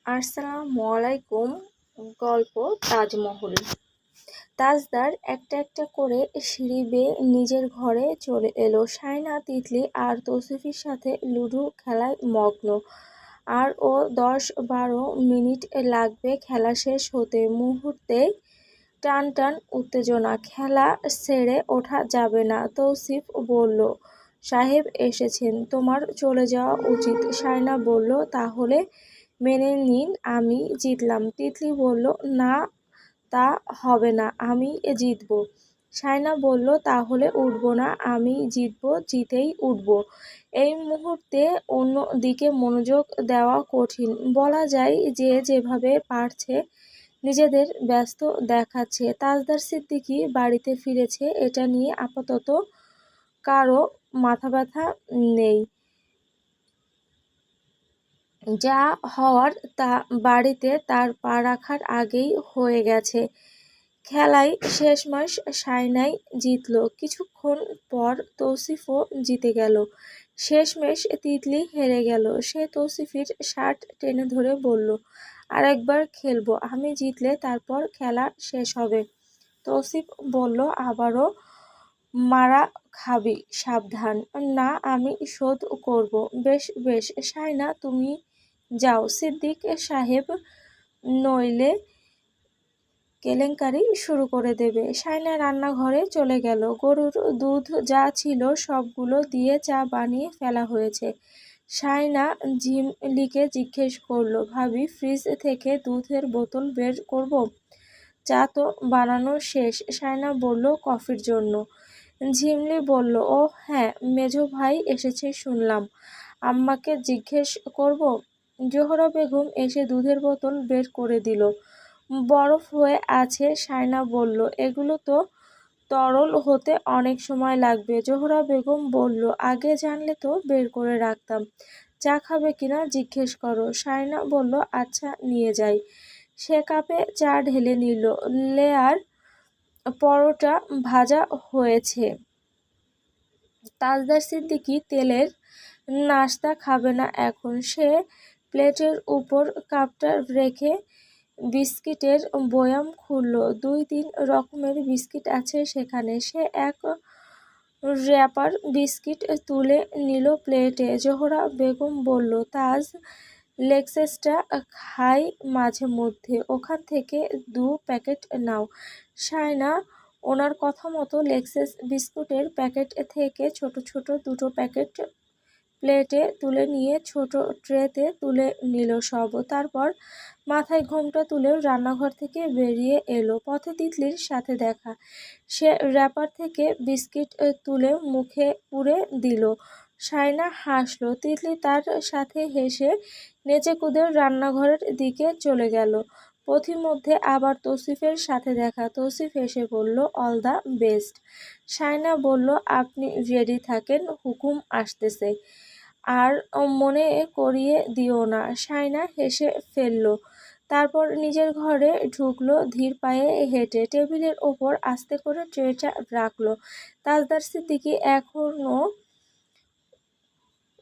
আসসালামু আলাইকুম। গল্প তাজমহল। তাজদার একটা একটা করে সিঁড়ি বেয়ে নিজের ঘরে চলে এলো। সায়না, তিতলি আর তৌসিফের সাথে লুডো খেলায় মগ্ন। আর ও 10-12 মিনিট লাগবে খেলা শেষ হতে। মুহূর্তে টান টান উত্তেজনা, খেলা ছেড়ে ওঠা যাবে না। তৌসিফ বলল, সাহেব এসেছেন, তোমার চলে যাওয়া উচিত। সায়না বলল, তাহলে মেনে নিন আমি জিতলাম। তিতলি বলল, না, তা হবে না, আমি জিতব। সায়না বলল, তাহলে উঠব না, আমি জিতব, জিতেই উঠব। এই মুহূর্তে অন্য দিকে মনোযোগ দেওয়া কঠিন। বলা যায় যে যেভাবে পারছে নিজেদের ব্যস্ত দেখাচ্ছে। তাজদার সিদ্দিকী বাড়িতে ফিরেছে, এটা নিয়ে আপাতত কারো মাথা ব্যথা নেই। যা হওয়ার তা বাড়িতে তার পা রাখার আগেই হয়ে গেছে। খেলায় শেষমেশ সায়নাই জিতল। কিছুক্ষণ পর তৌসিফও জিতে গেল। শেষমেশ তিতলি হেরে গেল। সে তৌসিফের শার্ট টেনে ধরে বলল, আরেকবার খেলবো, আমি জিতলে তারপর খেলা শেষ হবে। তৌসিফ বলল, আবারও মারা খাবি, সাবধান। না, আমি শোধ করব। বেশ বেশ, সায়না তুমি যাও, সিদ্দিক সাহেব নইলে কেলেঙ্কারি শুরু করে দেবে। সায়না রান্নাঘরে চলে গেল। গরুর দুধ যা ছিল সবগুলো দিয়ে চা বানিয়ে ফেলা হয়েছে। সায়না ঝিমলিকে জিজ্ঞেস করলো, ভাবি, ফ্রিজ থেকে দুধের বোতল বের করব? চা তো বানানো শেষ। সায়না বলল, কফির জন্য? ঝিমলি বলল, ও হ্যাঁ, মেজো ভাই এসেছে শুনলাম, আম্মাকে জিজ্ঞেস করব। জোহরা বেগম এসে দুধের বোতল বের করে দিল। বরফ হয়ে আছে। সায়না বলল, এগুলো তো তরল হতে অনেক সময় লাগবে। জোহরা বেগম বলল, আগে জানলে তো বের করে রাখতাম। চা খাবে কিনা জিজ্ঞেস করো। সায়না বলল, আচ্ছা, নিয়ে যাই। সে কাপে চা ঢেলে নিল। লেয়ার পরোটা ভাজা হয়েছে। তাজদার সিদ্দিকী তেলের নাস্তা খাবে না এখন। সে প্লেটের উপর কাপটা রেখে বিস্কিটের বয়াম খুলল। 2-3 রকমের বিস্কিট আছে সেখানে। সে এক র্যাপার বিস্কিট তুলে নিল প্লেটে। জোহরা বেগম বলল, তাজ, লেক্সেসটা খাই মাঝে মধ্যে, ওখান থেকে 2 প্যাকেট নাও। সায়না ওনার কথা মতো লেক্সেস বিস্কুটের প্যাকেট থেকে ছোট ছোট 2টো প্যাকেট প্লেটে তুলে নিয়ে ছোট ট্রেতে তুলে নিল সব। তারপর মাথায় ঘোমটা তুলে রান্নাঘর থেকে বেরিয়ে এলো। পথে তিতলির সাথে দেখা। সে র্যাপার থেকে বিস্কিট তুলে মুখে পুরে দিল। সায়না হাসল। তিতলি তার সাথে হেসে নেচে-কুদে রান্নাঘরের দিকে চলে গেল। পথিমধ্যে আবার তৌসিফের সাথে দেখা। তৌসিফ হেসে বলল, অল দ্য বেস্ট। সায়না বলল, আপনি রেডি থাকেন, হুকুম আসতেছে। আর মনে করিয়ে দিও না। সায়না হেসে ফেলল। তারপর নিজের ঘরে ঢুকলো ধীর পায়ে হেঁটে। টেবিলের ওপর আস্তে করে ট্রেটা রাখল। তাজদার সিদ্দিকী এখনো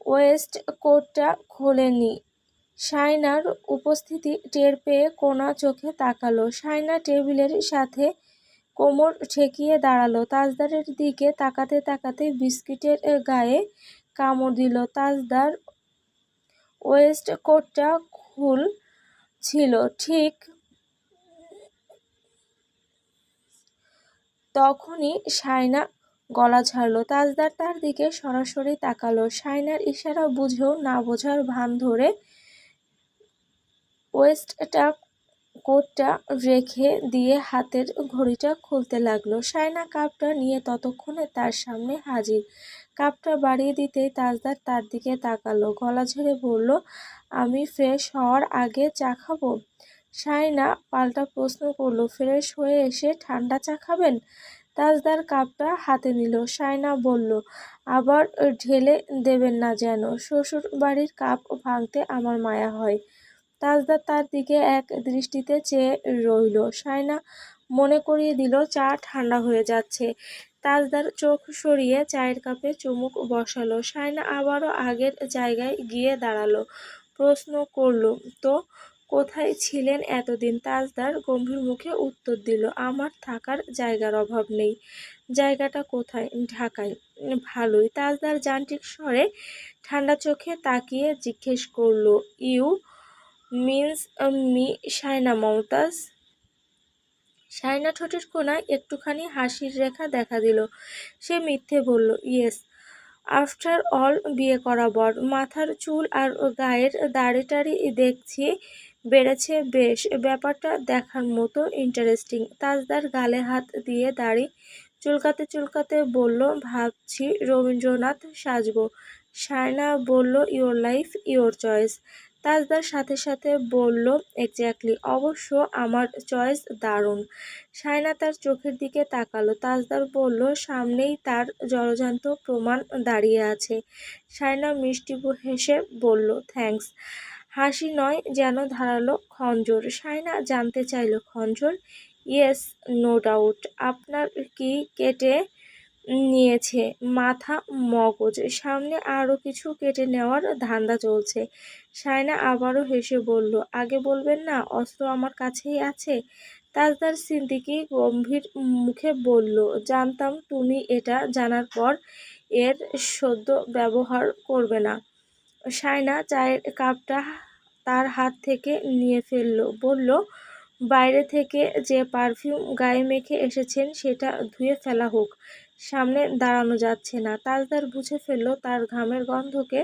ওয়েস্ট কোটটা খোলেনি। সায়নার উপস্থিতি টের পেয়ে কোনা চোখে তাকালো। সায়না টেবিলের সাথে কোমর ঠেকিয়ে দাঁড়ালো। তাজদারের দিকে তাকাতে তাকাতে বিস্কিটের গায়ে কামড় দিল। তাজদার ওয়েস্ট কোটটা খুল ছিল। ঠিক তখনই সায়না গলা ছাড়ল। তাজদার তার দিকে সরাসরি তাকালো। সায়নার ইশারা বুঝেও না বোঝার ভান ধরে ওয়েস্টটা কোটটা রেখে দিয়ে হাতের ঘড়িটা খুলতে লাগলো। সায়না কাপটা নিয়ে ততক্ষণে তার সামনে হাজির। কাপটা বাড়িয়ে দিতেই তাজদার তার দিকে তাকালো। গলা ঝেড়ে বলল, আমি ফ্রেশ হওয়ার আগে চা খাবো? সায়না পাল্টা প্রশ্ন করল, ফ্রেশ হয়ে এসে ঠান্ডা চা খাবেন? তাজদার কাপটা হাতে নিল। সায়না বলল, আবার ঢেলে দেবেন না যেন, শ্বশুর বাড়ির কাপ ভাঙতে আমার মায়া হয়। তাজদার তার দিকে এক দৃষ্টিতে চেয়ে রইল। সায়না মনে করিয়ে দিল, চা ঠান্ডা হয়ে যাচ্ছে। তাজদার চোখ সরিয়ে চায়ের কাপে চুমুক বসালো। সায়না আবারও আগের জায়গায় গিয়ে দাঁড়ালো। প্রশ্ন করল, তো কোথায় ছিলেন এতদিন? তাজদার গম্ভীর মুখে উত্তর দিল, আমার থাকার জায়গার অভাব নেই। জায়গাটা কোথায়? ঢাকায়। ভালোই। তাজদার যান্ত্রিক স্বরে ঠান্ডা চোখে তাকিয়ে জিজ্ঞেস করল, you means me Shayna Mumtaz? Shayna ঠোঁটের কোণায় একটুখানি হাসির রেখা দেখা দিল। সে মিথ্যে বলল, ইয়েস। আফটার অল বিয়ে করা বর। মাথার চুল আর গায়ের দাড়ি-টাড়ি দেখছি বেড়েছে বেশ। ব্যাপারটা দেখার মতো ইন্টারেস্টিং। তাজদার গালে হাত দিয়ে দাড়ি চুলকাতে চুলকাতে বলল, ভাবছি রবীন্দ্রনাথ সাজব। শায়না বলল, ইওর লাইফ ইওর চয়েস। তাজদার সাথে সাথে বলল, এক্স্যাক্টলি। অবশ্য আমার চয়েস দারুণ। শায়না তার চোখের দিকে তাকালো। তাজদার বলল, সামনেই তার জলজান্ত প্রমাণ দাঁড়িয়ে আছে। শায়না মিষ্টি হেসে বলল, থ্যাঙ্কস। হাসি নয়, যেন ধারালো খঞ্জর। শায়না জানতে চাইল, খঞ্জর? Yes, no doubt. আপনার কি কেটে নিয়েছে মাথা মগজ? সামনে আরও কিছু কেটে নেওয়ার ধান্দা চলছে। শায়না আবারও হেসে বলল, আগে বলবেন না অস্ত্র আমার কাছেই আছে? তাজদার সিদ্দিকী গম্ভীর মুখে বলল, জানতাম তুমি এটা জানার পর এর সদ্য ব্যবহার করবে না। শায়না চায়ের কাপটা তার হাত থেকে নিয়ে ফেলল। বলল, বাইরে থেকে যে পারফিউম গায়ে মেখে এসেছেন সেটা ধুয়ে ফেলা হোক। সামনে দাঁড়ানো যাচ্ছে না। তাজদার বুঝে ফেলল তার ঘামের গন্ধকে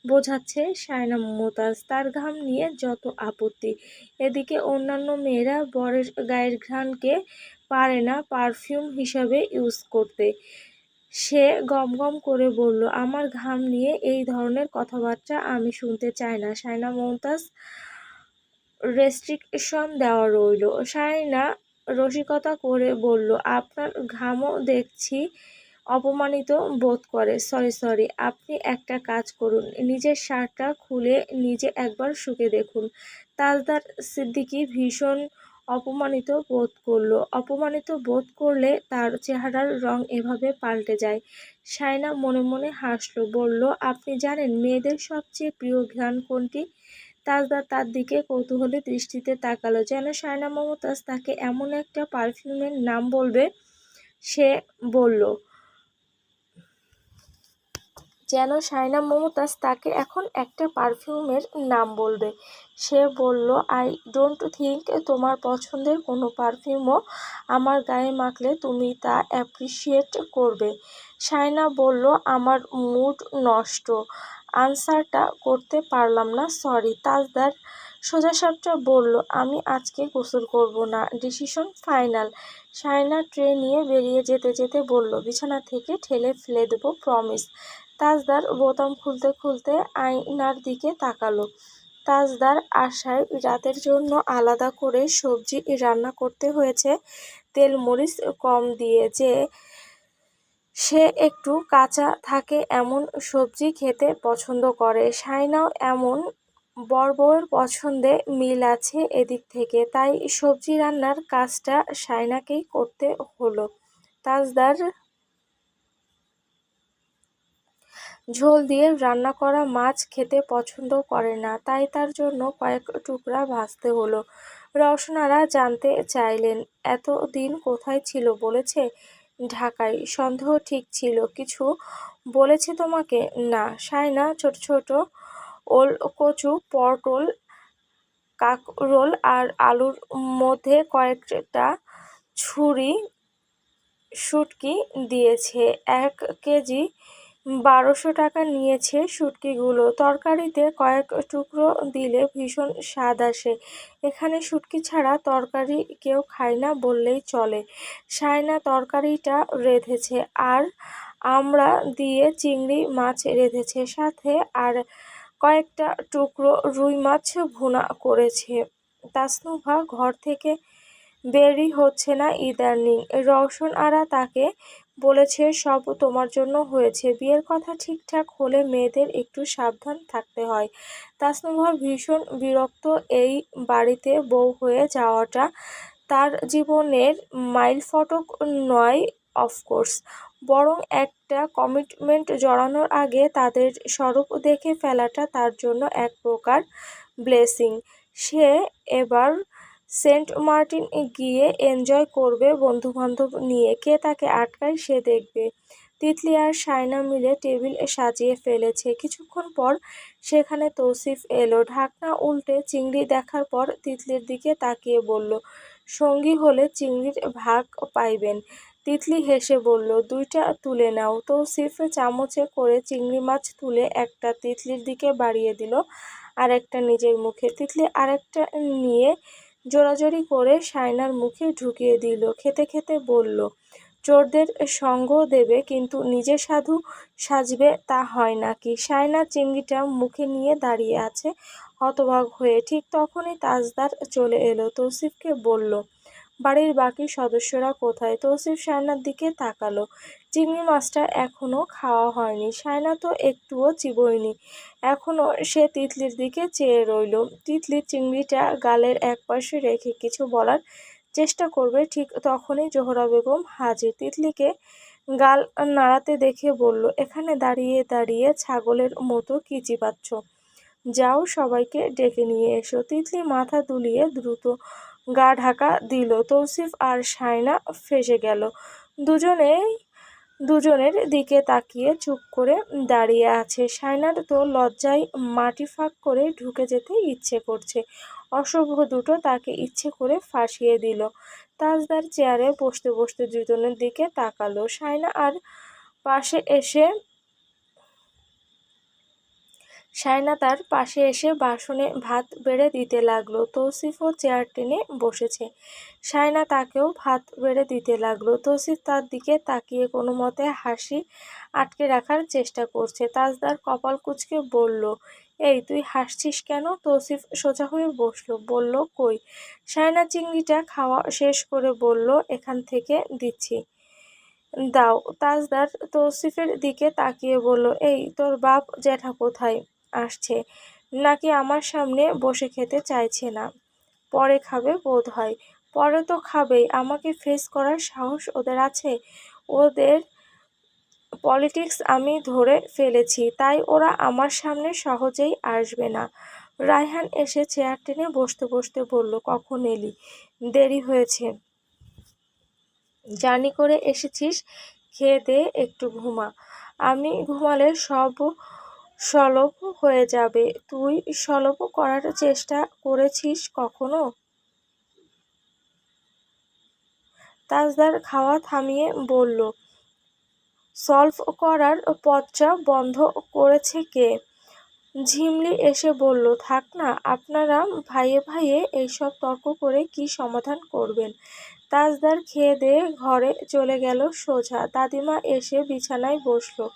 বোঝাচ্ছে শায়না মমতাজ। তার ঘাম নিয়ে যত আপত্তি। এদিকে অন্যান্য মেয়েরা বরের গায়ের ঘ্রাণকে পারে না পারফিউম হিসাবে ইউজ করতে। সে গমগম করে বলল, আমার ঘাম নিয়ে এই ধরনের কথাবার্তা আমি শুনতে চাই না শায়না মমতাজ। রেস্ট্রিকশন দেওয়া রইল। শায়না রসিকতা করে বলল, আপনার ঘামও দেখছি অপমানিত বোধ করে। সরি। আপনি একটা কাজ করুন, নিজের শার্টটা খুলে নিজে একবার শুকে দেখুন। তাজদার সিদ্দিকী ভীষণ অপমানিত বোধ করল। অপমানিত বোধ করলে তার চেহারার রং এভাবে পাল্টে যায়। শায়না মনে মনে হাসল, বলল, আপনি জানেন মেয়েদের সবচেয়ে প্রিয় ঘ্রাণ কোনটি? তাজদার তার দিকে কৌতূহলী দৃষ্টিতে তাকালো, যেন শায়না মমতাজ তাকে এমন একটা পারফিউমের নাম বলবে। সে বলল, যেন শায়না মমতাজ তাকে এখন একটা পারফিউমের নাম বলবে। সে বলল, আই ডোন্ট থিঙ্ক তোমার পছন্দের কোনো পারফিউমও আমার গায়ে মাখলে তুমি তা অ্যাপ্রিসিয়েট করবে। শায়না বলল, আমার মুড নষ্ট। আনসারটা করতে পারলাম না, সরি। তাজদার সোজাসাপটা বলল, আমি আজকে গোসল করব না, ডিসিশন ফাইনাল। শায়না ট্রে নিয়ে বেরিয়ে যেতে যেতে বলল, বিছানা থেকে ঠেলে ফেলে দেবো, প্রমিস। তাজদার বোতাম খুলতে খুলতে আয়নার দিকে তাকালো। তাজদার আশায় রাতের জন্য আলাদা করে সবজি রান্না করতে হয়েছে তেল মরিচ কম দিয়ে। যে সে একটু কাঁচা থাকে এমন সবজি খেতে পছন্দ করে। শায়নাও এমন। বর-বউয়ের পছন্দে মিল আছে এদিক থেকে। তাই সবজি রান্নার কাজটা শায়নাকেই করতে হলো। তাজদার ঝোল দিয়ে রান্না করা মাছ খেতে পছন্দ করে না, তাই তার জন্য কয়েক টুকরা ভাজতে হলো। রওশনারা জানতে চাইলেন, এতদিন কোথায় ছিল? বলেছে ঢাকায়। সন্দেহ ঠিক ছিল। কিছু বলেছে তোমাকে? না। শায়না ছোট ছোট ওল কচু, পটল, কাকরোল আর আলুর মধ্যে কয়েকটা ছুরি শুটকি দিয়েছে। 1 কেজি 1200 টাকা নিয়েছে শুটকিগুলো। তরকারিতে কয়েক টুকরো দিলে ভীষণ স্বাদ আসে। এখানে শুটকি ছাড়া তরকারি কেউ খায় না বললেই চলে। শায়না তরকারিটা রেঁধেছে আর আমরা দিয়ে চিংড়ি মাছ রেঁধেছে, সাথে আর কয়েকটা টুকরো রুই মাছ ভুনা করেছে। তাসনুভা ঘর থেকে বেরই হচ্ছে না ইদানিং। রওশন আরা তাকে বলেছে সব তোমার জন্য হয়েছে। বিয়ের কথা ঠিকঠাক হলে মেয়েদের একটু সাবধান থাকতে হয়। তাসনুভা ভীষণ বিরক্ত এই বাড়িতে বউ হয়ে যাওয়াটা তার জীবনের মাইলফলক নয় অফকোর্স, বরং একটা কমিটমেন্ট জড়ানোর আগে তাদের স্বরূপ দেখে ফেলাটা তার জন্য এক প্রকার ব্লেসিং। সে এবার সেন্ট মার্টিন গিয়ে এনজয় করবে বন্ধুবান্ধব নিয়ে। কে তাকে আটকায় সে দেখবে। তিতলি আর সায়না মিলে টেবিল সাজিয়ে ফেলেছে। কিছুক্ষণ পর সেখানে তৌসিফ এলো। ঢাকনা উল্টে চিংড়ি দেখার পর তিতলির দিকে তাকিয়ে বলল, সঙ্গী হলে চিংড়ির ভাগ পাইবেন। তিতলি হেসে বলল, দুইটা তুলে নাও। তৌসিফ চামচে করে চিংড়ি মাছ তুলে একটা তিতলির দিকে বাড়িয়ে দিল, আর একটা নিজের মুখে। তিতলি আরেকটা নিয়ে জোরাজোরি করে সায়নার মুখে ঢুকিয়ে দিল। খেতে খেতে বলল, চোরদের সঙ্গ দেবে কিন্তু নিজে সাধু সাজবে তা হয় নাকি? সায়না চিংড়িটা মুখে নিয়ে দাঁড়িয়ে আছে হতবাক হয়ে। ঠিক তখনই তাজদার চলে এলো। তৌসিফকে বলল, বাড়ির বাকি সদস্যরা কোথায়? তৌসিফ সায়নার দিকে তাকালো। চিংড়ি মাছটা এখনো খাওয়া হয়নি। সায়না তো একটুও চিবোয়নি। এখনো সে তিতলির দিকে চেয়ে রইল। তিতলি চিংড়িটা গালের একপাশে রেখে কিছু বলার চেষ্টা করবে, ঠিক তখনই জোহরা বেগম হাজির। তিতলিকে গাল নাড়াতে দেখে বলল, এখানে দাঁড়িয়ে দাঁড়িয়ে ছাগলের মতো কি চিবাচ্ছ? যাও, সবাইকে ডেকে নিয়ে এসো। তিতলি মাথা দুলিয়ে দ্রুত গা ঢাকা দিল। তৌসিফ আর সায়না ফেঁসে গেল। দুজনের দিকে তাকিয়ে চুপ করে দাঁড়িয়ে আছে। সায়নার তো লজ্জায় মাটি ফাঁক করে ঢুকে যেতে ইচ্ছে করছে। অসভ্য দুটো তাকে ইচ্ছে করে ফাঁসিয়ে দিল। তাজদার চেয়ারে বসতে বসতে দুজনের দিকে তাকালো। সায়না তার পাশে এসে বাসনে ভাত বেড়ে দিতে লাগলো। তৌসিফও চেয়ার টেনে বসেছে। সায়না তাকেও ভাত বেড়ে দিতে লাগলো। তৌসিফ তার দিকে তাকিয়ে কোনো মতে হাসি আটকে রাখার চেষ্টা করছে। তাজদার কপাল কুঁচকে বলল, এই তুই হাসছিস কেন? তৌসিফ সোজা হয়ে বসলো। বলল, কই? সায়না চিংড়িটা খাওয়া শেষ করে বলল, এখান থেকে দিচ্ছি, দাও। তাজদার তৌসিফের দিকে তাকিয়ে বলল, এই তোর বাপ জ্যাঠা কোথায়? আসছে নাকি আমার সামনে বসে খেতে চাইছে না? পরে খাবে বোধ হয়। পরে তো খাবেই। আমাকে ফেস করার সাহস ওদের আছে? ওদের পলিটিক্স আমি ধরে ফেলেছি, তাই ওরা আমার সামনে সহজেই আসবে না। রায়হান এসে চেয়ার টেনে বসতে বসতে বলল, কখন এলি? দেরি হয়েছে। জার্নি করে এসেছিস, খেয়ে দে, একটু ঘুমা। আমি ঘুমালে সব সলভ হয়ে যাবে। তুই সলভ করার চেষ্টা করেছিস কখনো? তাজদার খাওয়া থামিয়ে বলল, সলভ করার পথটা বন্ধ করেছে কে? ঝিমলি এসে বলল, থাক না, আপনারা ভাইয়ে ভাইয়ে এইসব তর্ক করে কি সমাধান করবেন? তাজদার খেয়ে দিয়ে ঘরে চলে গেল সোজা। দাদিমা এসে বিছানায় বসলো।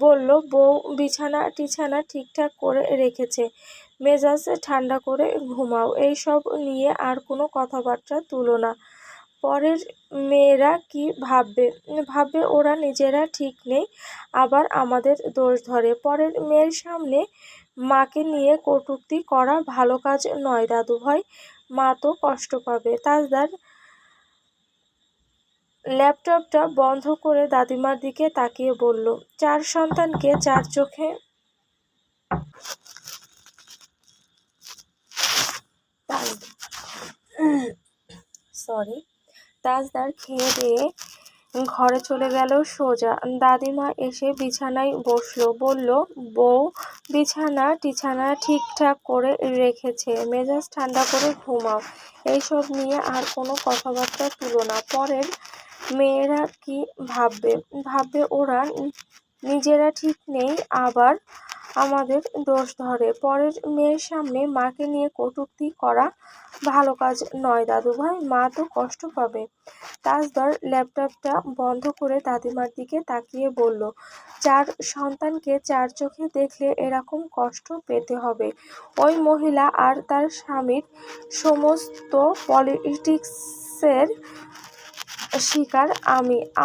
বলল, বউ বিছানা টিছানা ঠিকঠাক করে রেখেছে, মেজাজ ঠান্ডা করে ঘুমাও। এইসব নিয়ে আর কোনো কথাবার্তা তুলো না। পরের মেয়েরা কি ভাববে ওরা নিজেরা ঠিক নেই, আবার আমাদের দোষ ধরে। পরের মেয়ের সামনে মাকে নিয়ে কটূক্তি করা ভালো কাজ নয় দাদুভাই, মা তো কষ্ট পাবে। তাজদার ল্যাপটপটা বন্ধ করে দাদিমার দিকে তাকিয়ে বলল, চার সন্তানকে চার চোখে তাজদার খেয়ে দিয়ে ঘরে চলে গেল সোজা। দাদিমা এসে বিছানায় বসলো। বলল, বউ বিছানা টিছানা ঠিকঠাক করে রেখেছে, মেজাজ ঠান্ডা করে ঘুমাও। এইসব নিয়ে আর কোনো কথাবার্তা তুলো না। পরের মেয়েরা কি ভাববে ওরা নিজেরা ঠিক নেই, আবার আমাদের দোষ ধরে। পরের মেয়ের সামনে মাকে নিয়ে কটূক্তি করা ভালো কাজ নয় দাদুভাই, মা তো কষ্ট পাবে। তাজদার ল্যাপটপটা বন্ধ করে দাদিমার দিকে তাকিয়ে বলল, চার সন্তানকে চার চোখে দেখলে এরকম কষ্ট পেতে হবে? ওই মহিলা আর তার স্বামীর সমস্ত পলিটিক্সের শিকার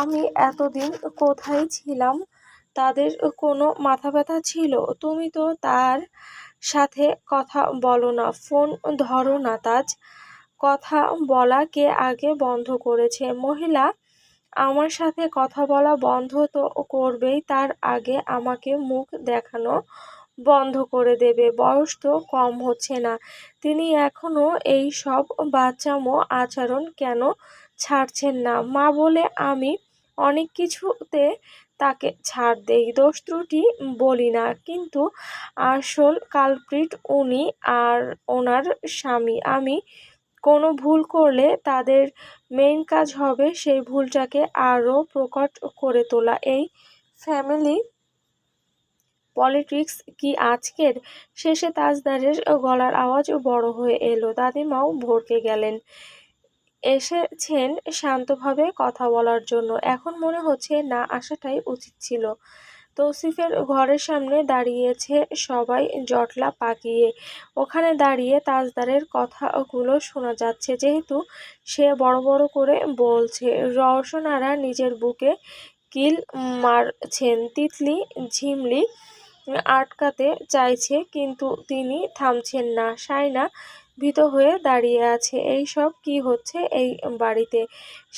আমি এতদিন কোথায় ছিলাম? তাদের কোনো মাথা ব্যথা ছিল? তুমি তো তার সাথে কথা বলো না, ফোন ধরো না। তাজ, কথা বলা কে আগে বন্ধ করেছে? মহিলা আমার সাথে কথা বলা বন্ধ তো করবেই, তার আগে আমাকে মুখ দেখানো বন্ধ করে দেবে। বয়স তো কম হচ্ছে না, তিনি এখনো এই সব বাচ্চামো আচরণ কেন ছাড়ছেন না? মা বলে আমি অনেক কিছুতে তাকে ছাড় দেই, দোষ ত্রুটি বলি না, কিন্তু আসল কালপ্রিট উনি আর ওনার স্বামী। আমি কোনো ভুল করলে তাদের মেইন কাজ হবে সেই ভুলটাকে আরও প্রকট করে তোলা। এই ফ্যামিলি পলিটিক্স কি আজকের? শেষে তাজদারের গলার আওয়াজ বড় হয়ে এলো। দাদিমাও ভড়কে গেলেন। এসেছেন শান্তভাবে কথা বলার জন্য, এখন মনে হচ্ছে না আসাটাই উচিত ছিল। তৌসিফের ঘরের সামনে দাঁড়িয়েছে সবাই জটলা পাকিয়ে। ওখানে দাঁড়িয়ে তাজদারের কথাগুলো শোনা যাচ্ছে, যেহেতু সে বড় বড় করে বলছে। রওশনারা নিজের বুকে কিল মারছেন, তিতলি ঝিমলি আটকাতে চাইছে, কিন্তু তিনি থামছেন না। শায়না ভীত হয়ে দাঁড়িয়ে আছে। এই সব কি হচ্ছে এই বাড়িতে?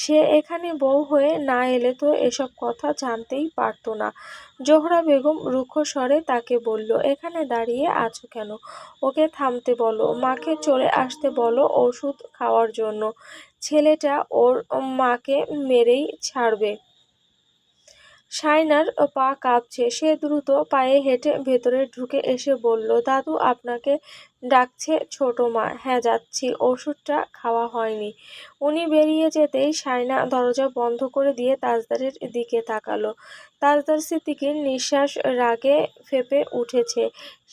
সে এখানে বউ হয়ে না এলে তো এসব কথা জানতেই পারতো না। জোহরা বেগম রুক্ষ স্বরে তাকে বলল, এখানে দাঁড়িয়ে আছো কেন? ওকে থামতে বলো, মাকে চলে আসতে বলো ওষুধ খাওয়ার জন্য। ছেলেটা ওর মাকে মেরেই ছাড়বে। শায়নার পা কাঁপছে, সে দ্রুত পায়ে হেঁটে ভেতরে ঢুকে এসে বলল, দাদু আপনাকে ডাকছে ছোট মা। হ্যাঁ যাচ্ছি, ওষুধটা খাওয়া হয়নি। উনি বেরিয়ে যেতেই শায়না দরজা বন্ধ করে দিয়ে তাজদারের দিকে তাকালো। তাজদার সিদ্দিকীর নিঃশ্বাস রাগে ফেঁপে উঠেছে।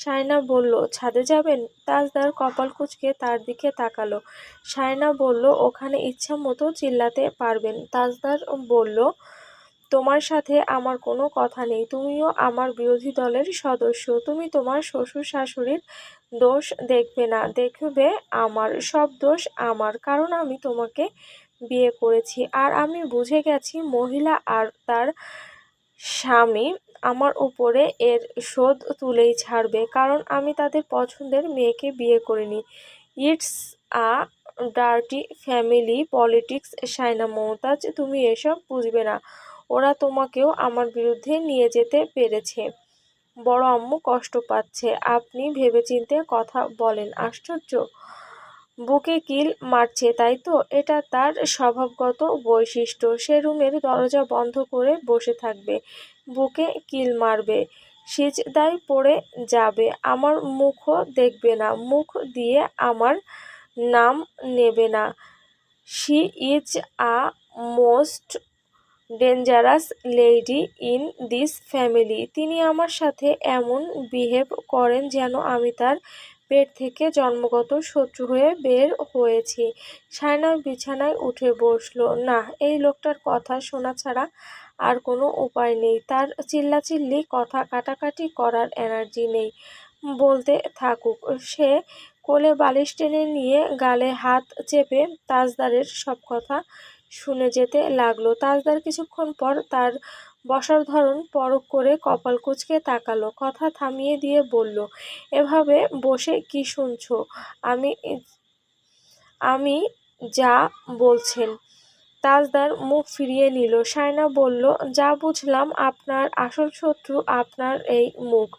শায়না বলল, ছাদে যাবেন? তাজদার কপাল কুঁচকে তার দিকে তাকালো। শায়না বলল, ওখানে ইচ্ছা মতো চিল্লাতে পারবেন। তাজদার বলল, তোমার সাথে আমার কোনো কথা নেই, তুমিও আমার বিরোধী দলের সদস্য, তুমি তোমার শ্বশুর শাশুড়ির দোষ দেখবে না, দেখবে আমার। সব দোষ আমার, কারণ আমি তোমাকে বিয়ে করেছি। আর আমি বুঝে গেছি মহিলা আর তার স্বামী আমার উপরে এর শোধ তুলেই ছাড়বে, কারণ আমি তাদের পছন্দের মেয়েকে বিয়ে করিনি। It's a dirty family politics. Shayna Mumtaz, তুমি এসব বুঝবে না। ওরা তোমাকেও আমার বিরুদ্ধে নিয়ে যেতে পেরেছে। বড় আম্মু কষ্ট পাচ্ছে, আপনি ভেবেচিন্তে কথা বলেন। আশ্চর্য, বুকে কিল মারছে তাই তো? এটা তার স্বভাবগত বৈশিষ্ট্য। সে রুমের দরজা বন্ধ করে বসে থাকবে, বুকে কিল মারবে, সিজদায় পড়ে যাবে, আমার মুখও দেখবে না, মুখ দিয়ে আমার নাম নেবে না। She is a most dangerous lady in this family. তিনি আমার সাথে এমন বিহেভ করেন যেন আমি তার পেট থেকে জন্মগত শত্রু হয়ে বের হয়েছি। শায়না বিছানায় উঠে বসল। না, এই লোকটার কথা শোনা ছাড়া আর কোনো উপায় নেই। তার চিল্লাচিল্লি, কথা কাটাকাটি করার এনার্জি নেই। বলতে থাকুক। সে কোলে বালিশ টেনে নিয়ে গালে হাত চেপে তাজদারের সব কথা শুনে যেতে লাগলো। তাজদার কিছুক্ষণ পর তার বসার ধরন পরখ করে কপাল কুঁচকে তাকালো, কথা থামিয়ে দিয়ে বলল, এভাবে বসে কি শুনছো? আমি আমি যা বলছেন। তাজদার মুখ ফিরিয়ে নিল। শায়না বলল, যা বুঝলাম আপনার আসল শত্রু আপনার এই মুখ।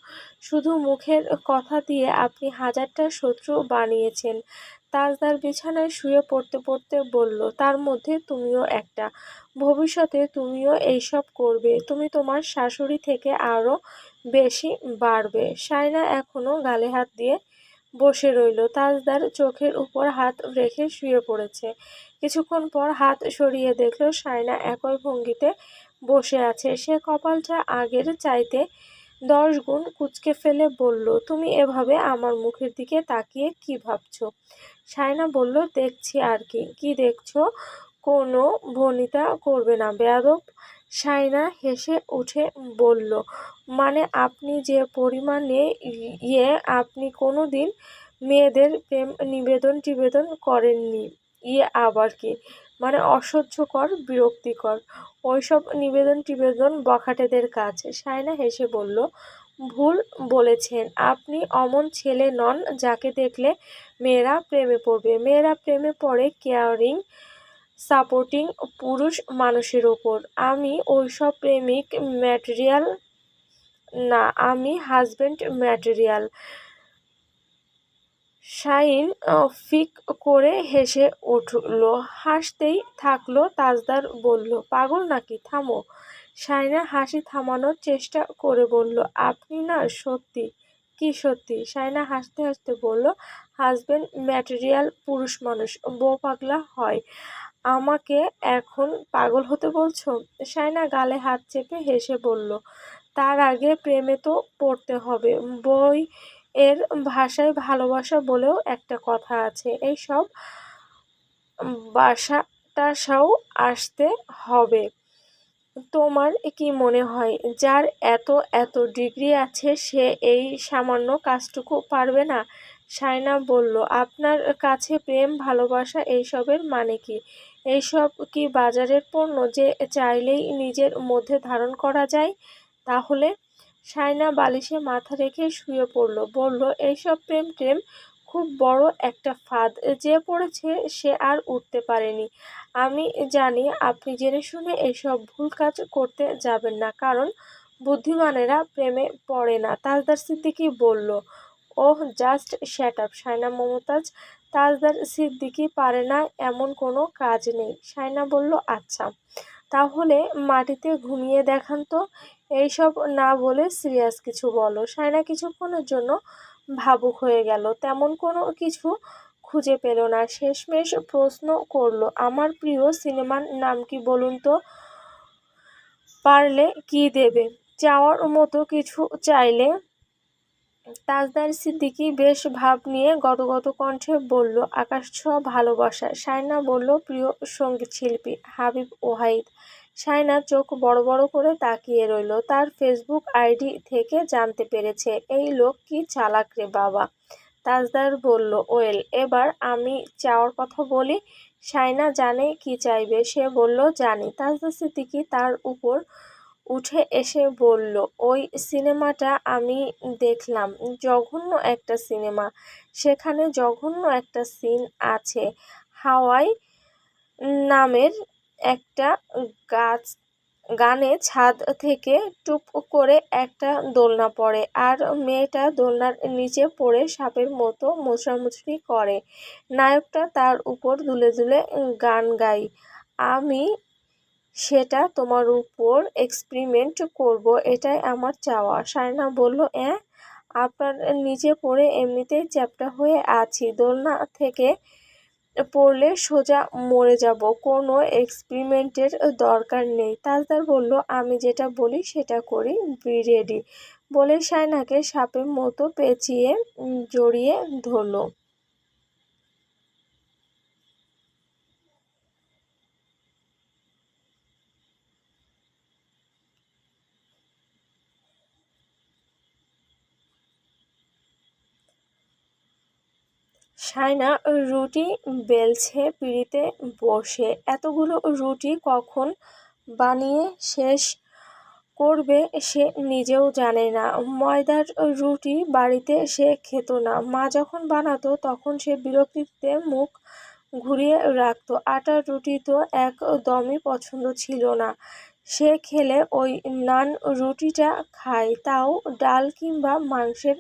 শুধু মুখের কথা দিয়ে আপনি হাজারটা শত্রু বানিয়েছেন। তাজদার বিছানায় শুয়ে পড়তে পড়তে বলল, তার মধ্যে তুমিও একটা। ভবিষ্যতে তুমিও এইসব করবে, তুমি তোমার শাশুড়ি থেকে আরও বেশি বাড়বে। শায়না এখনো গালে হাত দিয়ে বসে রইল। তাজদার চোখের উপর হাত রেখে শুয়ে পড়েছে। কিছুক্ষণ পর হাত সরিয়ে দেখল শায়না একই ভঙ্গিতে বসে আছে। সে কপালটা আগের চাইতে 10 গুণ কুঁচকে ফেলে বলল, তুমি এভাবে আমার মুখের দিকে তাকিয়ে কি ভাবছো? শায়না বলল, দেখছি আর কি। কি দেখছো? কোনো ভনিতা করবে না, বেয়াদব। শায়না হেসে উঠে বলল, মানে আপনি যে পরিমাণে আপনি কোনো দিন মেয়েদের প্রেম নিবেদন টিবেদন করেননি। আবার কি? মানে অসহ্যকর, বিরক্তিকর। ওইসব নিবেদন টিবেদন বখাটেদের কাজ। শায়না হেসে বলল, ভুল বলেছেন, আপনি অমন ছেলে নন যাকে দেখলে মেয়েরা প্রেমে পড়বে। মেয়েরা প্রেমে পড়ে কেয়ারিং সাপোর্টিং পুরুষ মানুষের ওপর। আমি ওইসব প্রেমিক ম্যাটেরিয়াল না, আমি হাজবেন্ড ম্যাটেরিয়াল। শাহিন ফিক করে হেসে উঠল। হাসতেই থাকলো। তাজদার বলল, পাগল নাকি, থামো। শাহিনা হাসি থামানোর চেষ্টা করে বলল, আপনি না সত্যি। কি সত্যি? শাহিনা হাসতে হাসতে বলল, হাজবেন্ড ম্যাটেরিয়াল পুরুষ মানুষ বউ পাগলা হয়। আমাকে এখন পাগল হতে বলছো? শাহিনা গালে হাত চেপে হেসে বলল, তার আগে প্রেমে তো পড়তে হবে। বই এর ভাষায় ভালোবাসা বলেও একটা কথা আছে। এইসব বাসা টাসাও আসতে হবে। তোমার কি মনে হয় যার এত এত ডিগ্রি আছে সে এই সামান্য কাজটুকু পারবে না? শায়না বলল, আপনার কাছে প্রেম ভালোবাসা এইসবের মানে কি? এইসব কি বাজারের পণ্য যে চাইলেই নিজের মধ্যে ধারণ করা যায়? তাহলে? শায়না বালিশে মাথা রেখে শুয়ে পড়ল। বলল, এইসব প্রেম টেম খুব বড় একটা ফাঁদ। যে পড়েছে সে আর উঠতে পারেনি। আমি জানি আপনি জেনে শুনে এসব ভুল কাজ করতে যাবেন না, কারণ বুদ্ধিমানেরা প্রেমে পড়ে না। তাজদার সিদ্দিকী বলল, oh just shut up Shayna Mumtaz. Tajdar Siddiqui পারে না এমন কোনো কাজ নেই। শায়না বলল, আচ্ছা তাহলে মাটিতে ঘুমিয়ে দেখান তো। এইসব না বলে সিরিয়াস কিছু বলো। শায়না কিছুক্ষণের জন্য ভাবুক হয়ে গেল। তেমন কোনো কিছু খুঁজে পেল না। শেষমেশ প্রশ্ন করল, আমার প্রিয় সিনেমার নাম কি বলুন তো। পারলে কি দেবে? চাওয়ার মতো কিছু চাইলে? তাজদার সিদ্দিকী বেশ ভাব নিয়ে গদগদ কণ্ঠে বলল, আকাশছোঁয়া ভালোবাসা। শায়না বলল, প্রিয় সঙ্গীত শিল্পী হাবিব ওয়াহিদ। শায়না চোখ বড় বড় করে তাকিয়ে রইল। তার ফেসবুক আইডি থেকে জানতে পেরেছে। এই লোক কি চালাক রে বাবা। তাজদার বলল, ওয়েল এবার আমি চাওয়ার কথা বলি। শায়না জানে কি চাইবে। সে বলল, জানি। তাজদার সিদ্দিকী তার উপর উঠে এসে বলল, ওই সিনেমাটা আমি দেখলাম, জঘন্য একটা সিনেমা। সেখানে জঘন্য একটা সিন আছে। হাওয়াই নামের একটা গাছ গানে ছাদ থেকে টুপ করে একটা দোলনা পড়ে, আর মেয়েটা দোলনার নিচে পড়ে সাপের মতো মোছড়ামুছড়ি করে। নায়কটা তার উপর দুলে দুলে গান গায়। আমি সেটা তোমার উপর এক্সপেরিমেন্ট করব, এটাই আমার চাওয়া। শায়না বলল, আপনার নিচে পড়ে এমনিতেই চ্যাপ্টা হয়ে আছি, দোলনা থেকে পড়লে সোজা মরে যাব, কোনো এক্সপেরিমেন্টের দরকার নেই। তাজদার বলল, আমি যেটা বলি সেটা করি, বি রেডি। বলে শায়নাকে সাপের মতো পেঁচিয়ে জড়িয়ে ধরল। শায়না রুটি বেলছে পিঁড়িতে বসে। এতগুলো রুটি কখন বানিয়ে শেষ করবে সে নিজেও জানে না। ময়দার রুটি বাড়িতে সে খেত না। মা যখন বানাতো তখন সে বিরক্তিতে মুখ ঘুরিয়ে রাখতো। আটার রুটি তো একদমই পছন্দ ছিল না। সে খেলে ওই নান রুটিটা খায়, তাও ডাল কিংবা মাংসের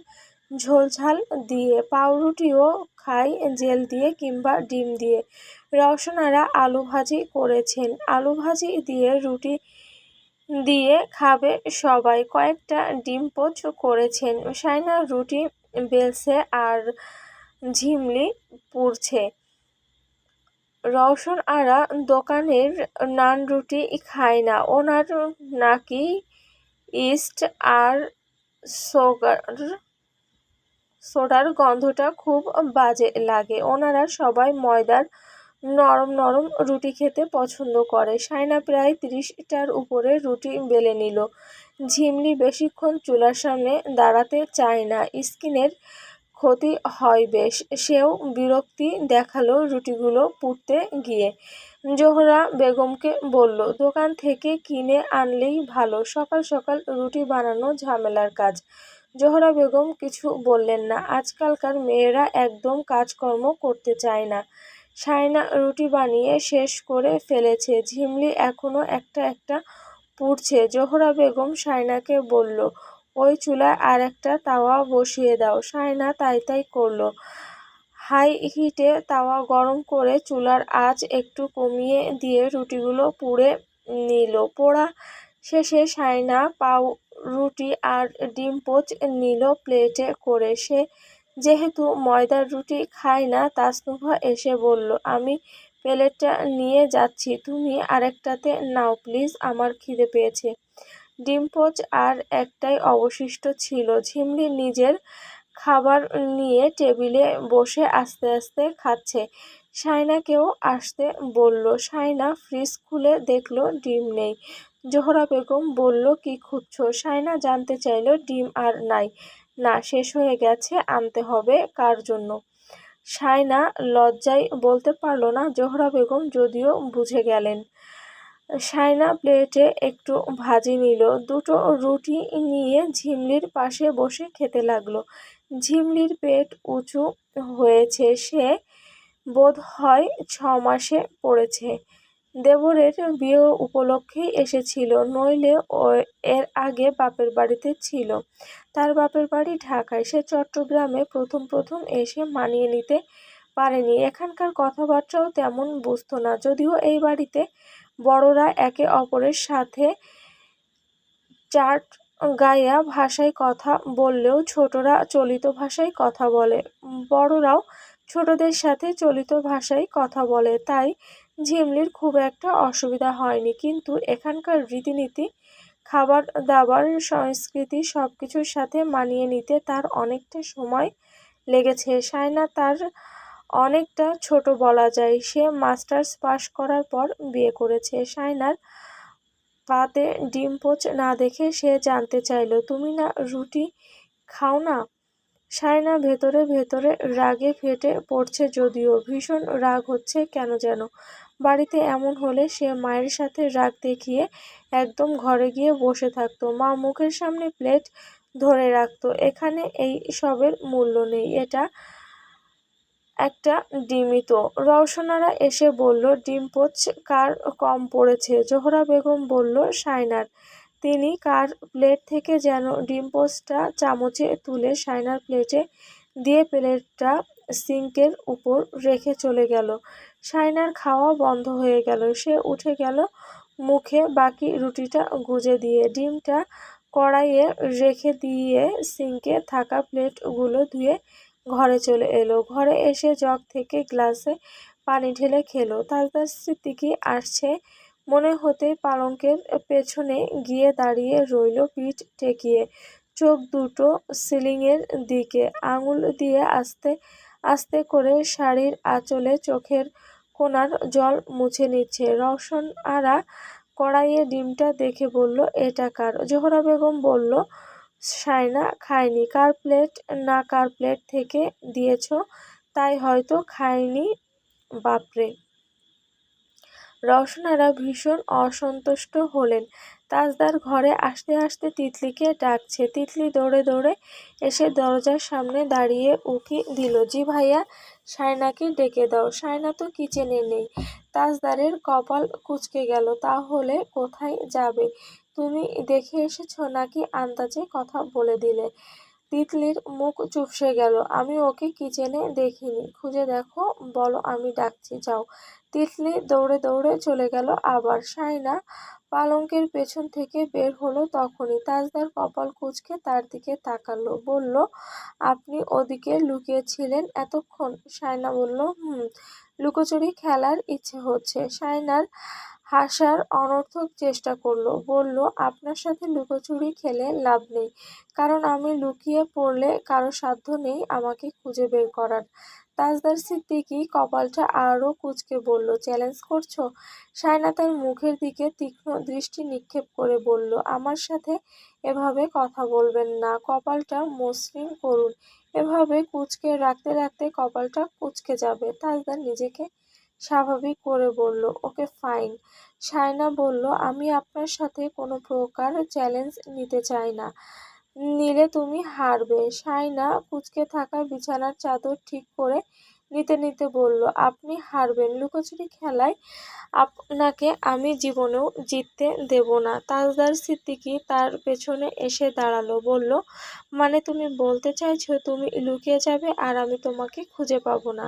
ঝোলঝাল দিয়ে। পাউরুটিও খায় জেল দিয়ে কিংবা ডিম দিয়ে। রওশনারা আলু ভাজি করেছেন, আলু ভাজি দিয়ে রুটি দিয়ে খাবে সবাই। কয়েকটা ডিম পোচ করেছেন। শায়না রুটি বেলছে আর ঝিমলি পুড়ছে। রওশন আরা দোকানের নান রুটি খায় না। ওনার নাকি ইস্ট আর সুগার সোডার গন্ধটা খুব বাজে লাগে। ওনারা সবাই ময়দার নরম নরম রুটি খেতে পছন্দ করে। শায়না প্রায় 30টার উপরে রুটি বেলে নিল। ঝিমলি বেশিক্ষণ চুলার সামনে দাঁড়াতে চায় না, স্কিনের ক্ষতি হয় বেশ। সেও বিরক্তি দেখালো রুটিগুলো পুড়তে গিয়ে। জোহরা বেগমকে বলল, দোকান থেকে কিনে আনলেই ভালো, সকাল সকাল রুটি বানানো ঝামেলার কাজ। জোহরা বেগম কিছু বললেন না। আজকালকার মেয়েরা একদম কাজকর্ম করতে চায় না। শায়না রুটি বানিয়ে শেষ করে ফেলেছে। ঝিমলি এখনো একটা একটা পুড়ছে। জোহরা বেগম শায়নাকে বলল, ওই চুলায় আর একটা তাওয়া বসিয়ে দাও। সায়না তাই তাই করলো। হাই হিটে তাওয়া গরম করে চুলার আঁচ একটু কমিয়ে দিয়ে রুটিগুলো পুড়ে নিল। পোড়া শেষে সায়না পাউরুটি আর ডিম পোচ নিল প্লেটে করে। সে যেহেতু ময়দার রুটি খায় না, তাসনুভা এসে বলল, আমি প্লেটটা নিয়ে যাচ্ছি, তুমি আরেকটাতে নাও প্লিজ, আমার খিদে পেয়েছে। ডিম পোচ আর একটাই অবশিষ্ট ছিল। ঝিমলি নিজের খাবার নিয়ে টেবিলে বসে আস্তে আস্তে খাচ্ছে। সায়নাকেও আসতে বলল। সায়না ফ্রিজ খুলে দেখল ডিম নেই। জোহরা বেগম বলল, কি খুঁজছো? সায়না জানতে চাইল। ডিম আর নাই। না, শেষ হয়ে গেছে, আনতে হবে। কার জন্য? সায়না লজ্জায় বলতে পারল না। জোহরা বেগম যদিও বুঝে গেলেন। সায়না প্লেটে একটু ভাজি নিল। দুটো রুটি নিয়ে ঝিমলির পাশে বসে খেতে লাগলো। ঝিমলির পেট উঁচু হয়েছে। সে বোধ হয় 6 মাসে পড়েছে। দেবরের বিয়ে উপলক্ষেই এসেছিল, নইলে এর আগে বাপের বাড়িতে ছিল। তার বাপের বাড়ি ঢাকায়। সে চট্টগ্রামে প্রথম প্রথম এসে মানিয়ে নিতে পারেনি। এখানকার কথাবার্তাও তেমন বুঝতো না। যদিও এই বাড়িতে বড়রা একে অপরের সাথে চাট গায়া ভাষায় কথা বললেও ছোটরা চলিত ভাষায় কথা বলে। বড়রাও ছোটদের সাথে চলিত ভাষায় কথা বলে। তাই ঝিমলির খুব একটা অসুবিধা হয়নি। কিন্তু এখানকার রীতিনীতি, খাবার দাবার, সংস্কৃতি সবকিছুর সাথে মানিয়ে নিতে তার অনেকটা সময় লেগেছে। সায়না তার অনেকটা ছোট বলা যায়। সে মাস্টার্স পাশ করার পর বিয়ে করেছে। সায়নার পাতে ডিম পোচ না দেখে সে জানতে চাইল, তুমি না রুটি খাও না? সায়না ভেতরে ভেতরে রাগে ফেটে পড়ছে, যদিও ভীষণ রাগ হচ্ছে কেন যেন। বাড়িতে এমন হলে সে মায়ের সাথে রাগ দেখিয়ে একদম ঘরে গিয়ে বসে থাকতো। মা মুখের সামনে প্লেট ধরে রাখতো। এখানে এই সবের মূল্য নেই। এটা একটা ডিমই তো। রওশনারা এসে বলল, ডিম পোচ কার কম পড়েছে? জোহরা বেগম বলল, সায়নার। তিনি কার প্লেট থেকে যেন ডিম পোচটা চামচে তুলে সায়নার প্লেটে দিয়ে প্লেটটা সিঙ্কের উপর রেখে চলে গেল। সায়নার খাওয়া বন্ধ হয়ে গেল। সে উঠে গেল মুখে বাকি রুটিটা গুজে দিয়ে। ডিমটা কড়াইয়ে রেখে দিয়ে সিঙ্কে থাকা প্লেটগুলো ধুয়ে ঘরে চলে এলো। ঘরে এসে জগ থেকে গ্লাসে পানি ঢেলে খেলো। তাজদার সিদ্দিকী আসছে মনে হতেই পালঙ্কের পেছনে গিয়ে দাঁড়িয়ে রইল পিঠ ঠেকিয়ে, চোখ দুটো সিলিংয়ের দিকে। আঙুল দিয়ে আস্তে আস্তে করে শাড়ির আঁচলে চোখের কোণার জল মুছে নিচ্ছে। রওশন আরা কড়াইয়ে ডিমটা দেখে বলল, এটা কার? জোহরা বেগম বলল, সায়না খায়নি। কার প্লেট না কার প্লেট থেকে দিয়েছ, তাই হয়তো খায়নি। বাপরে! রওশনারা ভীষণ অসন্তুষ্ট হলেন। তাজদার ঘরে আসতে আসতে তিতলিকে ডাকছে। তিতলি দৌড়ে দৌড়ে এসে দরজার সামনে দাঁড়িয়ে উকি দিল। জি ভাইয়া, সায়নাকে ডেকে দাও। সায়না তো কিচেনে নেই। তাজদারের কপাল কুঁচকে গেল। তাহলে কোথায় যাবে? তুমি দেখে এসেছ নাকি আন্দাজে কথা বলে দিলে? তিতলির মুখ চুপসে গেল। আমি ওকে কিচেনে দেখিনি। খুঁজে দেখো, বলো আমি ডাকছি, যাও। তিতলি দৌড়ে দৌড়ে চলে গেল। আবার সায়না পালঙ্কের পেছন থেকে বের হলো তখনই তাজদার কপাল কুঁচকে তার দিকে তাকালো। বলল, আপনি ওদিকে লুকিয়েছিলেন এতক্ষণ? সায়না বলল, লুকোচুরি খেলার ইচ্ছে হচ্ছে। সায়নার হাসার অনর্থক চেষ্টা করলো। বলল, আপনার সাথে লুকোচুরি খেলে লাভ নেই, কারণ আমি লুকিয়ে পড়লে কারো সাধ্য নেই আমাকে খুঁজে বের করার। তাজদার সিদ্দিকী কপালটা আরও কুঁচকে বলল, চ্যালেঞ্জ করছো? সায়না তার মুখের দিকে তীক্ষ্ণ দৃষ্টি নিক্ষেপ করে বলল, আমার সাথে এভাবে কথা বলবেন না, কপালটা মসৃণ করুন। এভাবে কুঁচকে রাখতে রাখতে কপালটা কুঁচকে যাবে। তাজদার নিজেকে স্বাভাবিক করে বলল, ওকে ফাইন। সায়না বলল, আমি আপনার সাথে কোনো প্রকার চ্যালেঞ্জ নিতে চাই না, নিলে তুমি হারবে। সায়না কুঁচকে থাকা বিছানার চাদর ঠিক করে নিতে নিতে বলল, আপনি হারবেন। লুকোচুরি খেলায় আপনাকে আমি জীবনেও জিততে দেব না। তাজদার সিদ্দিকী তার পেছনে এসে দাঁড়ালো, বলল, মানে তুমি বলতে চাইছো তুমি লুকিয়ে যাবে আর আমি তোমাকে খুঁজে পাবো না?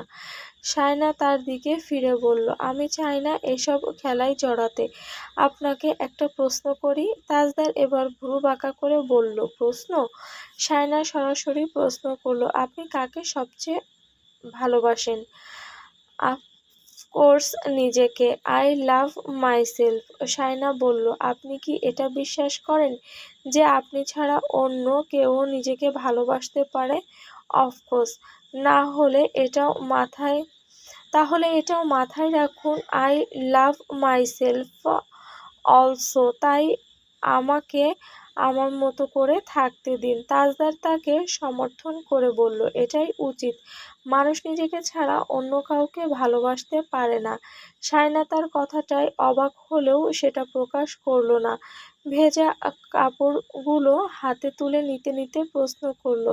শায়না তার দিকে ফিরে বলল, আমি চাই না এসব খেলায় জড়াতে। আপনাকে একটা প্রশ্ন করি? তাজদার এবার ভ্রু বাঁকা করে বলল, প্রশ্ন? শায়না সরাসরি প্রশ্ন করল, আপনি কাকে সবচেয়ে ভালোবাসেন? অফকোর্স নিজেকে। I love myself. শায়না বলল, আপনি কি এটা বিশ্বাস করেন যে আপনি ছাড়া অন্য কেউ নিজেকে ভালোবাসতে পারে? অফকোর্স। না হলে এটাও মাথায় তাহলে এটাও মাথায় রাখুন, আই লাভ মাইসেলফ অলসো। তাই আমাকে আমার মতো করে থাকতে দিন। তাজদার তাকে সমর্থন করে বলল, এটাই উচিত। মানুষ নিজেকে ছাড়া অন্য কাউকে ভালোবাসতে পারে না। শায়না তার কথাটায় অবাক হলেও সেটা প্রকাশ করল না। ভেজা কাপড়গুলো হাতে তুলে নিতে নিতে প্রশ্ন করল,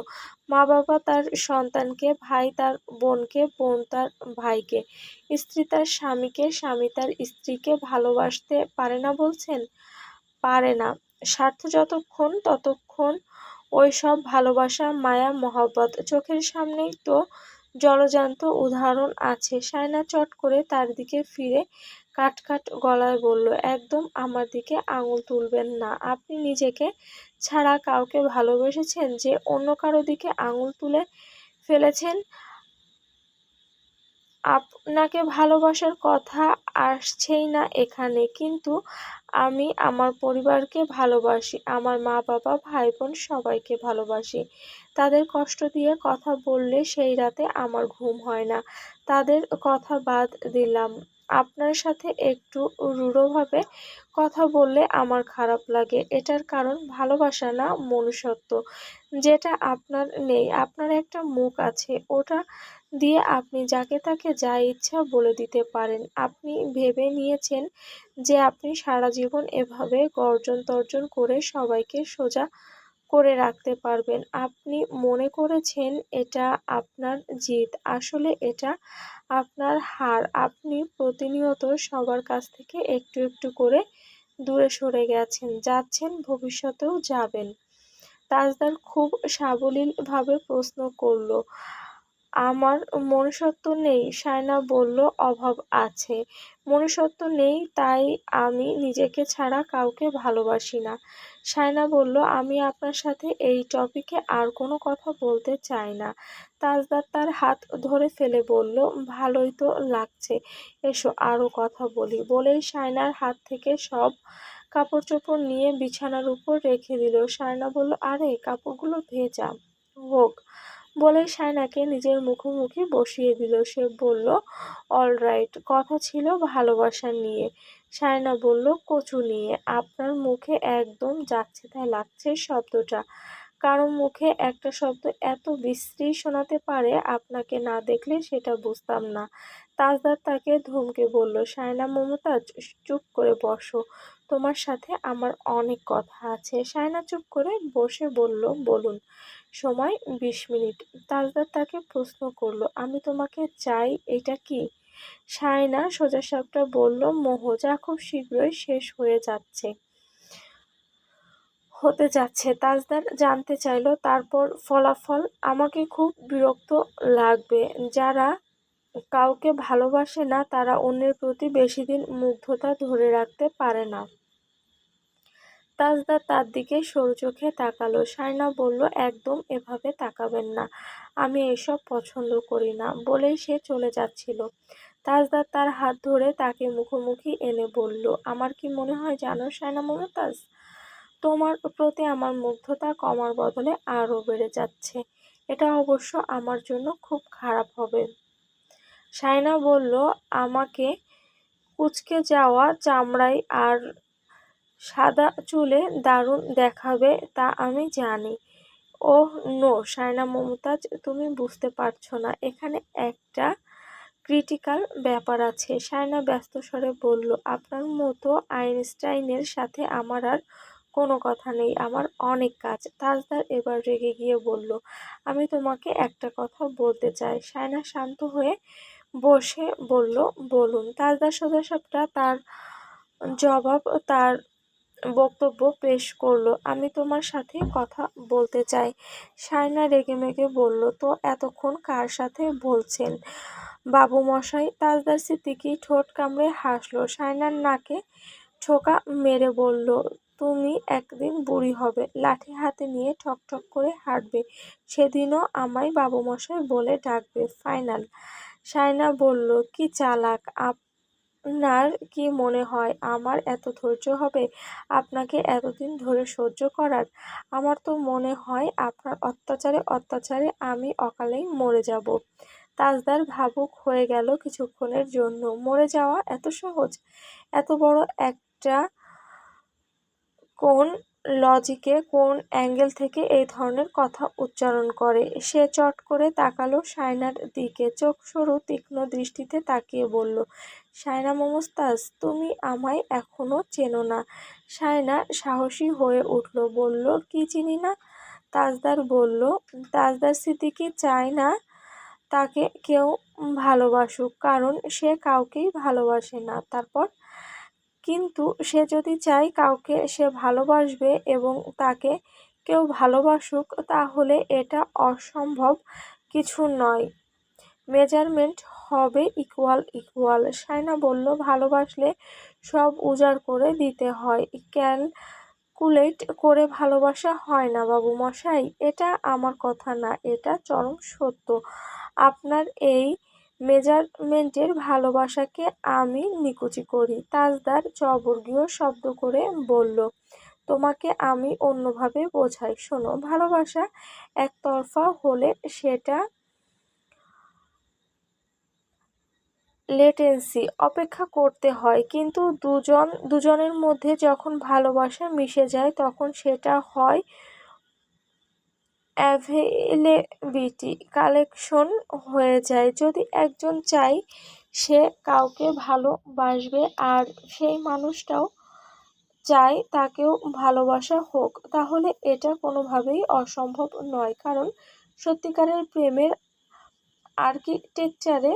মা বাবা তার সন্তানকে, ভাই তার বোনকে, বোন তার ভাইকে, স্ত্রী তার স্বামীকে, স্বামী তার স্ত্রীকে ভালোবাসতে পারে না বলছেন? পারে না। স্বার্থ যতক্ষণ ততক্ষণ ওই সব ভালোবাসা, মায়া, মহব্বত। চোখের সামনেই তো জলজান্ত উদাহরণ আছে। শায়না চট করে তার দিকে ফিরে কাট গলায় বলল, একদম আমার দিকে আঙুল তুলবেন না। আপনি নিজেকে ছাড়া কাউকে ভালোবেসেছেন যে অন্য কারো দিকে আঙুল তুলে ফেলেছেন? আপনাকে ভালোবাসার কথা আসছেই না এখানে। কিন্তু আমি আমার পরিবারকে ভালোবাসি, আমার মা বাবা, ভাই বোন সবাইকে ভালোবাসি। তাদের কষ্ট দিয়ে কথা বললে সেই রাতে আমার ঘুম হয় না। তাদের কথা বাদ দিলাম, আপনার সাথে একটু রূঢ়ভাবে কথা বললে আমার খারাপ লাগে। এটার কারণ ভালোবাসা না, মনুষ্যত্ব, যেটা আপনার নেই। আপনার একটা মুখ আছে, ওটা দিয়ে আপনি যাকে তাকে যা ইচ্ছা বলে দিতে পারেন। আপনি ভেবে নিয়েছেন যে আপনি সারা জীবন এভাবে গর্জন তর্জন করে সবাইকে সোজা করে রাখতে পারবেন। আপনি মনে করেছেন এটা আপনার জিত, আসলে এটা আপনার হার। আপনি প্রতিনিয়ত সবার কাছ থেকে একটু একটু করে দূরে সরে গেছেন, যাচ্ছেন, ভবিষ্যতেও যাবেন। তাজদার খুব সাবলীলভাবে প্রশ্ন করল, আমার মনুষ্যত্ব নেই? শায়না বলল, অভাব আছে। মনুষ্যত্ব নেই, তাই আমি নিজেকে ছাড়া কাউকে ভালোবাসি না। শায়না বলল, আমি আপনার সাথে এই টপিকে আর কোনো কথা বলতে চাই না। তাজদার তার হাত ধরে ফেলে বলল, ভালোই তো লাগছে, এসো আরও কথা বলি। বলেই শায়নার হাত থেকে সব কাপড় চোপড় নিয়ে বিছানার উপর রেখে দিল। শায়না বলল, আরে কাপড়গুলো ভেজা হোক। বলেই শায়নাকে নিজের মুখোমুখি বসিয়ে দিল। সে বলল, অলরাইট। কথা ছিল ভালোবাসা নিয়ে। শায়না বলল, কচু নিয়ে। আপনার মুখে একদম যাচ্ছে তাই লাগছে শব্দটা। কারো মুখে একটা শব্দ এত বিশ্রী শোনাতে পারে, আপনাকে না দেখলে সেটা বুঝতাম না। তাজদার তাকে ধমকে বলল, শায়না মমতাজ, চুপ করে বসো, তোমার সাথে আমার অনেক কথা আছে। শায়না চুপ করে বসে বলল, বলুন। সময় 20 মিনিট। তাজদার তাকে প্রশ্ন করল, আমি তোমাকে চাই, এটা কি? শায়না সোজাসাপটা বলল, মোহ, যা খুব শীঘ্রই শেষ হতে যাচ্ছে। তাজদার জানতে চাইল, তারপর ফলাফল? আমাকে খুব বিরক্ত লাগবে। যারা কাউকে ভালোবাসে না তারা অন্যের প্রতি বেশিদিন মুগ্ধতা ধরে রাখতে পারে না। তাজদার তার দিকে সরু চোখে তাকালো। শায়না বলল, একদম এভাবে তাকাবেন না, আমি এসব পছন্দ করি না। বলেই সে চলে যাচ্ছিল। তাজদার তার হাত ধরে তাকে মুখোমুখি এনে বলল, আমার কি মনে হয় জানো শায়না মমতাজ, তোমার প্রতি আমার মুগ্ধতা কমার বদলে আরও বেড়ে যাচ্ছে। এটা অবশ্য আমার জন্য খুব খারাপ হবে। শায়না বলল, আমাকে কুঁচকে যাওয়া চামড়ায় আর সাদা চুলে দারুণ দেখাবে তা আমি জানি। ওহ নো শায়না মমতাজ, তুমি বুঝতে পারছো না, এখানে একটা ক্রিটিক্যাল ব্যাপার আছে। শায়না ব্যস্ত স্বরে বলল, আপনার মতো আইনস্টাইনের সাথে আমার আর কোনো কথা নেই, আমার অনেক কাজ। তাজদার এবার রেগে গিয়ে বলল, আমি তোমাকে একটা কথা বলতে চাই। সায়না শান্ত হয়ে বসে বলল, বলুন। তাজদার সোজাসাপটা তার জবাব, তার বক্তব্য পেশ করলো, আমি তোমার সাথে কথা বলতে চাই। সায়না রেগেমেগে বলল, তো এতক্ষণ কার সাথে বলছেন বাবু মশাই? তাজদার সিদ্দিকী ঠোঁট কামড়ে হাসলো। সায়নার নাকে ঠোকা মেরে বলল, তুমি একদিন বুড়ি হবে, লাঠি হাতে নিয়ে ঠকঠক করে হাঁটবে, সেদিনও আমায় বাবু মশাই বলে ডাকবে, ফাইনাল। সায়না বলল, কি চালাক! আপনার কি মনে হয় আমার এত ধৈর্য হবে আপনাকে এতদিন ধরে সহ্য করার? আমার তো মনে হয় আপনার অত্যাচারে অত্যাচারে আমি অকালেই মরে যাব। তাজদার ভাবুক হয়ে গেল কিছুক্ষণের জন্য। মরে যাওয়া এত সহজ? এত বড় একটা কোন লজিকে, কোন অ্যাঙ্গেল থেকে এই ধরনের কথা উচ্চারণ করে? সে চট করে তাকালো সায়নার দিকে, চোখ সরু তীক্ষ্ণ দৃষ্টিতে তাকিয়ে বলল, সায়না মমতাজ, তুমি আমায় এখনো চেনো না? সায়না সাহসী হয়ে উঠল, বলল, কি চিনি না? তাজদার বলল, তাজদার সিদ্দিকী চায় না তাকে কেউ ভালোবাসুক, কারণ সে কাউকেই ভালোবাসে না। তারপর? কিন্তু সে যদি চায় কাউকে সে ভালোবাসবে এবং তাকে কেউ ভালোবাসুক, তাহলে এটা অসম্ভব কিছু নয়। মেজারমেন্ট হবে ইকুয়াল ইকুয়াল। সায়না বলল, ভালোবাসলে সব উজাড় করে দিতে হয়, ক্যালকুলেট করে ভালোবাসা হয় না বাবু মশাই। এটা আমার কথা না, এটা চরম সত্য। আপনার এই মেজারমেন্টের ভালোবাসাকে আমি নিকুচি করি। তাজদার চবর্গীয় শব্দ করে বলল, তোমাকে আমি অন্যভাবে বোঝাই। শোনো, ভালোবাসা একতরফা হলে সেটা লেটেন্সি, অপেক্ষা করতে হয়, কিন্তু দুজনের মধ্যে যখন ভালোবাসা মিশে যায় তখন সেটা হয় অ্যাভেইলেবিলিটি, কালেকশন হয়ে যায়। যদি একজন চায় সে কাউকে ভালোবাসবে আর সেই মানুষটাও চায় তাকেও ভালোবাসা হোক, তাহলে এটা কোনোভাবেই অসম্ভব নয়। কারণ সত্যিকারের প্রেমের আর্কিটেকচারে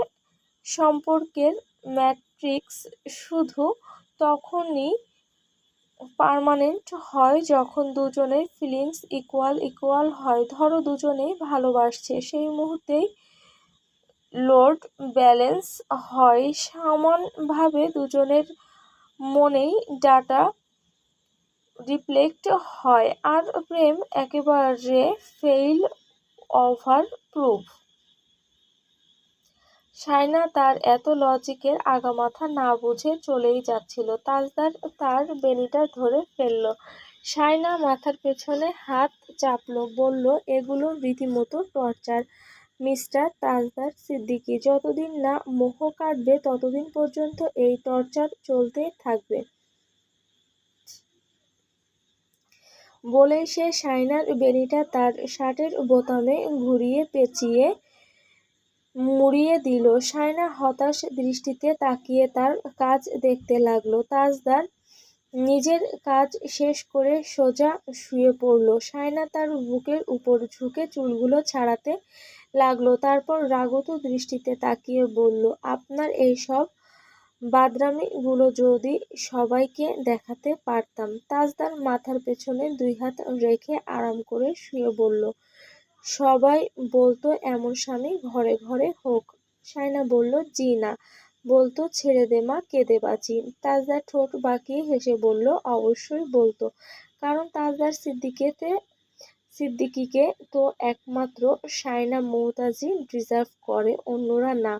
সম্পর্কের ম্যাট্রিক্স শুধু তখনই পার্মানেন্ট হয় যখন দুজনের ফিলিংস ইকুয়াল ইকুয়াল হয়। ধরো দুজনেই ভালোবাসছে, সেই মুহূর্তেই লোড ব্যালেন্স হয় সমানভাবে, দুজনের মনেই ডাটা রিফ্লেক্ট হয়, আর প্রেম একেবারে ফেইল ওভার প্রুফ। সায়না তার এত লজিকের আগামাথা না বুঝে চলেই যাচ্ছিল। তাজদার তার বেণিটা ধরে ফেলল। সায়না মাথার পেছনে হাত চাপল, বলল, এগুলো রীতিমতো টর্চার মিস্টার তাজদার সিদ্দিকী। যতদিন না মোহ কাটবে ততদিন পর্যন্ত এই টর্চার চলতে থাকবে। বলেই সে সায়নার বেণিটা তার শার্টের বোতামে ঘুরিয়ে পেঁচিয়ে মুড়িয়ে দিল। সায়না হতাশ দৃষ্টিতে তাকিয়ে তার কাজ দেখতে লাগলো। তাজদার নিজের কাজ শেষ করে সোজা শুয়ে পড়ল। সায়না তার বুকের উপর ঝুঁকে চুলগুলো ছাড়াতে লাগলো, তারপর রাগত দৃষ্টিতে তাকিয়ে বলল, আপনার এই সব বাদরামিগুলো যদি সবাইকে দেখাতে পারতাম। তাজদার মাথার পেছনে দুই হাত রেখে আরাম করে শুয়ে বলল, সবাই বলতো এমন স্বামী ঘরে ঘরে হোক। সায়না বলল, জি না, বলতো ছেড়ে দে মা, কেঁদে বাঁচি। তাজদার ঠোঁট বাঁকিয়ে হেসে বলল, অবশ্যই বলতো, কারণ তাজদার সিদ্দিকীকে তো একমাত্র সায়না মমতাজই ডিজার্ভ করে, অন্যরা না।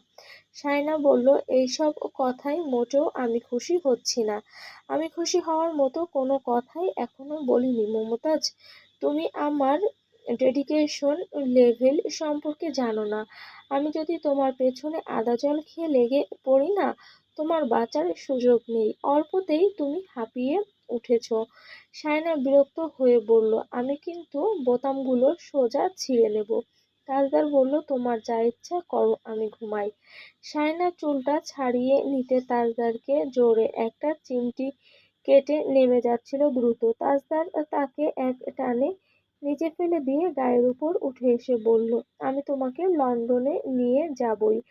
সায়না বলল, এইসব কথায় মোটেও আমি খুশি হচ্ছি না। আমি খুশি হওয়ার মতো কোনো কথাই এখনো বলিনি মমতাজ। তুমি আমার ডেডিকেশন লেভেল সম্পর্কে জানো না। আমি যদি তোমার পেছনে আদা জল খেয়ে লেগে পড়ি না, তোমার বাঁচার সুযোগ নেই। অল্পতেই তুমি হাঁপিয়ে উঠেছ। সায়না বিরক্ত হয়ে বলল, আমি কিন্তু বোতামগুলো সোজা ছিঁড়ে নেব। তাজদার বলল, তোমার যা ইচ্ছা করো, আমি ঘুমাই। সায়না চুলটা ছাড়িয়ে নিতে তাজদারকে জোরে একটা চিমটি কেটে নেমে যাচ্ছিল দ্রুত। তাজদার তাকে এক টানে নিচে ফেলে দিয়ে গায়ের উপর উঠে এসে বলল, আমি তোমাকে লন্ডনে নিয়ে যাবই।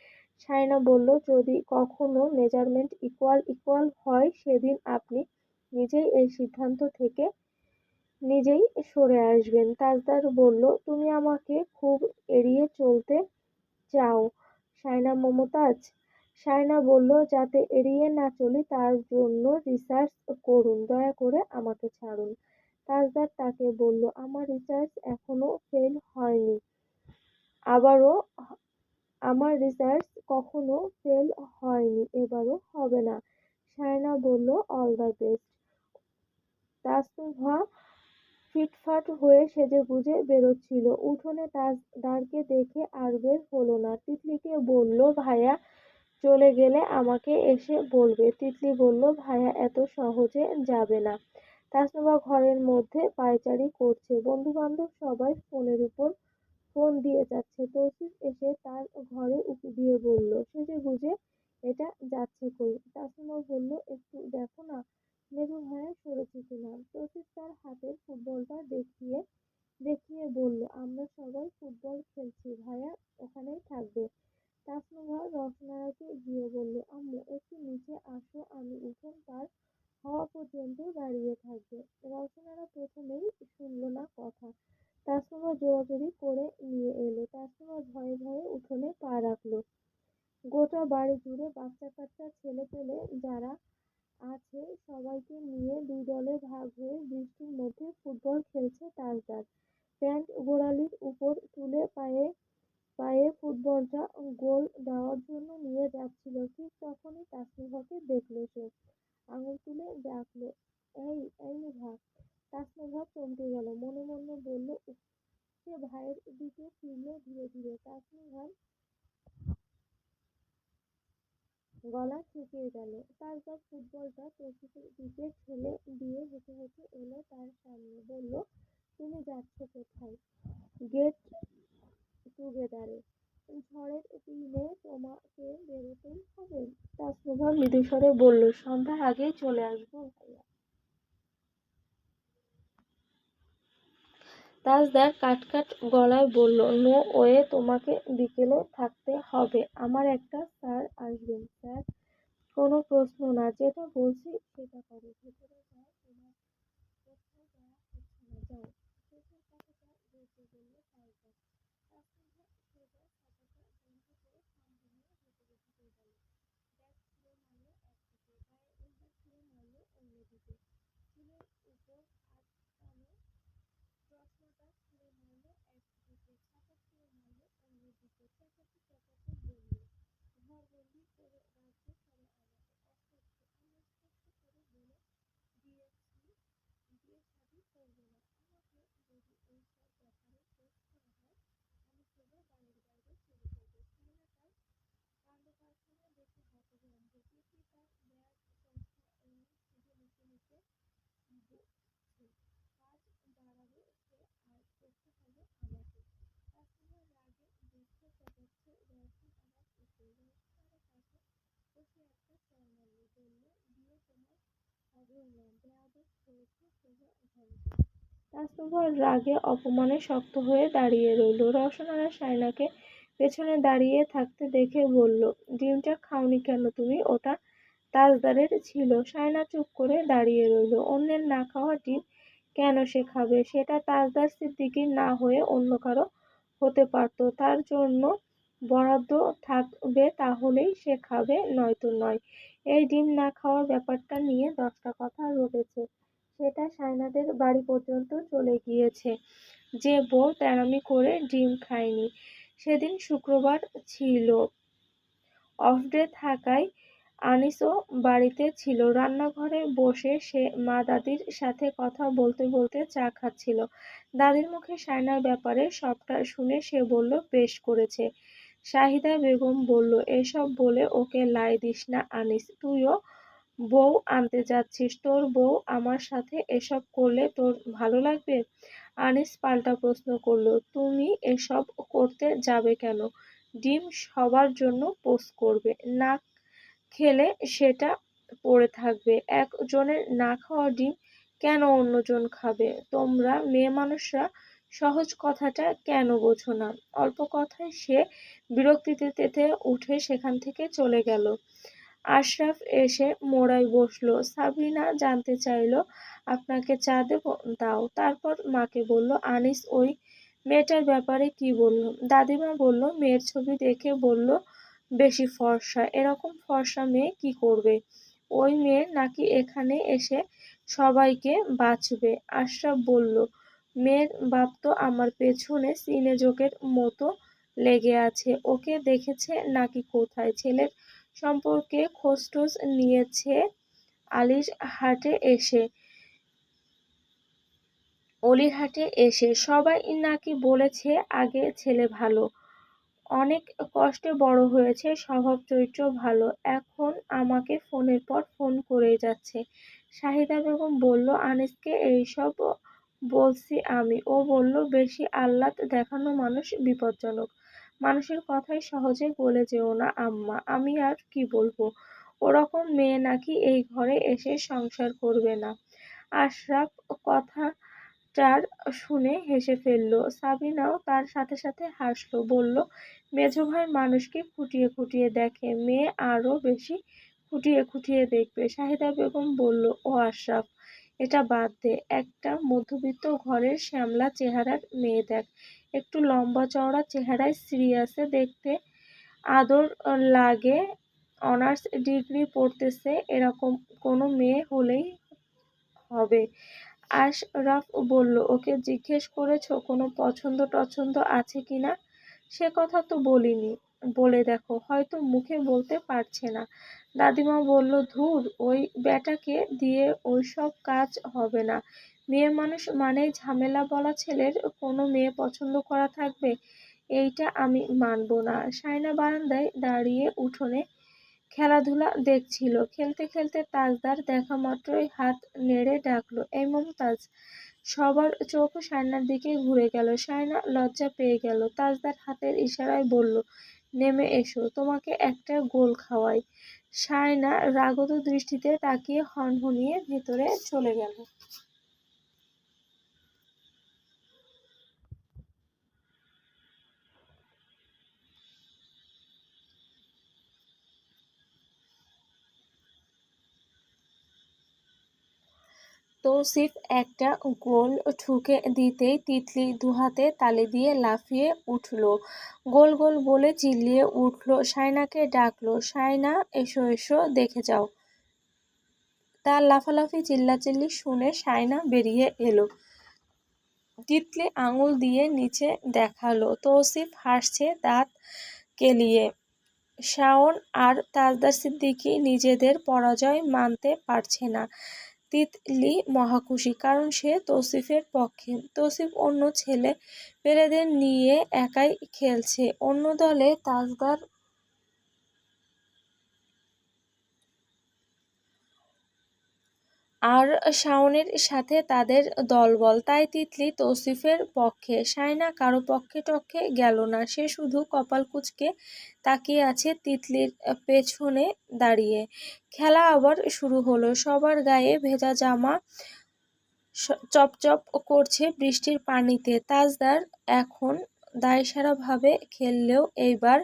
শায়না বলল, যদি কখনো মেজারমেন্ট ইকুয়াল হয় সেদিন আপনি নিজেই এই সিদ্ধান্ত থেকে নিজেই সরে আসবেন। তাজদার বলল, তুমি আমাকে খুব এড়িয়ে চলতে চাও শায়না মমতাজ। শায়না বলল, যাতে এড়িয়ে না চলি তার জন্য রিসার্চ করুন, দয়া করে আমাকে ছাড়ুন। তাজদার তাকে বলল, আমার রিসার্চ এখনো ফেল হয়নি, আবারও আমার রিসার্চ কখনো ফেল হয়নি, এবারও হবে না। শায়না বলল, অল দ্য বেস্ট। তাসনুভা ফিটফাট হয়ে সেজেগুজে বেরোচ্ছিল। উঠোনে তাজদারকে দেখে আর বের হলো না। তিতলিকে বলল, ভাইয়া চলে গেলে আমাকে এসে বলবে। তিতলি বলল, ভাইয়া এত সহজে যাবে না। তাসনুভা ঘরের মধ্যে পায়চারি করছে। বন্ধু-বান্ধব সবাই ফোনের উপর ফোন দিয়ে যাচ্ছে। তৌসিফ এসে তার ঘরে উঁকি দিয়ে বলল, সেজেগুজে এটা যাচ্ছে কই? তাসনুভা বলল, একটু দেখো না মেজো ভাইয়া সরেছে কিনা। তৌসিফ তার হাতের ফুটবলটা দেখিয়ে দেখিয়ে বলল, আমরা সবাই ফুটবল খেলছি, ভাইয়া ওখানেই থাকবে। তাসনুভা রসনাকে গিয়ে বলল, আম্মু একটু নিচে আসো, আমি উঠোন পার হওয়া পর্যন্ত দাঁড়িয়ে থাকবে। রওশনারা প্রথমেই শুনল না কথা। তাসনুভা জোরাজুরি করে নিয়ে এলো। তাসনুভা ভয়ে ভয়ে উঠোনে পা রাখল। গোটা বাড়ি জুড়ে বাচ্চা-কাচ্চা ছেলে-পেলে যারা আছে সবাইকে নিয়ে দুই দলে ভাগ হয়ে বৃষ্টির মধ্যে ফুটবল খেলছে তাজদার। প্যান্ট গোড়ালির উপর তুলে পায়ে পায়ে ফুটবলটা গোল দেওয়ার জন্য নিয়ে যাচ্ছিল। ঠিক তখনই তাসনুভাকে দেখল সে। আঙুল তুলে ডাকল, এই এই নিভা। তাসনুভা চমকে গেল। মনে মনে বলল, উফ। সে ভাইয়ের দিকে ফিরল ধীরে ধীরে। তাসনুভার গলা শুকিয়ে গেল। তারপর ফুটবলটা তৌসিফের দিকে ঠেলে দিয়ে হেঁটে হেঁটে এলো তার সামনে। বলল, তুমি যাচ্ছ কোথায়? গেট টুগেদারে। ঝড়ের দিনে তোমাকে বেরোতেই হবে। তাসনুভা মৃদুস্বরে বলল, সন্ধ্যার আগেই চলে আসবো ভাইয়া। তাজদার কাটকাট গলায় বলল, নো ওয়ে, তোমাকে বিকেলে থাকতে হবে। আমার একটা স্যার আসবেন। স্যার? কোনো প্রশ্ন না, যেটা বলছি সেটা করো। ভেতরে যাও, তোমার কোথাও যাওয়া হচ্ছে না, যাও। শেষের কথাটা জোরে বলল তাজদার। তাসনুভা সোজা খাতাটা বন্ধ করে থমথমে ভেতরে ঢুকে গেল। ব্যাগ ছুঁড়ে মারল একদিকে, গায়ে উল্টা ছুঁড়ে মারল অন্যদিকে। চুলের উপর আটকানো চশমাটা ছুঁড়ে মারল একদিকে, ছাতা ছুঁড়ে মারল অন্যদিকে। চেঁচাতে চেঁচাতে বলল, ঘরবন্দি করে রাখবে সবাই আমাকে। অসহ্য। আমি স্পষ্ট করে বলে দিয়েছি বিয়ে-শাদী করব না। আমাকে যদি এইসব ব্যাপারে ফোর্স করা হয় আমি সোজা বাড়ির বাইরে চলে যাব। শায়না তার কাণ্ডকারখানা দেখে হতভম্ব। তিতলি তার ব্যাগ চশমা এনে শুধু নিচে নিচে বকছে। কাজ বাড়াবে সে, আর করতে হবে আমাকে। তাসনুভা রাগে বুঝতে চেঁচাচ্ছে। রওশন আবার এসে রওশনার পাশে বসে একটা চড় মারল। বলল, বিয়ে তোমার হবেও না, বেয়াদব হয়েছে, সোজা ঘরে যাও। তাসনুভা রাগে অপমানে শক্ত হয়ে দাঁড়িয়ে রইল। রওশনারা শায়নাকে পেছনে দাঁড়িয়ে থাকতে দেখে বলল, ডিমটা খাওনি কেন তুমি? ওটা তাজদারের ছিল। শায়না চুপ করে দাঁড়িয়ে রইল। অন্যের না খাওয়া ডিম কেন সে খাবে? সেটা তাজদার সিদ্দিকীর না হয়ে অন্য কারো হতে পারত। তার জন্য বরাদ্দ থাকবে তাহলেই সে খাবে, নয়তো নয়। এই ডিম না খাওয়ার ব্যাপারটা নিয়ে 10টা কথা রটেছে। সেটা শায়নাদের বাড়ি পর্যন্ত চলে গিয়েছে যে বউ তেড়ামি করে ডিম খায়নি। সেদিন শুক্রবার ছিল, অফ ডে থাকায় আনিসও বাড়িতে ছিল। রান্নাঘরে বসে সে মা দাদির সাথে কথা বলতে বলতে চা খাচ্ছিল। দাদির মুখে শায়নার ব্যাপারে সবটা শুনে সে বলল, বেশ করেছে। শাহিদা বেগম বলল, এসব বলে ওকে লাই দিস না আনিস, তুইও বউ আনতে যাচ্ছিস, তোর বউ আমার সাথে এসব করলে তোর ভালো লাগবে? আনিস পাল্টা প্রশ্ন করল, তুমি এসব করতে যাবে কেন? ডিম সবার জন্য পোষ করবে, না খেলে সেটা পড়ে থাকবে। একজনের না খাওয়া ডিম কেন অন্যজন খাবে? তোমরা মেয়ে মানুষরা সহজ কথাটা কেন বোঝো না? অল্প কথায় সে বিরক্তিতে তেতে উঠে সেখান থেকে চলে গেল। আশরাফ এসে মোড়ায় বসল। সাবিনা জানতে চাইল, আপনাকে চা দেব? দাও। তারপর মাকে বলল, আনিস ওই মেয়েটার ব্যাপারে কি বলল? দাদিমা বলল, মেয়ের ছবি দেখে বলল বেশি ফর্সা। এরকম ফর্সা মেয়ে কি করবে? ওই মেয়ে নাকি এখানে এসে সবাইকে বাঁচবে। আশরাফ বলল, মেয়ের বাপ তো আমার পেছনে সিনেজোকের মতো লেগে আছে। ওকে দেখেছে নাকি কোথায়? ছেলের সম্পর্কে খোঁজটোজ নিয়েছে অলিরহাটে এসে। সবাই নাকি বলেছে আগে ছেলে ভালো, অনেক কষ্টে বড় হয়েছে, স্বভাব চরিত্র ভালো। এখন আমাকে ফোনের পর ফোন করেই যাচ্ছে। শাহিদা বেগম বলল, আনিসকে এইসব বলছি আমি। ও বলল, বেশি আহ্লাদ দেখানো মানুষ বিপজ্জনক। মানুষের কথায় সহজে গলে যেও না আম্মা। আমি আর কি বলবো? ওরকম মেয়ে নাকি এই ঘরে এসে সংসার করবে না। আশরাফ কথাটার শুনে হেসে ফেলল। সাবিনাও তার সাথে সাথে হাসল। বলল, মেজো ভাই মানুষকে খুঁটিয়ে খুঁটিয়ে দেখে, মেয়ে আরো বেশি খুঁটিয়ে খুঁটিয়ে দেখবে। শাহিদা বেগম বলল, ও আশরাফ, এটা বাদ দে। একটা মধ্যবিত্ত ঘরের শ্যামলা চেহারার মেয়ে দেখ। একটু লম্বা চওড়া চেহারায় সিরিয়াসে দেখতে আদর লাগে। অনার্স ডিগ্রি পড়তেছে এরকম কোনো মেয়ে হলেই হবে। আশরাফ বলল, ওকে জিজ্ঞেস করেছো কোনো পছন্দ টছন্দ আছে কিনা? সে কথা তো বলিনি। বলে দেখো, হয়তো মুখে বলতে পারছে না। দাদিমা বলল, ধুর, ওই ব্যাটাকে দিয়ে ওইসব কাজ হবে না। মেয়ে মানুষ মানেই ঝামেলা। বলা ছেলের কোনো মেয়ে পছন্দ করা থাকবে? এইটা আমি মানব না। সায়না বারান্দায় দাঁড়িয়ে উঠোনে খেলাধুলা দেখছিল। খেলতে খেলতে তাজদার দেখা মাত্রই হাত নেড়ে ডাকল, এই মমতাজ। সবার চোখ সায়নার দিকে ঘুরে গেল। সায়না লজ্জা পেয়ে গেল। তাজদার হাতের ইশারায় বলল, নেমে এসো, তোমাকে একটা গোল খাওয়াই। সায়না রাগত দৃষ্টিতে তাকিয়ে হনহনিয়ে ভেতরে চলে গেল। তৌসিফ একটা গোল ঠুকে দিতেই তিতলি দুহাতে তালি দিয়ে লাফিয়ে উঠল। গোল গোল বলে চিল্লিয়ে উঠল। সায়নাকে ডাকল, সায়না এসো এসো, দেখে যাও। তার লাফালাফি চিল্লাচিল্লি শুনে সায়না বেরিয়ে এলো। তিতলি আঙুল দিয়ে নিচে দেখালো। তৌসিফ হাসছে দাঁত কেলিয়ে। শাওন আর তাজদার সিদ্দিকী নিজেদের পরাজয় মানতে পারছে না। তিতলি মহাখুশি, কারণ সে তৌসিফের পক্ষে। তৌসিফ অন্য ছেলে পেলেদের নিয়ে একাই খেলছে। অন্য দলে তাজদার আর শাওনের সাথে তাদের দলবল। তাই তিতলি তৌসিফের পক্ষে। সায়না কারো পক্ষে টক্ষে গেল না। সে শুধু কপাল কুঁচকে তাকিয়ে আছে তিতলির পেছনে দাঁড়িয়ে। খেলা আবার শুরু হলো। সবার গায়ে ভেজা জামা চপচপ করছে বৃষ্টির পানিতে। তাজদার এখন দায়সারাভাবে খেললেও এইবার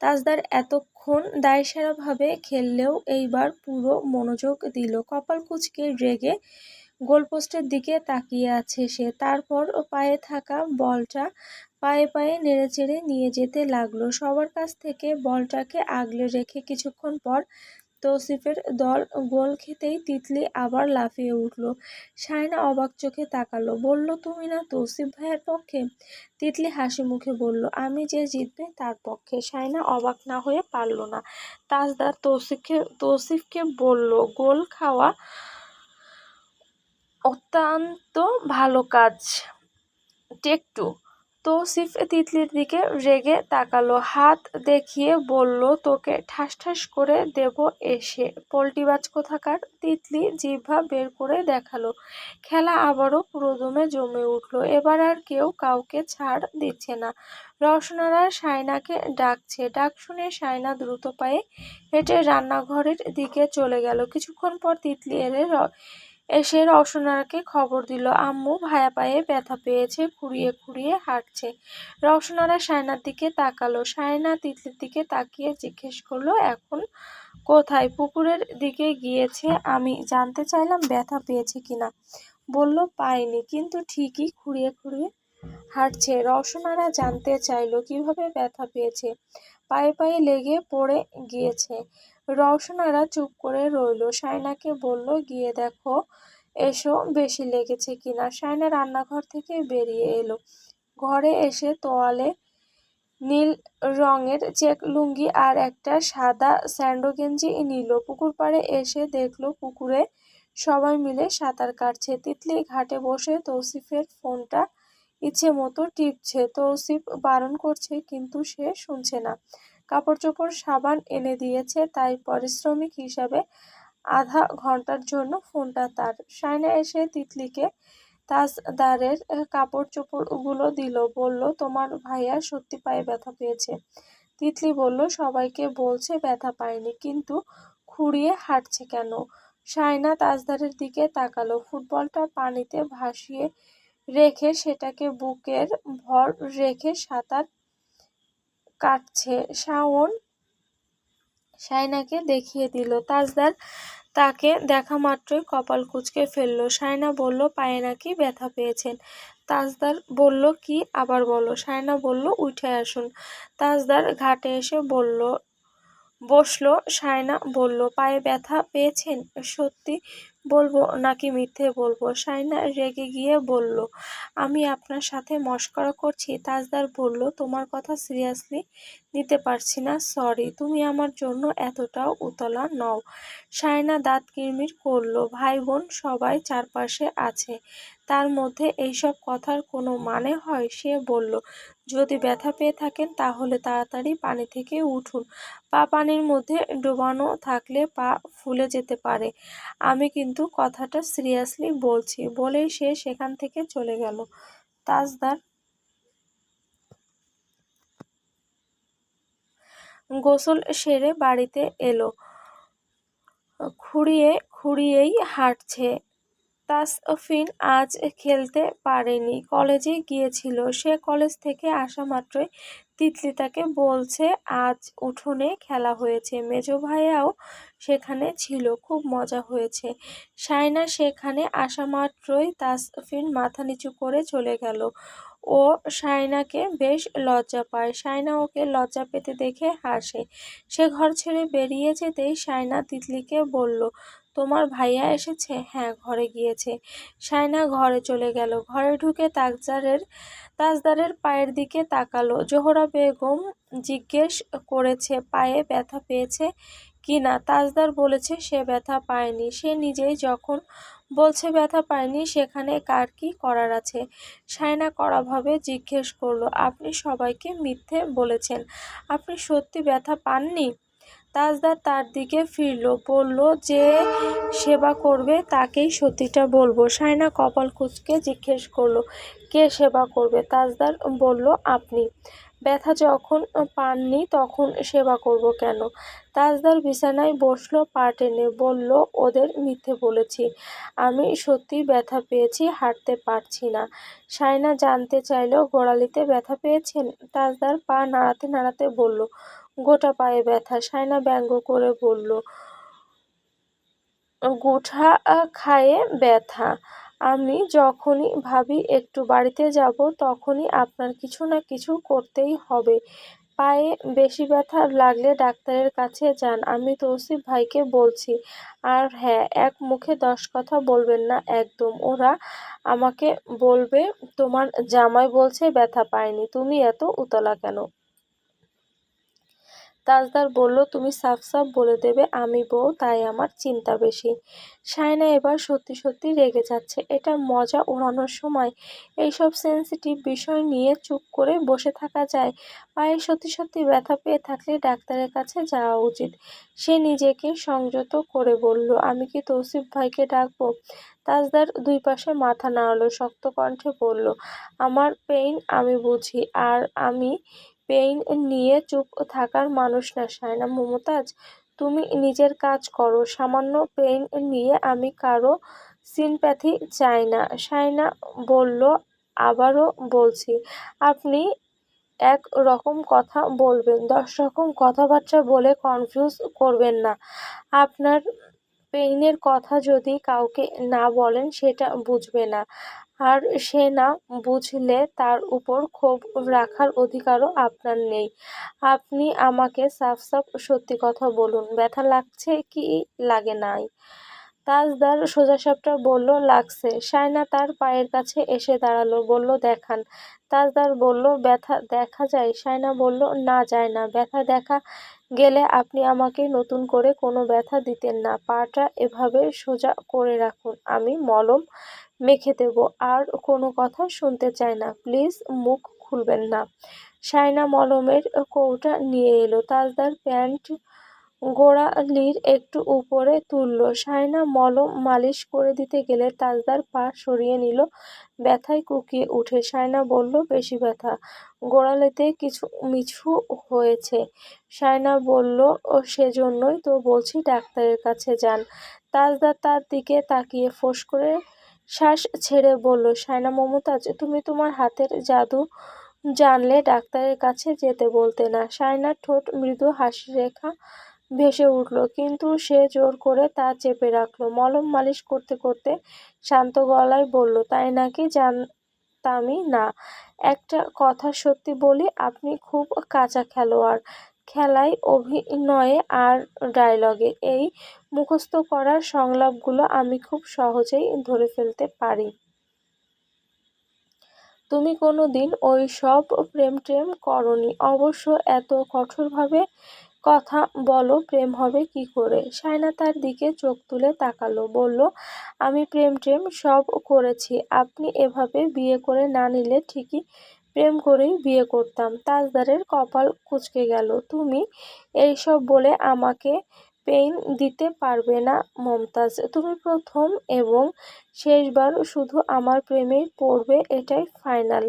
তাজদার এতক্ষণ দায়সারাভাবে খেললেও এইবার পুরো মনোযোগ দিল। কপাল কুঁচকে রেগে গোলপোস্টের দিকে তাকিয়ে আছে সে। তারপর পায়ে থাকা বলটা পায়ে পায়ে নেড়েচেড়ে নিয়ে যেতে লাগলো। সবার কাছ থেকে বলটাকে আগলে রেখে কিছুক্ষণ পর তৌসিফের দল গোল খেতেই তিতলি আবার লাফিয়ে উঠল। সায়না অবাক চোখে তাকালো। বলল, তুমি না তৌসিফ ভাইয়ের পক্ষে? তিতলি হাসি মুখে বলল, আমি যে জিতবে তার পক্ষে। সায়না অবাক না হয়ে পারল না। তাজদার তৌসিফকে বলল, গোল খাওয়া অত্যন্ত ভালো কাজ, টেক টু। তৌসিফ তিতলির দিকে রেগে তাকালো, হাত দেখিয়ে বলল, তোকে ঠাস ঠাস করে দেব এসে, পোল্টিবাজ কোথাকার। তিতলি জিহ্বা বের করে দেখালো। খেলা আবারও পুরোদমে জমে উঠল। এবার আর কেউ কাউকে ছাড় দিচ্ছে না। রওশনারা সায়নাকে ডাকছে। ডাক শুনে সায়না দ্রুত পায়ে হেঁটে রান্নাঘরের দিকে চলে গেল। কিছুক্ষণ পর তিতলি এসে রওশনারাকে খবর দিল, আম্মু ভায়া পায়ে ব্যথা পেয়েছে, খুঁড়িয়ে খুঁড়িয়ে হাঁটছে। রওশনারা সায়নার দিকে তাকালো। সায়না তিতলির দিকে তাকিয়ে জিজ্ঞেস করলো, এখন কোথায়? পুকুরের দিকে গিয়েছে। আমি জানতে চাইলাম ব্যথা পেয়েছে কিনা। বলল পায়নি, কিন্তু ঠিকই খুঁড়িয়ে খুঁড়িয়ে হাঁটছে। রওশনারা জানতে চাইল কিভাবে ব্যথা পেয়েছে। পায়ে পায়ে লেগে পড়ে গিয়েছে। রওশনারা চুপ করে রইল। সায়নাকে বলল, গিয়ে দেখো এসো বেশি লেগেছে কিনা। সায়না রান্নাঘর থেকে বেরিয়ে এলো। ঘরে এসে তোয়ালে, নীল রঙের চেক লুঙ্গি আর একটা সাদা স্যান্ডো গেঞ্জি নিল। পুকুর পাড়ে এসে দেখলো পুকুরে সবাই মিলে সাঁতার কাটছে। তিতলি ঘাটে বসে তৌসিফের ফোনটা ইচ্ছে মতো টিপছে। তৌসিফ বারণ করছে কিন্তু সে শুনছে না। কাপড় চোপড় সাবান এনে দিয়েছে, তাই পারিশ্রমিক হিসাবে আধা ঘন্টার জন্য ফোনটা তার। সায়না এসে তিতলিকে তাজদারের কাপড় চোপড়গুলো দিল। বলল, তোমার ভাইয়া সত্যি পায়ে ব্যথা পেয়েছে। তিতলি বলল, সবাইকে বলছে ব্যথা পায়নি, কিন্তু খুঁড়িয়ে হাঁটছে কেন? সায়না তাজদারের দিকে তাকালো। ফুটবলটা পানিতে ভাসিয়ে রেখে সেটাকে বুকের ভর রেখে সাঁতার কাটছে। শাওন সায়নাকে দেখিয়ে দিল। তাজদার তাকে দেখা মাত্রই কপাল কুঁচকে ফেলল। সায়না বলল, পায়ে নাকি ব্যথা পেয়েছেন। তাজদার বলল, কি? আবার বলো। সায়না বলল, উঠে আসুন। তাজদার ঘাটে এসে বসলো। সায়না বলল, পায়ে ব্যথা পেয়েছেন? সত্যি বলবো নাকি মিথ্যে বলবো? সায়না রেগে গিয়ে বলল, আমি আপনার সাথে মশকরা করছি? তাজদার বলল, তোমার কথা সিরিয়াসলি নিতে পারছি না, সরি। তুমি আমার জন্য এতটাও উতলা নও। সায়না দাঁত কিরমির করল। ভাই বোন সবাই চারপাশে আছে, তার মধ্যে এইসব কথার কোনো মানে হয়? সে বলল, যদি ব্যথা পেয়ে থাকেন তাহলে তাড়াতাড়ি পানি থেকে উঠুন। পা পানির মধ্যে ডোবানো থাকলে পা ফুলে যেতে পারে। আমি কিন্তু কথাটা সিরিয়াসলি বলছি। বলেই সে সেখান থেকে চলে গেল। তাজদার গোসল সেরে বাড়িতে এলো। খুঁড়িয়ে খুঁড়িয়েই হাঁটছে। তাসফিন আজ খেলতে পারেনি, কলেজে গিয়েছিল। সে কলেজ থেকে আসা মাত্রই তিতলি তাকে বলছে আজ উঠোনে খেলা হয়েছে, মেজো ভাইয়াও সেখানে ছিল, খুব মজা হয়েছে। সায়না সেখানে আসা মাত্রই তাসফিন মাথা নিচু করে চলে গেল। ও সায়নাকে বেশ লজ্জা পায়। সায়না ওকে লজ্জা পেতে দেখে হাসে। সে ঘর ছেড়ে বেরিয়ে যেতেই সায়না তিতলিকে বলল, তোমার ভাইয়া এসেছে? হ্যাঁ, ঘরে গিয়েছে। সায়না ঘরে চলে গেল। ঘরে ঢুকে তাজদারের পায়ের দিকে তাকালো। জোহরা বেগম জিজ্ঞেস করেছে পায়ে ব্যথা পেয়েছে কিনা। তাজদার বলেছে সে ব্যথা পায়নি। সে নিজেই যখন বলছে ব্যথা পায়নি, সেখানে কার কি করার আছে? সায়না কড়াভাবে জিজ্ঞেস করলো, আপনি সবাইকে মিথ্যে বলেছেন, আপনি সত্যি ব্যথা পাননি? তাজদার তার দিকে ফিরল, বলল, যে সেবা করবে তাকেই সত্যিটা বলবো। সায়না কপাল কুঁচকে জিজ্ঞেস করলো, কে সেবা করবে? তাজদার বলল, আপনি। ব্যথা যখন পাননি তখন সেবা করব কেন? তাজদার বিছানায় বসলো, পা টেনে বলল, ওদের মিথ্যে বলেছি, আমি সত্যি ব্যথা পেয়েছি, হাঁটতে পারছি না। সায়না জানতে চাইল, গোড়ালিতে ব্যথা পেয়েছেন? তাজদার পা নাড়াতে নাড়াতে বলল, গোটা পায়ে ব্যথা। সায়না ব্যঙ্গ করে বলল, গোঠা খায়ে ব্যথা? আমি যখনই ভাবি একটু বাড়িতে যাব, তখনই আপনার কিছু না কিছু করতেই হবে। পায়ে বেশি ব্যথা লাগলে ডাক্তারের কাছে যান, আমি তৌসিফ ভাইকে বলছি। আর হ্যাঁ, এক মুখে 10 কথা বলবেন না একদম। ওরা আমাকে বলবে তোমার জামাই বলছে ব্যথা পায়নি, তুমি এত উতলা কেন? তাজদার বলল, তুমি সাফ সাফ বলে দেবে আমি বউ, তাই আমার চিন্তা বেশি। সায়না এবার সত্যি সত্যি রেগে যাচ্ছে। এটা মজা ওড়ানোর সময়? এইসব সেন্সিটিভ বিষয় নিয়ে চুপ করে বসে থাকা যায়? পায়ে সত্যি সত্যি ব্যথা পেয়ে থাকলে ডাক্তারের কাছে যাওয়া উচিত। সে নিজেকে সংযত করে বলল, আমি কি তৌসিফ ভাইকে ডাকবো? তাজদার দুই পাশে মাথা নাড়ালো, শক্ত কণ্ঠে বলল, আমার পেইন আমি বুঝি, আর আমি পেইন নিয়ে চুপ থাকার মানুষ না শায়না মমতাজ। তুমি নিজের কাজ করো। সামান্য পেইন নিয়ে আমি কারো সিম্প্যাথি চাই না। শায়না বলল, আবারও বলছি, আপনি এক রকম কথা বলবেন, 10 রকম কথাবার্তা বলে কনফিউজ করবেন না। আপনার পেইনের কথা যদি কাউকে না বলেন সেটা বুঝবে না, আর সে না বুঝলে তার উপর ক্ষোভ রাখার অধিকারও আপনার নেই। আপনি আমাকে সাফ সাফ সত্যি কথা বলুন, ব্যথা লাগছে কি লাগে নাই? তাজদার সোজাসাপটা বলল, লাগছে। শায়না তার পায়ের কাছে এসে দাঁড়ালো, বলল, দেখান। তাজদার বলল, ব্যথা দেখা যায়? শায়না বলল, না যায় না। ব্যথা দেখা গেলে আপনি আমাকে নতুন করে কোনো ব্যথা দিতেন না। পাটা এভাবে সোজা করে রাখুন, আমি মলম মেখে দেব। আর কোনো কথা শুনতে চাই না, প্লিজ মুখ খুলবেন না। শায়না মলমের কৌটা নিয়ে এলো, তাজদার প্যান্ট গোড়ালির একটু উপরে তুলল। শায়না মলম মালিশ করে দিতে গেলে তাজদার পা সরিয়ে নিল, ব্যথায় কুঁকিয়ে উঠে। শায়না বলল, বেশি ব্যথা? গোড়ালিতে কিছু মিছু হয়েছে। শায়না বলল, সেজন্যই তো বলছি ডাক্তারের কাছে যান। তাজদার তার দিকে তাকিয়ে ফোঁস করে শ্বাস ছেড়ে বলল, শায়না মমতাজ, তুমি তোমার হাতের জাদু জানলে ডাক্তারের কাছে যেতে বলতে না। শায়নার ঠোঁট মৃদু হাসি রেখা ভেসে উঠল, কিন্তু সে জোর করে তা চেপে রাখল। মলম মালিশ করতে করতে শান্ত গলায় বলল, তাই নাকি? জানতামই না। একটা কথা সত্যি বলি, আপনি খুব কাঁচা খেলোয়াড়। খেলায়, অভিনয়ে আর ডায়লগে। এই মুখস্থ করা সংলাপগুলো আমি খুব সহজেই ধরে ফেলতে পারি। তুমি কোনোদিন ওই সব প্রেম ট্রেম করনি। অবশ্য এত কঠোরভাবে কথা বলো, প্রেম হবে কি করে? শায়না তার দিকে চোখ তুলে তাকালো, বলল, আমি প্রেম ট্রেম সব করেছি। আপনি এভাবে বিয়ে করে না নিলে ঠিকই প্রেম করেই বিয়ে করতাম। তাজদারের কপাল কুঁচকে গেল। তুমি এইসব বলে আমাকে পেইন দিতে পারবে না মমতাজ। তুমি প্রথম এবং শেষবার শুধু আমার প্রেমেই পড়বে, এটাই ফাইনাল।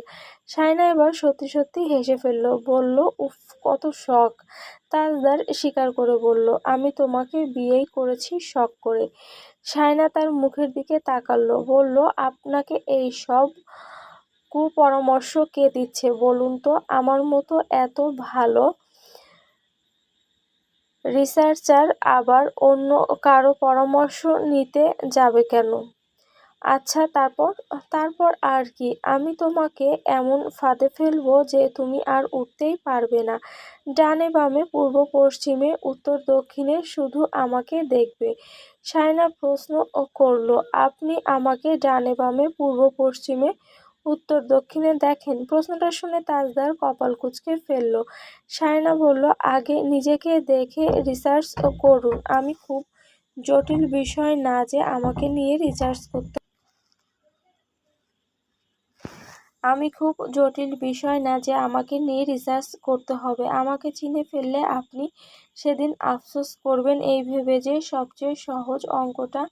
শায়না এবার সত্যি সত্যি হেসে ফেলল, বলল, উফ, কত শখ। তাজদার স্বীকার করে বলল, আমি তোমাকে বিয়েই করেছি শখ করে। শায়না তার মুখের দিকে তাকালো, বলল, আপনাকে এই সব কুপরামর্শ কে দিচ্ছে বলুন তো? আমার মতো এত ভালো রিসার্চার আবার অন্য কারো পরামর্শ নিতে যাবে কেন? আচ্ছা, তারপর? তারপর আর কি? আমি তোমাকে এমন ফাঁদে ফেলবো যে তুমি আর উঠতেই পারবে না। ডানে বামে পূর্ব পশ্চিমে উত্তর দক্ষিণে শুধু আমাকে দেখবে। শায়না প্রশ্ন করল, আপনি আমাকে ডানে বামে পূর্ব পশ্চিমে উত্তর দক্ষিণে দেখেন? প্রশ্নটা শুনে তাজদার কপাল কুঁচকে ফেলল। শায়না বলল, আগে নিজেকে দেখে রিসার্চ করুন। আমি খুব জটিল বিষয় না যে আমাকে নিয়ে রিসার্চ করতে হবে। আমাকে চিনে ফেললে আপনি সেদিন আফসোস করবেন এই ভেবে যে সবচেয়ে সহজ অঙ্কটা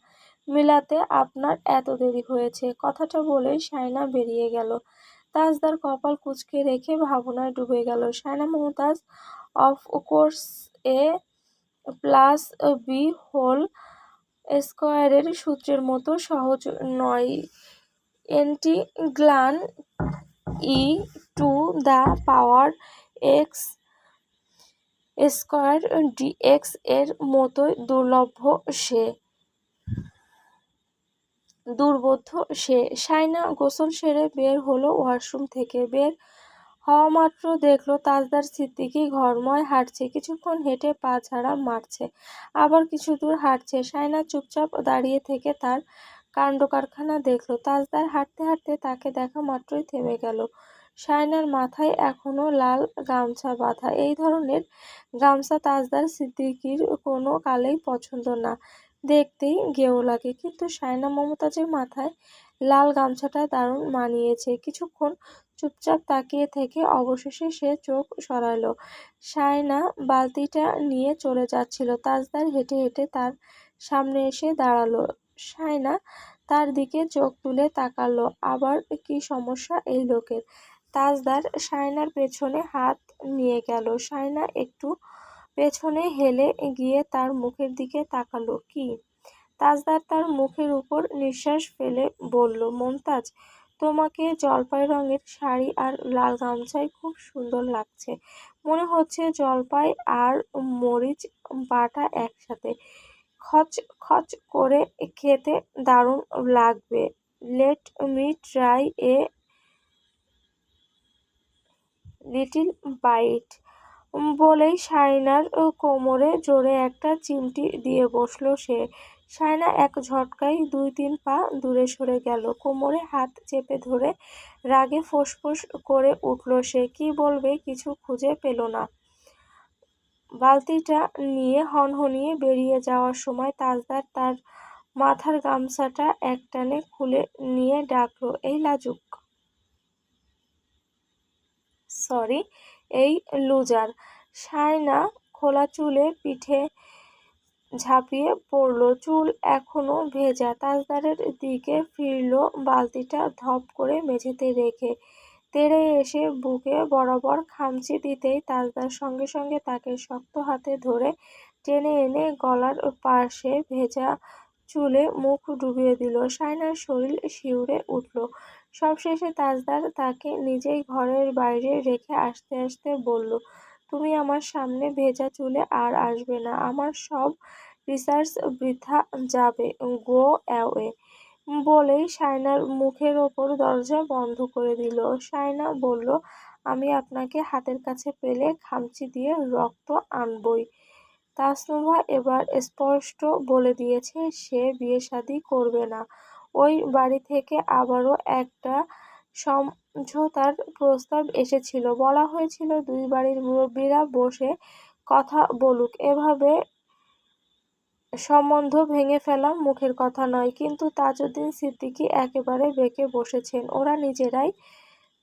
মিলাতে আপনার এত দেরি হয়েছে। কথাটা বলেই শায়না বেরিয়ে গেল। তাজদার কপাল কুঁচকে রেখে ভাবনায় ডুবে গেল। Shayna Mumtaz, of course a plus b whole স্কয়ারের সূত্রের মতো সহজ নয়। Integral e to the power x square dx এর মতোই দুর্বোধ্য সে। শায়না গোসল সেরে বের হলো ওয়াশরুম থেকে। বের হওয়া মাত্র দেখলো তাজদার সিদ্দিকী ঘরময় হাঁটছে। কিছুক্ষণ হেঁটে পা ঝাড়া মারছে, আবার কিছু দূর হাঁটছে। শায়না চুপচাপ দাঁড়িয়ে থেকে তার কাণ্ডকারখানা দেখল। তাজদার হাঁটতে হাঁটতে তাকে দেখা মাত্রই থেমে গেল। শায়নার মাথায় এখনো লাল গামছা বাঁধা। এই ধরনের গামছা তাজদার সিদ্দিকীর কোনো কালেই পছন্দ না, দেখতেই গেঁয়ো লাগে। কিন্তু শায়না মমতাজের মাথায় লাল গামছাটা দারুণ মানিয়েছে। কিছুক্ষণ চুপচাপ তাকিয়ে থেকে অবশেষে সে চোখ সরাল। শায়না বালতিটা নিয়ে চলে যাচ্ছিল। তাজদার হেঁটে হেঁটে তার সামনে এসে দাঁড়ালো। শায়না তার দিকে চোখ তুলে তাকালো। আবার কি সমস্যা এই লোকের? তাজদার শায়নার পেছনে হাত নিয়ে গেল। শায়না একটু পেছনে হেলে গিয়ে তার মুখের দিকে তাকালো। কি? তাজদার তার মুখের উপর নিঃশ্বাস ফেলে বলল, মুমতাজ, তোমাকে জলপাই রঙের শাড়ি আর লাল গামছায় খুব সুন্দর লাগছে। মনে হচ্ছে জলপাই আর মরিচ বাটা একসাথে খচ খচ করে খেতে দারুণ লাগবে। Let me try a little bite. বলেই শায়নার কোমরে জোরে একটা চিমটি দিয়ে বসল সে। শায়না এক ঝটকায় ২-৩ পা দূরে সরে গেল। কোমরে হাত চেপে ধরে রাগে ফোঁস-ফোঁস করে উঠল সে। কি বলবে কিছু খুঁজে পেল না। বালতিটা নিয়ে হনহনিয়ে বেরিয়ে যাওয়ার সময় তাজদার তার মাথার গামছাটা একটানে খুলে নিয়ে ডাকল, এই লাজুক, সরি, এই লুজার। শায়না খোলা চুলে পিঠে ঝাঁপিয়ে পড়ল। চুল এখনো ভেজা। তাজদারের দিকে ফিরল, বালতিটা ধপ করে মেঝেতে রেখে তেড়ে এসে বুকে বরাবর খামচি দিতেই তাজদার সঙ্গে সঙ্গে তাকে শক্ত হাতে ধরে টেনে এনে গলার পাশে ভেজা চুলে মুখ ডুবিয়ে দিল। শায়নার শরীর শিউরে উঠল। সবশেষে তাজদার তাকে নিজেই ঘরের বাইরে রেখে আসতে আসতে বলল, তুমি আমার সামনে ভেজা চুলে আর আসবে না। আমার সব রিসার্চ বৃথা যাবে। Go away. বলেই শায়নার মুখের ওপর দরজা বন্ধ করে দিল। শায়না বলল, আমি আপনাকে হাতের কাছে পেলে খামচি দিয়ে রক্ত আনবই। তাসনুভা এবার স্পষ্ট বলে দিয়েছে সে বিয়ে-শাদী করবে না। ওই বাড়ি থেকে আবারও একটা সমঝোতার প্রস্তাব এসেছিল। বলা হয়েছিল দুই বাড়ির মুরব্বিরা বসে কথা বলুক। এভাবে সম্বন্ধ ভেঙে ফেলা মুখের কথা নয়। কিন্তু তাজউদ্দিন সিদ্দিকী একেবারে বেঁকে বসেছেন। ওরা নিজেরাই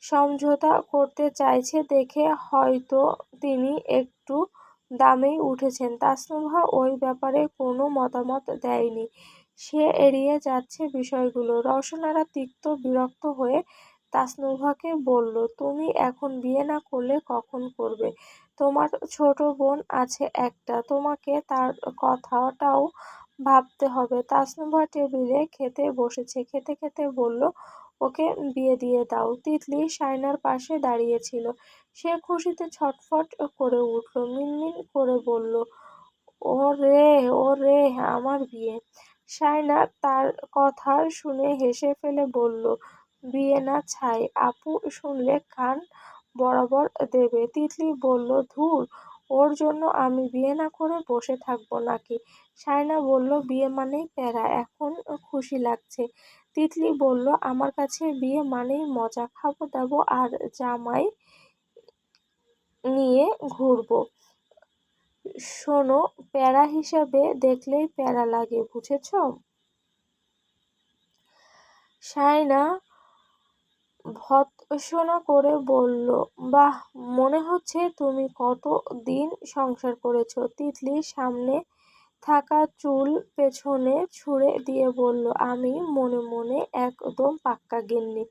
সমঝোতা করতে চাইছে দেখে হয়তো তিনি একটু দামেই উঠেছেন। তাসনুভা ওই ব্যাপারে কোনো মতামত দেয়নি। সে এড়িয়ে যাচ্ছে বিষয়গুলো। রওশনারা তিক্ত বিরক্ত হয়ে তাসনুভাকে বলল, তুমি এখন বিয়ে না করলে কখন করবে? তোমার ছোট বোন আছে একটা, তোমাকে তার কথাটাও ভাবতে হবে। তাসনুভা টেবিলে খেতে বসেছে। খেতে খেতে বলল, ওকে বিয়ে দিয়ে দাও। তিতলি শায়নার পাশে দাঁড়িয়েছিল। সে খুশিতে ছটফট করে উঠল। মিনমিন করে বলল, ওরে ওরে, আমার বিয়ে। শায়না তার কথা শুনে হেসে ফেলে বলল, বিয়ে না ছাই, আপু শুনলে কান বরাবর দেবে। তিতলি বলল, ধুর, ওর জন্য আমি বিয়ে না করে বসে থাকবো নাকি? শায়না বলল, বিয়ে মানেই প্যারা, এখন খুশি লাগছে। তিতলি বলল, আমার কাছে বিয়ে মানেই মজা, খাবো দাবো আর জামাই নিয়ে ঘুরবো। শোনো, প্যারা হিসেবে দেখলেই প্যারা লাগে, বুঝেছ? শায়না ভৎসনা করে বলল, বাহ, মনে হচ্ছে তুমি কত দিন সংসার করেছ। তিতলি সামনে থাকা চুল পেছনে ছুঁড়ে দিয়ে বলল, আমি মনে মনে একদম পাক্কা গিন্নি।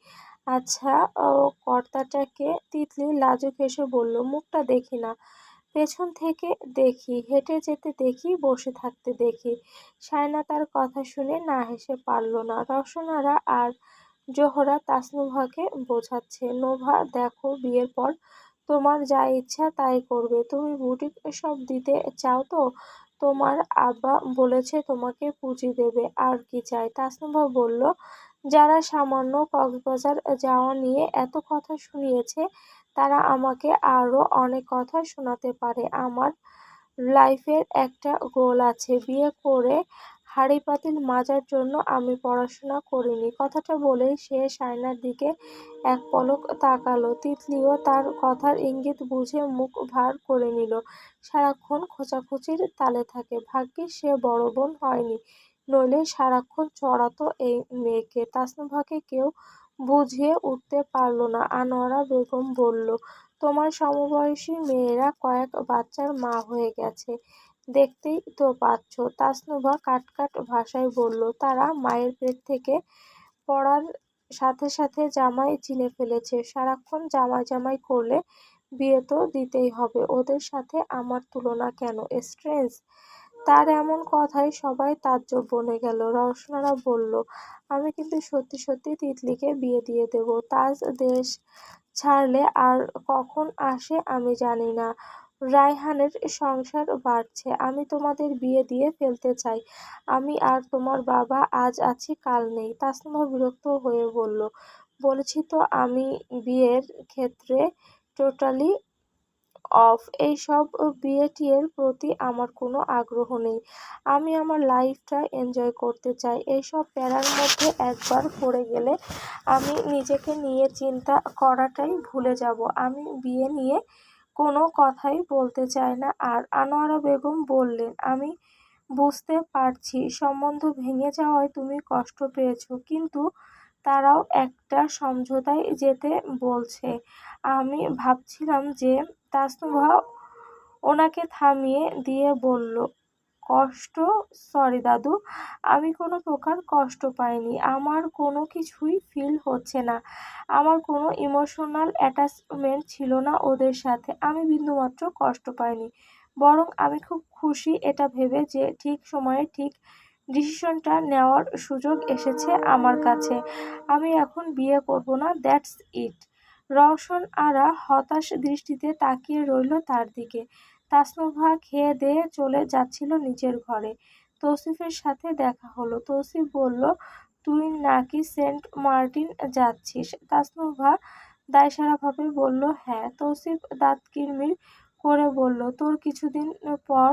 আচ্ছা, কর্তাটাকে? তিতলি লাজুক হেসে বলল, মুখটা দেখি না, পেছন থেকে দেখি, হেঁটে যেতে দেখি, বসে থাকতে দেখি। শায়না তার কথা শুনে না হেসে পারল না। রওশনারা আর জোহরা তাসনুভাকে বোঝাচ্ছে, নোভা দেখো, বিয়ের পর তোমার যা ইচ্ছা তাই করবে। তুমি বুটিক সব দিতে চাও তো? তোমার আব্বা বলেছে তোমাকে পুঁজি দেবে, আর কি চাই? তাসনুভা বলল, যারা সামান্য কক্সবাজার যাওয়া নিয়ে এত কথা শুনিয়েছে তারা আমাকে আরো অনেক কথা শোনাতে পারে। আমার লাইফের একটা গোল আছে, বিয়ে করে হাঁড়ি পাতিল মাজার জন্য আমি পড়াশোনা করিনি। কথাটা বলেই সে শায়নার দিকে এক পলক তাকালো। তিতলিও তার কথার ইঙ্গিত বুঝে মুখ ভার করে নিল। সারাক্ষণ খোঁচাখুচির তালে থাকে। ভাগ্যিস সে বড় বোন হয়নি, নইলে সারাক্ষণ চড়াতো এই মেয়েকে। তাসনুভাকে কেউ বুঝিয়ে উঠতে পারল না। আনোয়ারা বেগম বলল, তোমার সমবয়সী মেয়েরা কয়েক বাচ্চার মা হয়ে গেছে, দেখতেই তো পাচ্ছ। তাসনুভা কাট ভাষায় বলল, তারা মায়ের পেট থেকে পড়ার সাথে সাথে জামাই চিনে ফেলেছে। সারাক্ষণ জামাই জামাই করলে বিয়ে তো দিতেই হবে। ওদের সাথে আমার তুলনা কেন? স্ট্রেঞ্জ। তার এমন কথায় সবাই তাজ্জব বনে গেল। রওশনারা বলল, আমি কিন্তু সত্যি সত্যি তিতলিকে বিয়ে দিয়ে দেব। তাজ দেশ ছাড়লে আর কখন আসে আমি জানি না। রায়হানের সংসার বাড়ছে। আমি তোমাদের বিয়ে দিয়ে ফেলতে চাই। আমি আর তোমার বাবা আজ আছি কাল নেই। তাসনিমা বিরক্ত হয়ে বলল, বলেছি তো আমি বিয়ের ক্ষেত্রে টোটালি অফ। এইসব বিয়ে টিয়ের প্রতি আমার কোনো আগ্রহ নেই। আমি আমার লাইফটা এনজয় করতে চাই। এইসব প্যারার মধ্যে একবার পড়ে গেলে আমি নিজেকে নিয়ে চিন্তা করাটাই ভুলে যাব। আমি বিয়ে নিয়ে কোনো কথাই বলতে চাই না আর। আনোয়ারা বেগম বললেন, আমি বুঝতে পারছি সম্বন্ধ ভেঙে যাওয়ায় তুমি কষ্ট পেয়েছো, কিন্তু তারাও একটা সমঝোতায় যেতে বলছে। আমি ভাবছিলাম যে। তাসনুভা ওনাকে থামিয়ে দিয়ে বলল, কষ্ট? সরি দাদু, আমি কোনো প্রকার কষ্ট পাইনি। আমার কোনো কিছুই ফিল হচ্ছে না। আমার কোনো ইমোশনাল অ্যাটাচমেন্ট ছিল না ওদের সাথে। আমি বিন্দুমাত্র কষ্ট পাইনি। বরং আমি খুব খুশি এটা ভেবে যে ঠিক সময়ে ঠিক ডিসিশনটা নেওয়ার সুযোগ এসেছে আমার কাছে। আমি এখন বিয়ে করব না, দ্যাটস ইট। রওশন আরা হতাশ দৃষ্টিতে তাকিয়ে রইল তার দিকে। তাসনুভা খেয়ে দেয়ে চলে যাচ্ছিল নিজের ঘরে। তৌসিফের সাথে দেখা হলো। তৌসিফ বলল, তুই নাকি সেন্ট মার্টিন যাচ্ছিস? তাসনুভা দায়সারাভাবে বলল, হ্যাঁ। তৌসিফ দাঁত কিরমির করে বলল, তোর কিছুদিন পর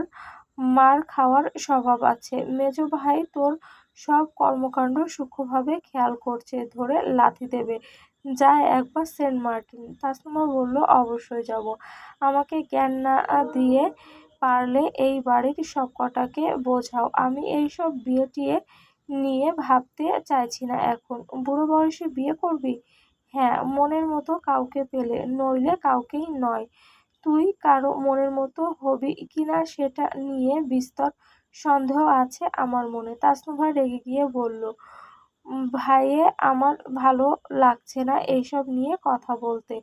মার খাওয়ার স্বভাব আছে। মেজো ভাই তোর সব কর্মকাণ্ড সূক্ষ্মভাবে খেয়াল করছে, ধরে লাথি দেবে। যা একবার সেন্ট মার্টিন। তাসনুভা বলল, অবশ্যই যাব। আমাকে জ্ঞান না দিয়ে পারলে এই বাড়ির সবকটাকে বোঝাও। আমি এইসব বিয়ে টিয়ে নিয়ে ভাবতে চাইছি না এখন। বুড়ো বয়সে বিয়ে করবি? হ্যাঁ, মনের মতো কাউকে পেলে, নইলে কাউকেই নয়। তুই কারো মনের মতো হবি কিনা সেটা নিয়ে বিস্তর সন্দেহ আছে আমার মনে। তাসনুভা রেগে গিয়ে বলল, ভাইয়ে আমার ভালো লাগছে না এইসব নিয়ে কথা বলতে।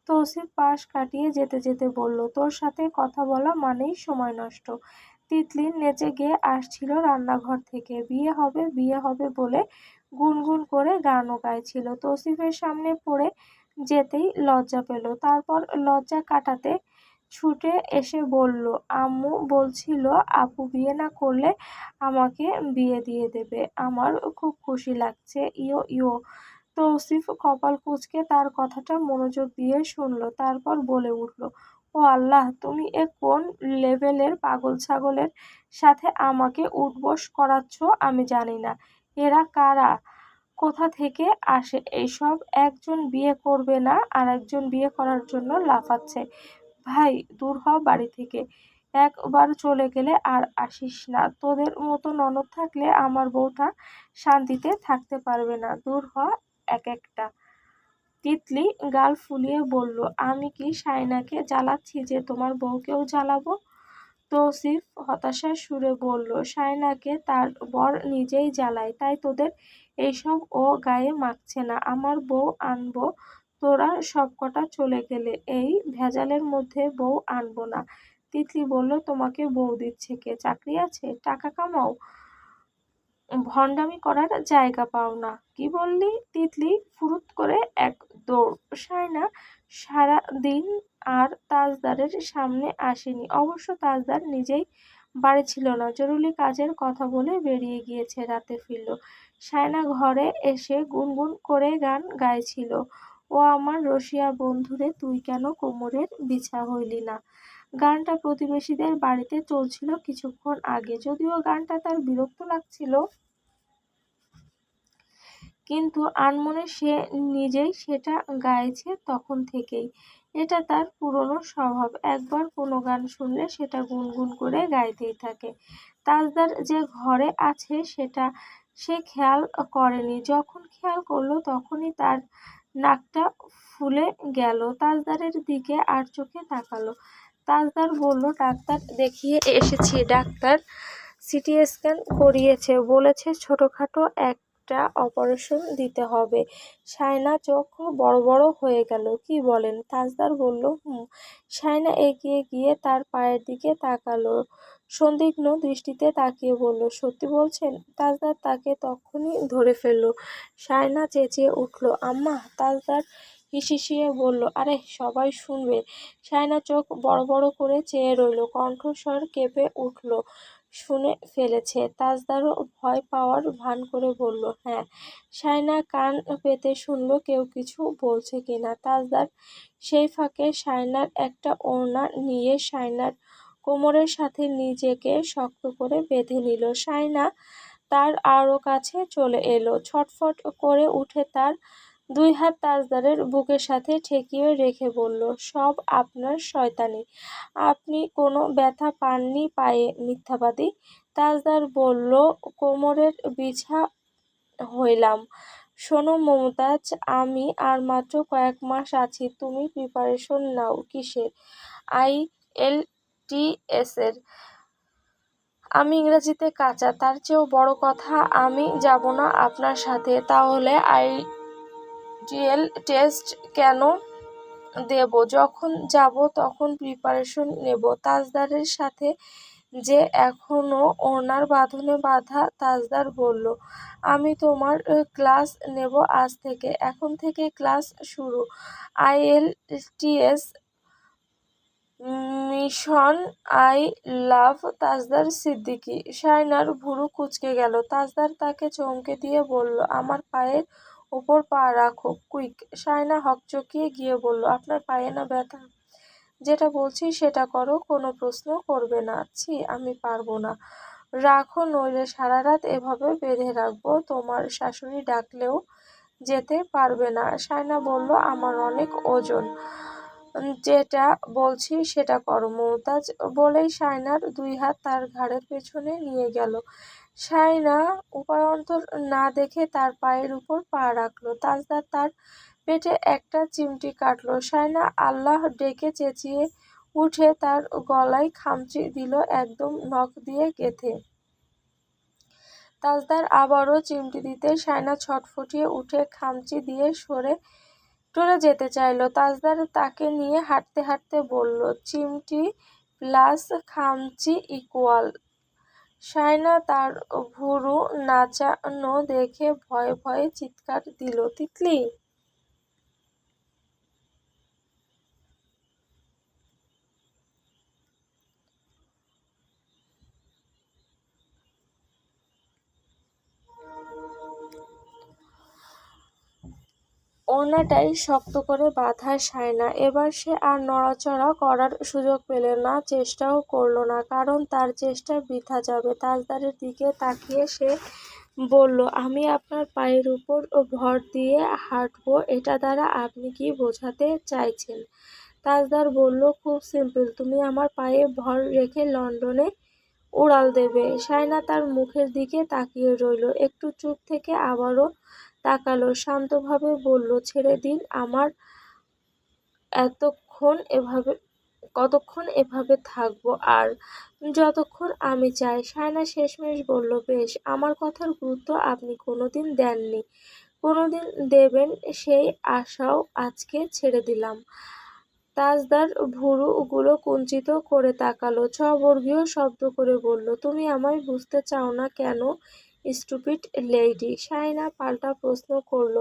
তৌসিফ পাশ কাটিয়ে যেতে যেতে বলল, তোর সাথে কথা বলা মানেই সময় নষ্ট। তিতলি নেচে গেয়ে আসছিল রান্নাঘর থেকে। বিয়ে হবে বলে গুনগুন করে গানও গাইছিল। তৌসিফের সামনে পড়ে যেতেই লজ্জা পেল। তারপর লজ্জা কাটাতে ছুটে এসে বলল, আম্মু বলছিল আপু বিয়ে না করলে আমাকে বিয়ে দিয়ে দেবে। আমার খুব খুশি লাগছে। ইয়ো ইয়ো। তৌসিফ কপাল কুঁচকে তার কথাটা মনোযোগ দিয়ে শুনল। তারপর বলে উঠল, ও আল্লাহ, তুমি এ কোন লেভেলের পাগল ছাগলের সাথে আমাকে উঠবোস করাচ্ছ আমি জানি না। এরা কারা? কোথা থেকে আসে এইসব? একজন বিয়ে করবে না আর একজন বিয়ে করার জন্য লাফাচ্ছে। ভাই, দূর হ বাড়ি থেকে। একবার চলে গেলে আর আসিস না। তোদের মতো ননদ থাকলে আমার বউটা শান্তিতে থাকতে পারবে না। দূর হ এক একটা। তিতলি গাল ফুলিয়ে বলল, আমি কি শাইনাকে জ্বালাচ্ছি যে তোমার বউকেও জ্বালাবো? তৌসিফ হতাশার সুরে বলল, শাইনাকে তার বর নিজেই জ্বালায়, তাই তোদের এইসব ও গায়ে মাখছে না। আমার বউ আনবো তোরা সবকটা চলে গেলে। এই ভেজালের মধ্যে বউ আনবো না। তিতলি বলল, তোমাকে বউ দিচ্ছে কে? চাকরি আছে, টাকা কামাও, ভণ্ডামি করার জায়গা পাও না। কি বললি? তিতলি ফুরুত করে এক দৌড়। শায়না সারা দিন আর তাজদারের সামনে আসেনি। অবশ্য তাজদার নিজেই বাড়ি ছিল না, জরুরি কাজের কথা বলে বেরিয়ে গিয়েছে, রাতে ফিরল। শায়না ঘরে এসে গুনগুন করে গান গাইছিল, ও আমার রসিয়া বন্ধুরে তুই কেন কোমরের বিছা হইলি না। গানটা প্রতিবেশীদের বাড়িতে চলছিল কিছুক্ষণ আগে। যদিও গানটা তার বিরক্ত লাগছিল, কিন্তু আনমনে সে নিজেই সেটা গাইছে তখন থেকেই। এটা তার পুরনো স্বভাব। একবার কোনো গান শুনলে সেটা গুনগুন করে গাইতেই থাকে। তাজদার যে ঘরে আছে সেটা সে খেয়াল করেনি। যখন খেয়াল করলো তখনই তার নাকটা ফুলে গেল। তাজদারের দিকে আর চোখে তাকালো। তাজদার বলল, ডাক্তার দেখিয়ে এসেছি। ডাক্তার সিটি স্ক্যান করিয়েছে, বলেছে ছোটখাটো একটা অপারেশন দিতে হবে। শায়না চোখ বড় বড় হয়ে গেল। কি বলেন? তাজদার বলল, হুম। শায়না এগিয়ে গিয়ে তার পায়ের দিকে তাকালো, সন্দিগ্ধ দৃষ্টিতে তাকিয়ে বলল, সত্যি বলছেন? তাজদার তাকে তখনই ধরে ফেলল। শায়না চেঁচিয়ে উঠল, আম্মা! তাজদার হিসিয়ে বলল, আরে সবাই শুনবে। শায়না চোখ বড় বড় করে চেয়ে রইল, কণ্ঠস্বর কেঁপে উঠল, শুনে ফেলেছে। তাজদারও ভয় পাওয়ার ভান করে বলল, হ্যাঁ। শায়না কান পেতে শুনল কেউ কিছু বলছে কিনা। তাজদার সেই ফাঁকে শায়নার একটা ওড়না নিয়ে শায়নার কোমরের সাথে নিজেকে শক্ত করে বেঁধে নিল। শায়না তার আরও কাছে চলে এলো, ছটফট করে উঠে তার দুই হাত তাজদারের বুকের সাথে ঠেকিয়ে রেখে বলল, সব আপনার শয়তানি। আপনি কোনো ব্যথা পাননি পায়ে, মিথ্যাবাদী। তাজদার বলল, কোমরের বিছা হইলাম। শোনো মমতাজ, আমি আর মাত্র কয়েক মাস আছি। তুমি প্রিপারেশন নাও। কিসের? IELTS এর। আমি ইংরেজিতে কাঁচা। তার চেয়েও বড় কথা, আমি যাব না আপনার সাথে। তাহলে IELTS টেস্ট কেন দেব? যখন যাব তখন প্রিপারেশন নেব। তাজদারের সাথে যে এখনো ওড়নার বাঁধনে বাঁধা। তাজদার বলল, আমি তোমার ক্লাস নেব আজ থেকে। এখন থেকে ক্লাস শুরু। IELTS mission. I love Tajdar Siddiqui. শায়নার ভুরু কুঁচকে গেল। তাজদার তাকে চমকে দিয়ে বলল, আমার পায়ের উপর পা রাখো, কুইক। শায়না হকচকিয়ে গিয়ে বলল, আপনার পায়ে না ব্যথা? যেটা বলছি সেটা করো, কোনো প্রশ্ন করবে না। ছি, আমি পারবো না। রাখো, নইলে সারা রাত এভাবে বেঁধে রাখবো। তোমার শাশুড়ি ডাকলেও যেতে পারবে না। শায়না বলল, আমার অনেক ওজন। যেটা বলছি সেটা করো, মমতাজ। বলেই শায়নার দুই হাত তার ঘাড়ের পেছনে নিয়ে গেল। শায়না উপায়ন্তর না দেখে তার পায়ের উপর পা রাখল। তাজদার তার পেটে একটা চিমটি কাটল। শায়না আল্লাহ ডেকে চেঁচিয়ে উঠে তার গলায় খামচি দিল, একদম নখ দিয়ে গেঁথে। তাজদার আবারও চিমটি দিতে শায়না ছটফটিয়ে উঠে খামচি দিয়ে সরে টরে যেতে চাইল। তাজদার তাকে নিয়ে হাঁটতে হাঁটতে বলল, চিমটি প্লাস খামচি ইকুয়াল। শায়না তার ভুরু নাচানো দেখে ভয়ে ভয়ে চিৎকার দিল, তিতলি! ওড়নাটাই শক্ত করে বাঁধা শায়না। এবার সে আর নড়াচড়া করার সুযোগ পেল না, চেষ্টাও করল না, কারণ তার চেষ্টা বৃথা যাবে। তাজদারের দিকে তাকিয়ে সে বলল, আমি আপনার পায়ের উপর ভর দিয়ে হাঁটবো, এটা দ্বারা আপনি কি বোঝাতে চাইছেন? তাজদার বলল, খুব সিম্পল। তুমি আমার পায়ে ভর রেখে লন্ডনে উড়াল দেবে। শায়না তার মুখের দিকে তাকিয়ে রইল, একটু চুপ থেকে আবারও তাকালো, শান্তভাবে বলল, ছেড়ে দিন আমার। কতক্ষণ এভাবে থাকবো? আর যতক্ষণ আমি চাই। শায়না শেষমেশ বলল, বেশ। আমার কথার গুরুত্ব আপনি কোনোদিন দেননি, কোনোদিন দেবেন সেই আশাও আজকে ছেড়ে দিলাম। তাজদার ভুরুগুলো কুঞ্চিত করে তাকালো, বর্গীয় শব্দ করে বলল, তুমি আমায় বুঝতে চাও না কেন, স্টুপিড লেডি? শায়না পাল্টা প্রশ্ন করল,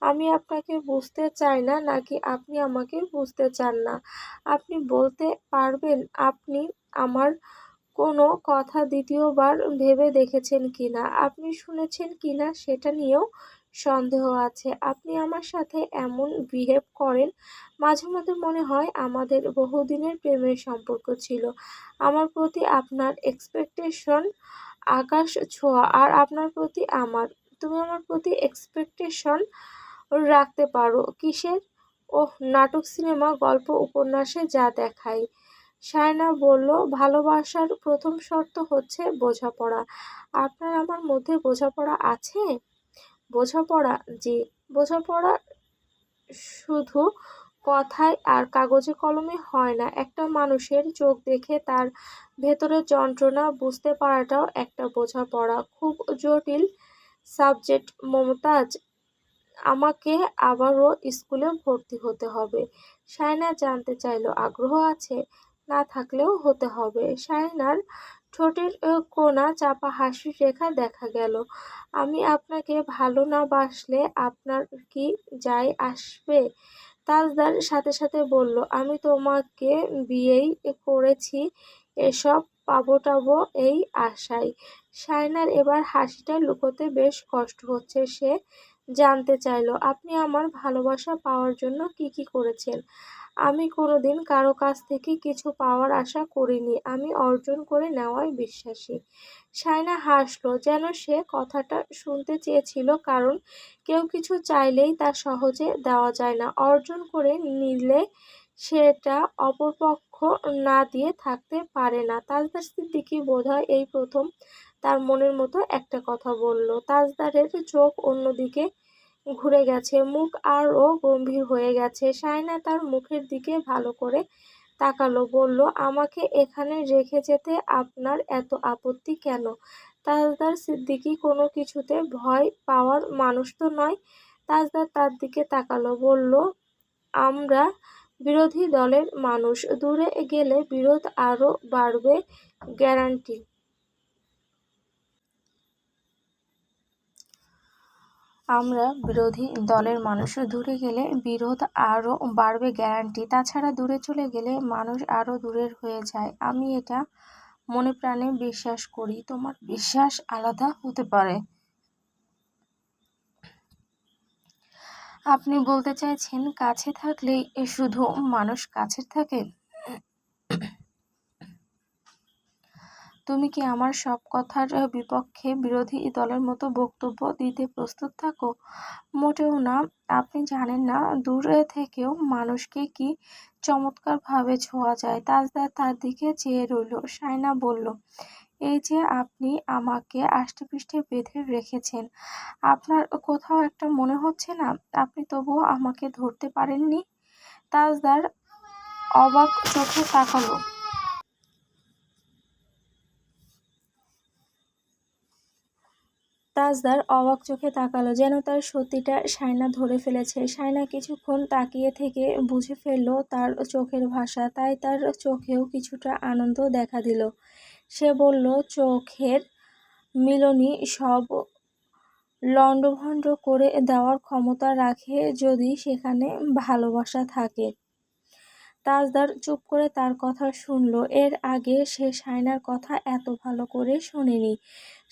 আমি আপনাকে বুঝতে চাই না, নাকি আপনি আমাকে বুঝতে চান না? আপনি বলতে পারবেন আপনি আমার কোনো কথা দ্বিতীয়বার ভেবে দেখেছেন কিনা? আপনি শুনেছেন কিনা সেটা নিয়েও সন্দেহ আছে। আপনি আমার সাথে এমন বিহেভ করেন, মাঝে মধ্যে মনে হয় আমাদের বহুদিনের প্রেমের সম্পর্ক ছিল। আমার প্রতি আপনার এক্সপেকটেশন আকাশ ছোঁয়া, আর আপনার প্রতি আমার। তুমি আমার প্রতি এক্সপেকটেশন রাখতে পারো কিসের? ওহ, নাটক, সিনেমা, গল্প, উপন্যাসে যা দেখায়। শায়না বলল, ভালোবাসার প্রথম শর্ত হচ্ছে বোঝাপড়া। আপনার আমার মধ্যে বোঝাপড়া আছে? বোঝাপড়া? জি। বোঝাপড়া শুধু কথায় আর কাগজে কলমে হয় না। একটা মানুষের চোখ দেখে তার ভেতরের যন্ত্রণা বুঝতে পারাটাও একটা বোঝাপড়া। খুব জটিল সাবজেক্ট মমতাজ। আমাকে আবারও স্কুলে ভর্তি হতে হবে। শায়না জানতে চাইল, আগ্রহ আছে? না থাকলেও হতে হবে। শায়নার ঠোঁটের কোণা চাপা হাসির রেখা দেখা গেল। আমি আপনাকে ভালো না বাসলে আপনার কি যায় আসবে? তাজদার সাথে সাথে বলল, আমি তোমাকে বিয়েই করেছি এসব পাবো এই আশায়। শায়নার এবার হাসিটা লুকোতে বেশ কষ্ট হচ্ছে। সে জানতে চাইল, আপনি আমার ভালোবাসা পাওয়ার জন্য কি করেছেন? আমি কোনোদিন কারো কাছ থেকে কিছু পাওয়ার আশা করিনি। আমি অর্জন করে নেওয়ায় বিশ্বাসী। শায়না হাসল, যেন সে কথাটা শুনতে চেয়েছিল, কারণ কেউ কিছু চাইলেই তা সহজে দেওয়া যায় না। অর্জন করে নিলে সেটা অপরপক্ষ না দিয়ে থাকতে পারে না। তাজদার সিদ্দিকী বোধহয় এই প্রথম তার মনের মতো একটা কথা বলল। তাজদারের চোখ অন্যদিকে ঘুরে গেছে, মুখ আরও গম্ভীর হয়ে গেছে। শায়না তার মুখের দিকে ভালো করে তাকালো, বলল, আমাকে এখানে রেখে যেতে আপনার এত আপত্তি কেন? তাজদার সিদ্দিকী কোনো কিছুতে ভয় পাওয়ার মানুষ তো নয়। তাজদার তার দিকে তাকালো, বলল, আমরা বিরোধী দলের মানুষ। দূরে গেলে বিরোধ আরও বাড়বে গ্যারান্টি। আমরা বিরোধী দলের মানুষ। দূরে গেলে বিরোধ আরও বাড়বে গ্যারান্টি। তাছাড়া দূরে চলে গেলে মানুষ আরও দূরের হয়ে যায়। আমি এটা মনে প্রাণে বিশ্বাস করি। তোমার বিশ্বাস আলাদা হতে পারে। আপনি বলতে চাইছেন কাছে থাকলেই শুধু মানুষ কাছের থাকে? তুমি কি আমার সব কথার বিপক্ষে বিরোধী দলের মতো বক্তব্য দিতে প্রস্তুত থাকো? মোটেও না। আপনি জানেন না দূরে থেকেও মানুষকে কি চমৎকারভাবে ছোঁয়া যায়। তাজদার তার দিকে চেয়ে রইল। শায়না বলল, এই যে আপনি আমাকে আষ্টেপৃষ্ঠে বেঁধে রেখেছেন, আপনার কোথাও একটা মনে হচ্ছে না আপনি তবুও আমাকে ধরতে পারেননি? তাজদার অবাক চোখে তাকালো। তাজদার অবাক চোখে তাকালো, যেন তার সত্যিটা শায়না ধরে ফেলেছে। শায়না কিছুক্ষণ তাকিয়ে থেকে বুঝে ফেলল তার চোখের ভাষা, তাই তার চোখেও কিছুটা আনন্দ দেখা দিল। সে বলল, চোখের মিলনই সব লণ্ডভণ্ড করে দেওয়ার ক্ষমতা রাখে যদি সেখানে ভালোবাসা থাকে। তাজদার চুপ করে তার কথা শুনল। এর আগে সে শায়নার কথা এত ভালো করে শোনেনি।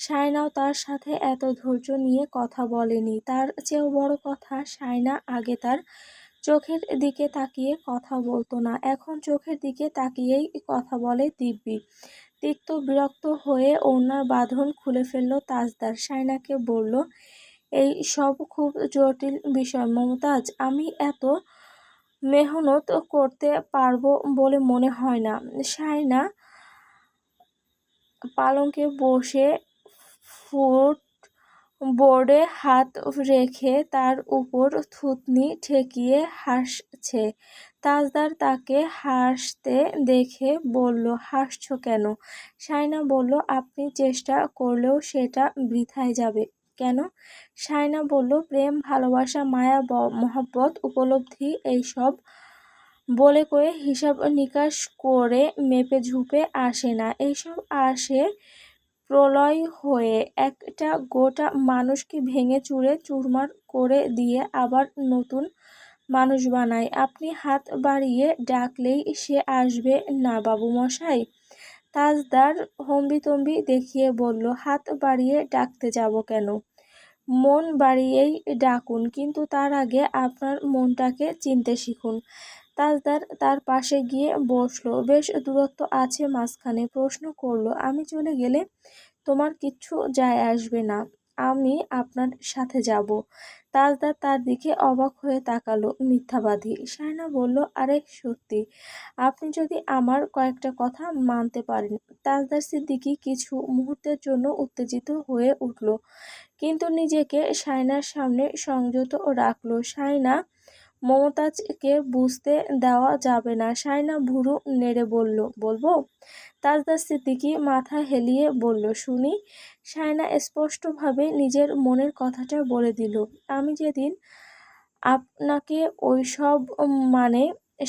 শায়নাও তার সাথে এত ধৈর্য নিয়ে কথা বলেনি। তার চেয়েও বড় কথা, শায়না আগে তার চোখের দিকে তাকিয়ে কথা বলতো না, এখন চোখের দিকে তাকিয়েই কথা বলে দিব্যি। তিক্ত বিরক্ত হয়ে ওড়নার বাঁধন খুলে ফেলল তাজদার। শায়নাকে বলল, এই সব খুব জটিল বিষয় মমতাজ। আমি এত মেহনত করতে পারবো বলে মনে হয় না। শায়না পালঙ্কে বসে ফুটবোর্ডে হাত রেখে তার উপর থুতনি ঠেকিয়ে হাসছে। তাজদার তাকে হাসতে দেখে বলল, হাসছো কেন? শায়না বলল, আপনি চেষ্টা করলেও সেটা বৃথায় যাবে। কেন? শায়না বলল, প্রেম, ভালোবাসা, মায়া, মহব্বত, উপলব্ধি, এইসব বলে কয়ে হিসাব নিকাশ করে মেপে ঝুপে আসে না। এইসব আসে প্রলয় হয়ে, একটা গোটা মানুষকে ভেঙে চুরে চুরমার করে দিয়ে আবার নতুন মানুষ বানায়। আপনি হাত বাড়িয়ে ডাকলেই সে আসবে না বাবুমশাই। তাজদার হম্বিতম্বি দেখিয়ে বলল, হাত বাড়িয়ে ডাকতে যাব কেন? মন বাড়িয়েই ডাকুন, কিন্তু তার আগে আপনার মনটাকে চিনতে শিখুন। তাজদার তার পাশে গিয়ে বসল। বেশ দূরত্ব আছে মাঝখানে। প্রশ্ন করল, আমি চলে গেলে তোমার কিচ্ছু যায় আসবে না? আমি আপনার সাথে যাব। তাজদার তার দিকে অবাক হয়ে তাকালো। মিথ্যাবাদী। শায়না বলল, আরে সত্যি, আপনি যদি আমার কয়েকটা কথা মানতে পারেন। তাজদার সিদ্দিকী কিছু মুহূর্তের জন্য উত্তেজিত হয়ে উঠল, কিন্তু নিজেকে শায়নার সামনে সংযত রাখল। শায়না মমতাজকে বুঝতে দেওয়া যাবে না। শায়না ভুরু নেড়ে বলল, বলবো? তাজদার সিদ্দিকী মাথা হেলিয়ে বলল, শুনি। শায়না স্পষ্টভাবে নিজের মনের কথাটা বলে দিল, আমি যেদিন আপনাকে ওইসব মানে।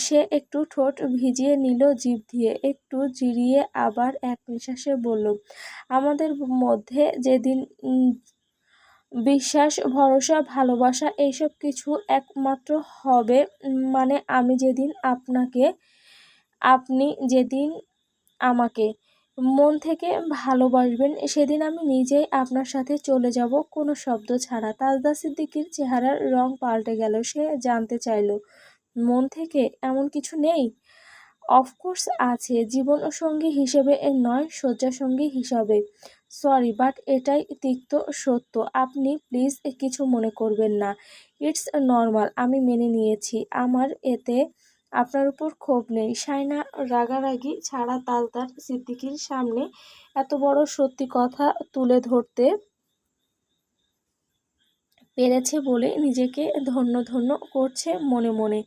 সে একটু ঠোঁট ভিজিয়ে নিল জিভ দিয়ে, একটু জিরিয়ে আবার এক নিঃশ্বাসে বলল, আমাদের মধ্যে যেদিন বিশ্বাস, ভরসা, ভালোবাসা এইসব কিছু একমাত্র হবে, মানে আমি যেদিন আপনাকে, আপনি যেদিন আমাকে মন থেকে ভালোবাসবেন, সেদিন আমি নিজেই আপনার সাথে চলে যাব, কোনো শব্দ ছাড়া। তাজদা সিদ্দিকীর চেহারার রং পাল্টে গেল। সে জানতে চাইল, মন থেকে? এমন কিছু নেই? অফকোর্স আছে, জীবনসঙ্গী হিসেবে নয়, শয্যাসঙ্গী হিসাবে। সরি, বাট এটাই তিক্ত সত্য। আপনি প্লিজ কিছু মনে করবেন না। ইটস নর্মাল, আমি মেনে নিয়েছি। আমার এতে আপনার উপর ক্ষোভ নেই। শায়না রাগারাগি ছাড়া তাজদার সিদ্দিকীর সামনে এত বড় সত্যি কথা তুলে ধরতে পেরেছে বলে নিজেকে ধন্য ধন্য করছে মনে মনে।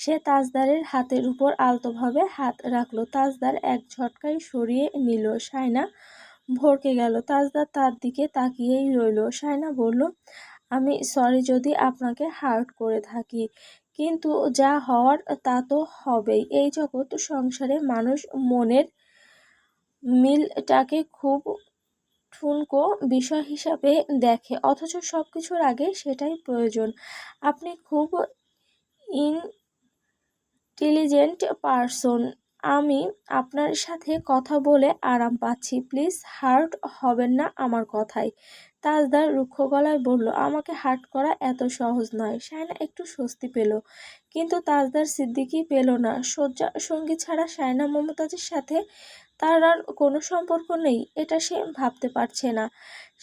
সে তাজদারের হাতের উপর আলতোভাবে হাত রাখল। তাজদার এক ঝটকায় সরিয়ে নিল। শায়না ভড়কে গেল। তাজদার তার দিকে তাকিয়েই রইল। শায়না বলল, আমি সরি যদি আপনাকে হার্ট করে থাকি, কিন্তু যা হওয়ার তা তো হবেই। এই জগৎ সংসারে মানুষ মনের মিলটাকে খুব ঠুনকো বিষয় হিসাবে দেখে, অথচ সবকিছুর আগে সেটাই প্রয়োজন। আপনি খুব ইন্টেলিজেন্ট পারসন। আমি আপনার সাথে কথা বলে আরাম পাচ্ছি। প্লিজ হার্ট হবেন না আমার কথায়। তাজদার রুক্ষ গলায় বলল, আমাকে হার্ট করা এত সহজ নয়। শায়না একটু স্বস্তি পেল, কিন্তু তাজদার সিদ্দিকী পেল না। শয্যা সঙ্গী ছাড়া শায়না মমতাজের সাথে তার আর কোনো সম্পর্ক নেই, এটা সে ভাবতে পারছে না।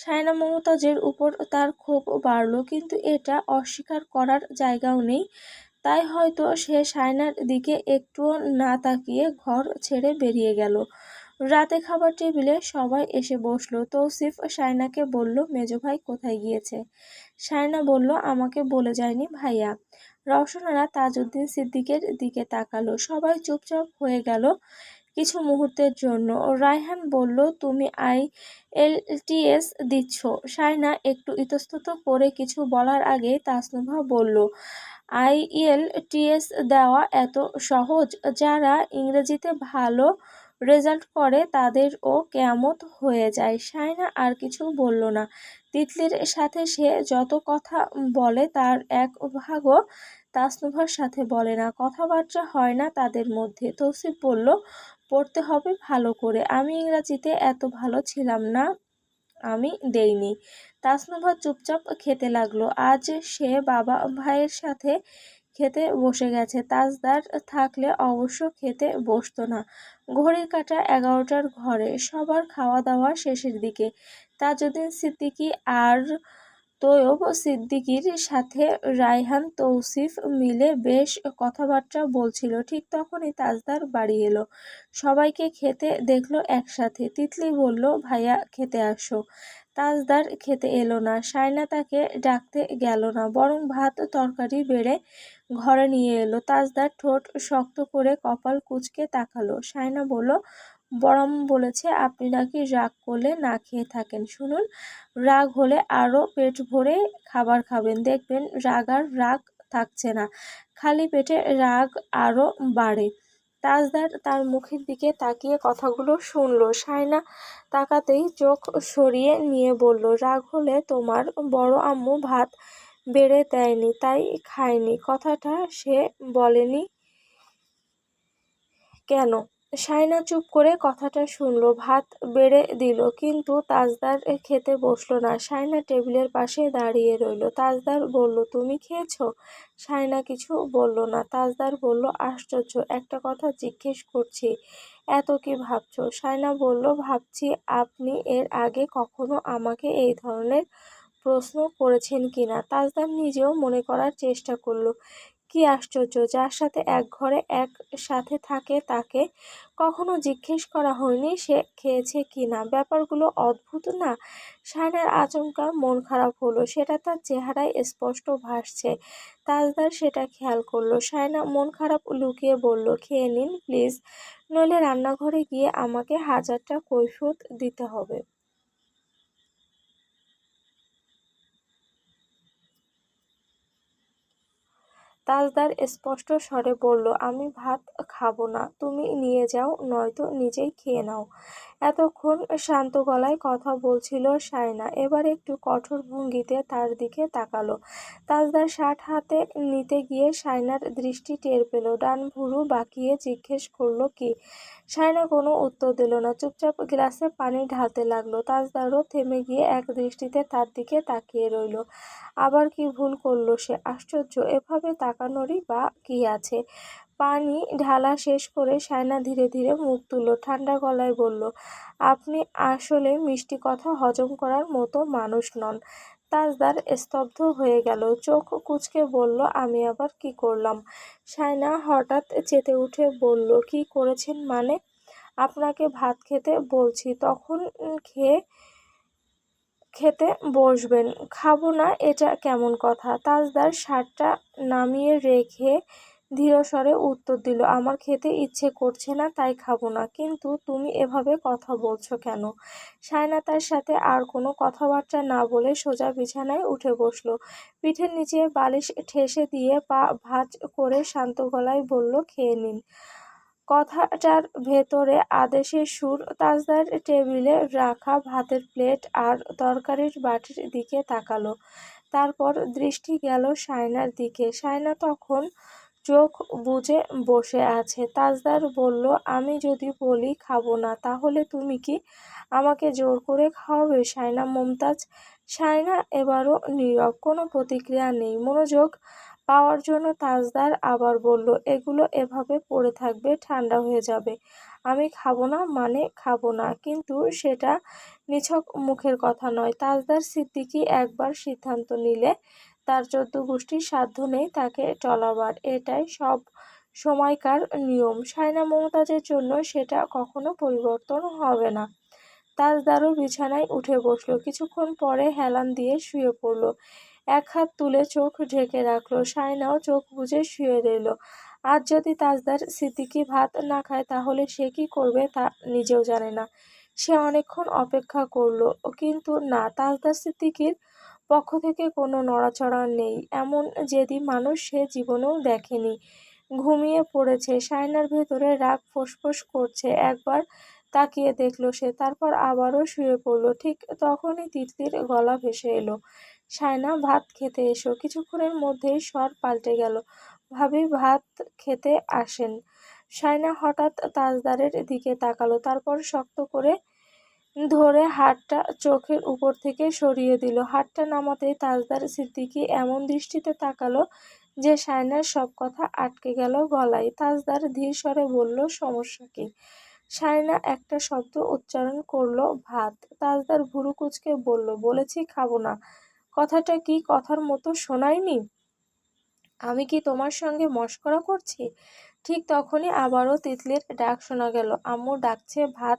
শায়না মমতাজের উপর তার ক্ষোভ বাড়ল, কিন্তু এটা অস্বীকার করার জায়গাও নেই। তাই হয়তো সে শায়নার দিকে একটুও না তাকিয়ে ঘর ছেড়ে বেরিয়ে গেল। রাতে খাবার টেবিলে সবাই এসে বসল। তৌসিফ শায়নাকে বলল, মেজো ভাই কোথায় গিয়েছে? শায়না বলল, আমাকে বলে যায়নি ভাইয়া। রওশনারা তাজউদ্দিন সিদ্দিকের দিকে তাকালো। সবাই চুপচাপ হয়ে গেল কিছু মুহূর্তের জন্য। রায়হান বলল, তুমি IELTS দিচ্ছ? শায়না একটু ইতস্তত করে কিছু বলার আগে তাসনুভা বলল, IELTS দেওয়া এত সহজ? যারা ইংরেজিতে ভালো রেজাল্ট করে তাদেরও কেয়ামত হয়ে যায়। শায়না আর কিছু বলল না। তিতলির সাথে সে যত কথা বলে তার এক ভাগও তাসনুভার সাথে বলে না। কথাবার্তা হয় না তাদের মধ্যে। তৌসিফ বলল, পড়তে হবে ভালো করে। আমি ইংরাজিতে এত ভালো ছিলাম না, আমি দেইনি। তাসনুভা চুপচাপ খেতে লাগলো। আজ সে বাবা ভাইয়ের সাথে খেতে বসে গেছে। তাজদার থাকলে অবশ্য খেতে বসতো না। ঘড়ির কাঁটা 11টার ঘরে। সবার খাওয়া দাওয়া শেষের দিকে। তাজউদ্দিন সিদ্দিকী আর তৈয়ব সিদ্দিকীর সাথে রায়হান তৌসিফ মিলে বেশ কথাবার্তা বলছিল। ঠিক তখনই তাজদার বাড়ি এলো। সবাইকে খেতে দেখলো একসাথে। তিতলি বলল, ভাইয়া খেতে আসো। তাজদার খেতে এলো না। শায়না তাকে ডাকতে গেল না, বরং ভাত তরকারি বেড়ে ঘরে নিয়ে এলো। তাজদার ঠোঁট শক্ত করে কপাল কুঁচকে তাকালো। শায়না বলল, বড়াম বলেছে আপনি নাকি রাগ করলে না খেয়ে থাকেন। শুনুন, রাগ হলে আরও পেট ভরে খাবার খাবেন, দেখবেন রাগ আর রাগ থাকছে না, খালি পেটে রাগ আরও বাড়ে। তাজদার তার মুখের দিকে তাকিয়ে কথাগুলো শুনল। শায়না তাকাতেই চোখ সরিয়ে নিয়ে বলল, রাগ হলে তোমার বড় আম্মু ভাত বেড়ে দেয়নি তাই খায়নি, কথাটা সে বলেনি কেন? শায়না চুপ করে কথাটা শুনল। ভাত বেড়ে দিল, কিন্তু তাজদার খেতে বসলো না। শায়না টেবিলের পাশে দাঁড়িয়ে রইল। তাজদার বলল, তুমি খেয়েছো? শায়না কিছু বলল না। তাজদার বলল, আশ্চর্য, একটা কথা জিজ্ঞেস করছি, এত কি ভাবছো? শায়না বলল, ভাবছি আপনি এর আগে কখনো আমাকে এই ধরনের প্রশ্ন করেছেন কিনা। তাজদার নিজেও মনে করার চেষ্টা করল, কি আশ্চর্য, যার সাথে এক ঘরে একসাথে থাকে তাকে কখনো জিজ্ঞেস করা হয়নি সে খেয়েছে কি না। ব্যাপারগুলো অদ্ভুত না? সায়নার আচমকা মন খারাপ হলো, সেটা তার চেহারায় স্পষ্ট ভাসছে। তাজদার সেটা খেয়াল করলো। সায়না মন খারাপ লুকিয়ে বলল, খেয়ে নিন প্লিজ, নইলে রান্নাঘরে গিয়ে আমাকে হাজারটা কৈফিয়ত দিতে হবে। তাজদার স্পষ্ট স্বরে বলল, আমি ভাত খাবো না, তুমি নিয়ে যাও, নয়তো নিজেই খেয়ে নাও। এতক্ষণ শান্ত গলায় কথা বলছিল সায়না, এবার একটু কঠোর ভঙ্গিতে তার দিকে তাকালো। তাজদার শার্ট হাতে নিতে গিয়ে সায়নার দৃষ্টি টের পেল, ডান ভুরু বাঁকিয়ে জিজ্ঞেস করলো কি। সায়না কোনো উত্তর দিল না, চুপচাপ গ্লাসে পানি ঢালতে লাগলো। তাজদারও থেমে গিয়ে এক দৃষ্টিতে তার দিকে তাকিয়ে রইল। আবার কি ভুল করলো সে? আশ্চর্য, এভাবে তাকানোরই বা কি আছে? পানি ঢালা শেষ করে সায়না ধীরে ধীরে মুখ তুলল, ঠান্ডা গলায় বলল, আপনি আসলে মিষ্টি কথা হজম করার মতো মানুষ নন। তাজদার স্তব্ধ হয়ে গেল, চোখ কুঁচকে বলল, আমি আবার কি করলাম? সায়না হঠাৎ চেতে উঠে বলল, কি করেছেন মানে? আপনাকে ভাত খেতে বলছি, তখন খেয়ে খেতে বসবেন। খাবো না এটা কেমন কথা? তাজদার শার্টটা নামিয়ে রেখে ধীরস্বরে উত্তর দিল, আমার খেতে ইচ্ছে করছে না তাই খাবো না। কিন্তু তুমি এভাবে কথা বলছো কেন? সায়না তার সাথে আর কোনো কথাবার্তা না বলে সোজা বিছানায় উঠে বসলো। পিঠের নিচে বালিশ ঠেসে দিয়ে পা ভাঁজ করে শান্ত গলায় বলল, খেয়ে নিন। কথাটার ভেতরে আদেশের সুর। তাজদার টেবিলে রাখা ভাতের প্লেট আর তরকারির বাটির দিকে তাকালো। তারপর দৃষ্টি গেল সায়নার দিকে। সায়না তখন চোখ বুজে বসে আছে। তাজদার বলল, আমি যদি বলি খাবো না, তাহলে তুমি কি আমাকে জোর করে খাওয়াবে সায়না মুমতাজ? সায়না এবারও নীরব, কোনো প্রতিক্রিয়া নেই। মনোযোগ পাওয়ার জন্য তাজদার আবার বলল, এগুলো এভাবে পড়ে থাকবে, ঠান্ডা হয়ে যাবে। আমি খাবো না মানে খাবো না, কিন্তু সেটা নিছক মুখের কথা নয়। তাজদার সিদ্দিকী একবার সিদ্ধান্ত নিলে তার 14 গোষ্ঠীর সাধ্য নেই তাকে টলাবার। এটাই সব সময়কার নিয়ম। সায়না মুমতাজের জন্য সেটা কখনো পরিবর্তন হবে না। তাজদারও বিছানায় উঠে বসলো। কিছুক্ষণ পরে হেলান দিয়ে শুয়ে পড়ল। এক হাত তুলে চোখ ঢেকে রাখলো। সায়নাও চোখ বুজে শুয়ে রইল। আজ যদি তাজদার সিদ্দিকী ভাত না খায় তাহলে সে কি করবে তা নিজেও জানে না। সে অনেকক্ষণ অপেক্ষা করলো, কিন্তু না, তাজদার সিদ্দিকীর পক্ষ থেকে কোনো নড়াচড়া নেই। এমন জেদি মানুষ সে জীবনেও দেখেনি। ঘুমিয়ে পড়েছে। সায়নার ভেতরে রাগ ফোঁস করছে। একবার তাকিয়ে দেখলো সে, তারপর আবারও শুয়ে পড়লো। ঠিক তখনই তিতলির গলা ভেসে এলো, সায়না ভাত খেতে এসো। কিছুক্ষণের মধ্যেই স্বর পাল্টে গেল, ভাবি ভাত খেতে আসেন। সায়না হঠাৎ তাজদারের দিকে তাকালো, তারপর শক্ত করে ধরে হাতটা চোখের উপর থেকে সরিয়ে দিল। হাতটা নামাতেই তাজদার সিদ্দিকী এমন দৃষ্টিতে তাকালো যে সায়নার সব কথা আটকে গেল গলায়। তাজদার ধীর স্বরে বলল, সমস্যা কি? সায়না একটা শব্দ উচ্চারণ করলো, ভাত। তাজদার ভুরু কুঁচকে বলল, বলেছি খাবো না। কথাটা কি কথার মতো শোনায়নি? আমি কি তোমার সঙ্গে মশকরা করছি? ঠিক তখনই আবারও তিতলির ডাক শোনা গেল, আম্মু ডাকছে, ভাত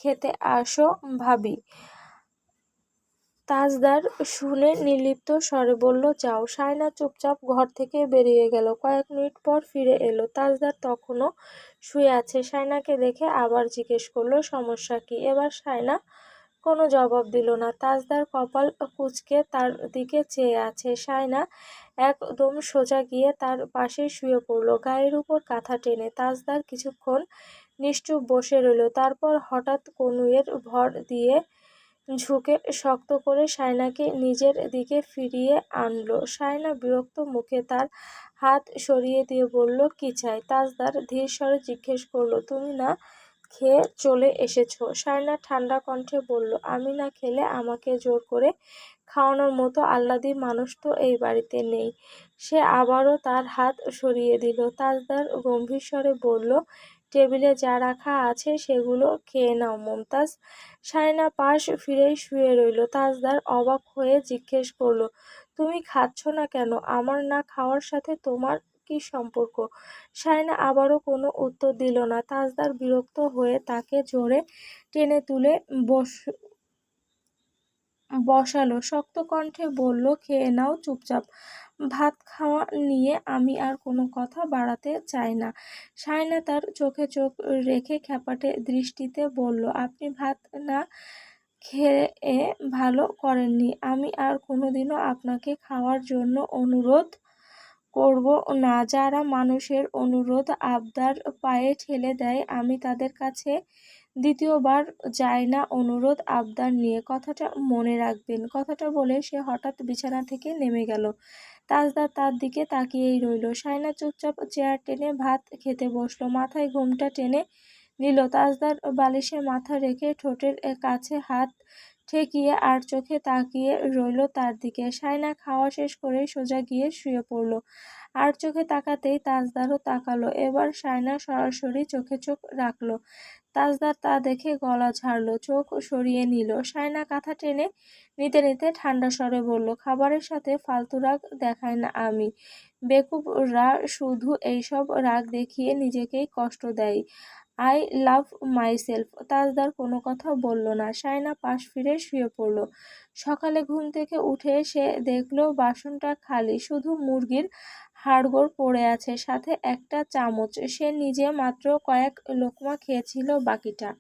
খেতে আসো ভাবি। তাজদার শুনে নির্লিপ্ত স্বরে বলল, যাও। সায়না চুপচাপ ঘর থেকে বেরিয়ে গেল। কয়েক মিনিট পর ফিরে এলো। তাজদার তখনও শুয়ে আছে। সায়নাকে দেখে আবার জিজ্ঞেস করলো, সমস্যা কি? এবার সায়না কোনো জবাব দিল না। তাজদার কপাল কুঁচকে তার দিকে চেয়ে আছে। সায়না একদম সোজা গিয়ে তার পাশে শুয়ে পড়ল, গায়ের উপর কাঁথা টেনে। তাজদার কিছুক্ষণ নিশ্চুপ বসে রইল, তারপর হঠাৎ কনুইয়ের ভর দিয়ে ঝুঁকে শক্ত করে সায়নাকে নিজের দিকে ফিরিয়ে আনলো। সায়না বিরক্ত মুখে তার হাত সরিয়ে দিয়ে বলল, কি চাই? তাজদার ধীর স্বরে জিজ্ঞেস করলো, তুমি না খেয়ে চলে এসেছো? সায়না ঠান্ডা কণ্ঠে বলল, আমি না খেলে আমাকে জোর করে খাওয়ানোর মতো আহ্লাদী মানুষ তো এই বাড়িতে নেই। সে আবারও তার হাত সরিয়ে দিল। তাজদার গম্ভীর স্বরে বলল, টেবিলে যা রাখা আছে সেগুলো খেয়ে নাও মুমতাজ। সায়না পাশ ফিরেই শুয়ে রইল। তাজদার অবাক হয়ে জিজ্ঞেস করলো, তুমি খাচ্ছ না কেন? আমার না খাওয়ার সাথে তোমার কি সম্পর্ক? শায়না আবারও কোনো উত্তর দিল না। তাজদার বিরক্ত হয়ে তাকে জোরে টেনে তুলে বসালো, শক্ত কণ্ঠে বলল, খেয়ে নাও চুপচাপ। ভাত খাওয়া নিয়ে আমি আর কোনো কথা বাড়াতে চাই না। শায়না তার চোখে চোখ রেখে খ্যাপাটে দৃষ্টিতে বলল, আপনি ভাত না খেয়ে ভালো করেননি। আমি আর কোনোদিনও আপনাকে খাওয়ার জন্য অনুরোধ করব না। যারা মানুষের অনুরোধ আবদার পায়ে ঠেলে দেয়, আমি তাদের কাছে দ্বিতীয়বার যাই না অনুরোধ আবদার নিয়ে। কথাটা মনে রাখবেন। কথাটা বলে সে হঠাৎ বিছানা থেকে নেমে গেল। তাজদার তার দিকে তাকিয়েই রইল। শায়না চুপচাপ চেয়ার টেনে ভাত খেতে বসলো, মাথায় ঘোমটা টেনে নিল। তাজদার বালিশে মাথা রেখে ঠোঁটের কাছে হাত ঠেকিয়ে আর চোখে তাকিয়ে রইল তার দিকে। শায়না খাওয়া শেষ করে সোজা গিয়ে শুয়ে পড়ল। আর চোখে তাকাতেই তাজদারও তাকালো। এবার শায়না সরাসরি চোখে চোখ রাখল। তাজদার তা দেখে গলা ঝাড়ল, চোখ সরিয়ে নিল। শায়না কাঁথা টেনে নিতে নিতে ঠান্ডা স্বরে বলল, খাবারের সাথে ফালতু রাগ দেখাই না আমি। বেকুবরা শুধু এইসব রাগ দেখিয়ে নিজেকেই কষ্ট দেয়। I love myself. তাজদার কোনো কথা বলল না। শায়না পাশ ফিরে শুয়ে পড়ল। সকালে ঘুম থেকে উঠে সে দেখল বাসনটা খালি, শুধু মুরগির হাড়গোড় পড়ে আছে, সাথে একটা চামচ। সে নিজে মাত্র কয়েক লোকমা খেয়েছিল, বাকিটা।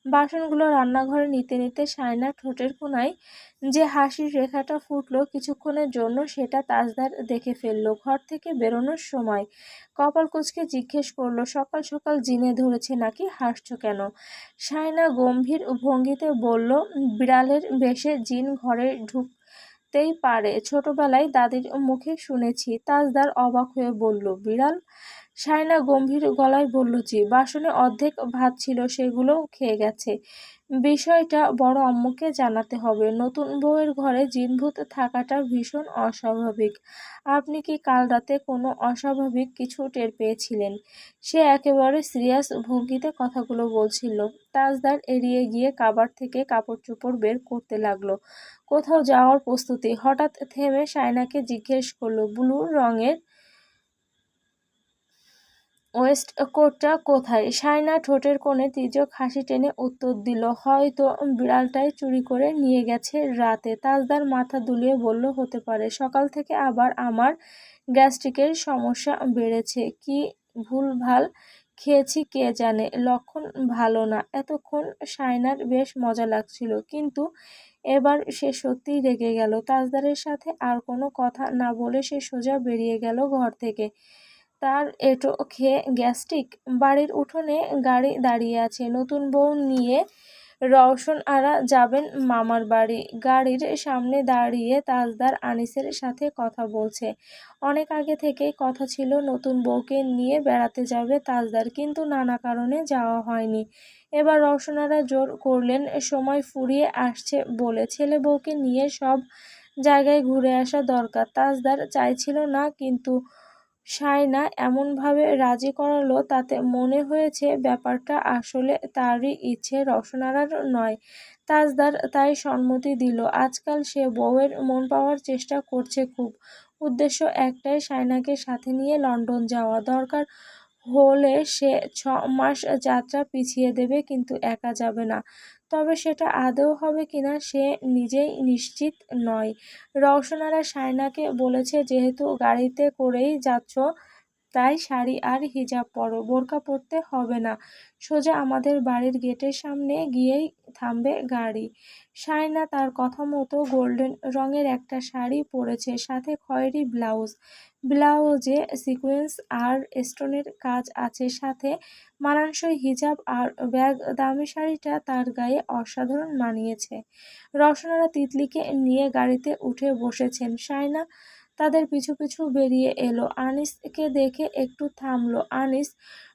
বাসনগুলো রান্নাঘরে নিতে নিতে শায়নার ঠোঁটের কোণায় যে হাসির রেখাটা ফুটলো কিছুক্ষণের জন্য, সেটা তাজদার দেখে ফেলল। ঘর থেকে বেরোনোর সময় কপাল কুঁচকে জিজ্ঞেস করলো, সকাল সকাল জিনে ধরেছে নাকি, হাসছো কেন? শায়না গম্ভীর ভঙ্গিতে বলল, বিড়ালের বেশে জিন ঘরে ঢুকতেই পারে, ছোটবেলায় দাদির মুখে শুনেছি। তাজদার অবাক হয়ে বলল, বিড়াল? শায়না গম্ভীর গলায় বলল, জি। বাসনে অর্ধেক ভাত ছিল, সেগুলোও খেয়ে গেছে। বিষয়টা বড় আম্মুকে জানাতে হবে। নতুন বউয়ের ঘরে জিনভূত থাকাটা ভীষণ অস্বাভাবিক। আপনি কি কাল রাতে কোনো অস্বাভাবিক কিছু টের পেয়েছিলেন? সে একেবারে সিরিয়াস ভঙ্গিতে কথাগুলো বলছিল। তাজদার এড়িয়ে গিয়ে কাবার থেকে কাপড় চোপড় বের করতে লাগলো, কোথাও যাওয়ার প্রস্তুতি। হঠাৎ থেমে শায়নাকে জিজ্ঞেস করলো, ব্লু রঙের ওয়েস্ট কোটটা কোথায়? শায়না ঠোঁটের কোণে তির্যক হাসি টেনে উত্তর দিল, হয়তো বিড়ালটাই চুরি করে নিয়ে গেছে রাতে। তাজদার মাথা দুলিয়ে বলল, হতে পারে। সকাল থেকে আবার আমার গ্যাস্ট্রিকের সমস্যা বেড়েছে। কি ভুলভাল খেয়েছি কে জানে, লক্ষণ ভালো না। এতক্ষণ শায়নার বেশ মজা লাগছিল, কিন্তু এবার সে সত্যিই রেগে গেল। তাজদারের সাথে আর কোনো কথা না বলে সে সোজা বেরিয়ে গেল ঘর থেকে। তার এঁটো খেয়ে গ্যাস্ট্রিক। বাড়ির উঠোনে গাড়ি দাঁড়িয়ে আছে। নতুন বউ নিয়ে রওশন আরা যাবেন মামার বাড়ি। গাড়ির সামনে দাঁড়িয়ে তাজদার আনিসের সাথে কথা বলছে। অনেক আগে থেকেই কথা ছিল নতুন বউকে নিয়ে বেড়াতে যাবে তাজদার, কিন্তু নানা কারণে যাওয়া হয়নি। এবার রওশন আরা জোর করলেন, সময় ফুরিয়ে আসছে বলে ছেলে বউকে নিয়ে সব জায়গায় ঘুরে আসা দরকার। তাজদার চাইছিল না, কিন্তু শায়না এমনভাবে রাজি করালো, তাতে মনে হয়েছে ব্যাপারটা আসলে তারই ইচ্ছে, রওশন আরার নয়। তাজদার তাই সম্মতি দিল। আজকাল সে বউয়ের মন পাওয়ার চেষ্টা করছে খুব। উদ্দেশ্য একটাই, শায়নাকে সাথে নিয়ে লন্ডন যাওয়া। দরকার হলে সে 6 মাস যাত্রা পিছিয়ে দেবে, কিন্তু একা যাবে না। তবে সেটা আদৌ হবে কিনা সে নিজেই নিশ্চিত নয়। রওশন আরা শায়নাকে বলেছে, যেহেতু গাড়িতে করেই যাচ্ছ, তাই শাড়ি আর হিজাব পরো, বোরকা পরতে হবে না। সোজা আমাদের বাড়ির গেটের সামনে গিয়েই থামবে গাড়ি। শায়না তার কথা মতো গোল্ডেন রঙের একটা শাড়ি পরেছে, সাথে খয়েরি ব্লাউজ। ব্লাউজে সিকোয়েন্স আর স্টোনের কাজ আছে, সাথে মানানসই হিজাব আর ব্যাগ। দামি শাড়িটা তার গায়ে অসাধারণ মানিয়েছে। রওশন আরা তিতলিকে নিয়ে গাড়িতে উঠে বসেছেন। শায়না তাদের পিছু পিছু বেরিয়ে এলো। আনিসকে দেখে একটু থামলো। আনিস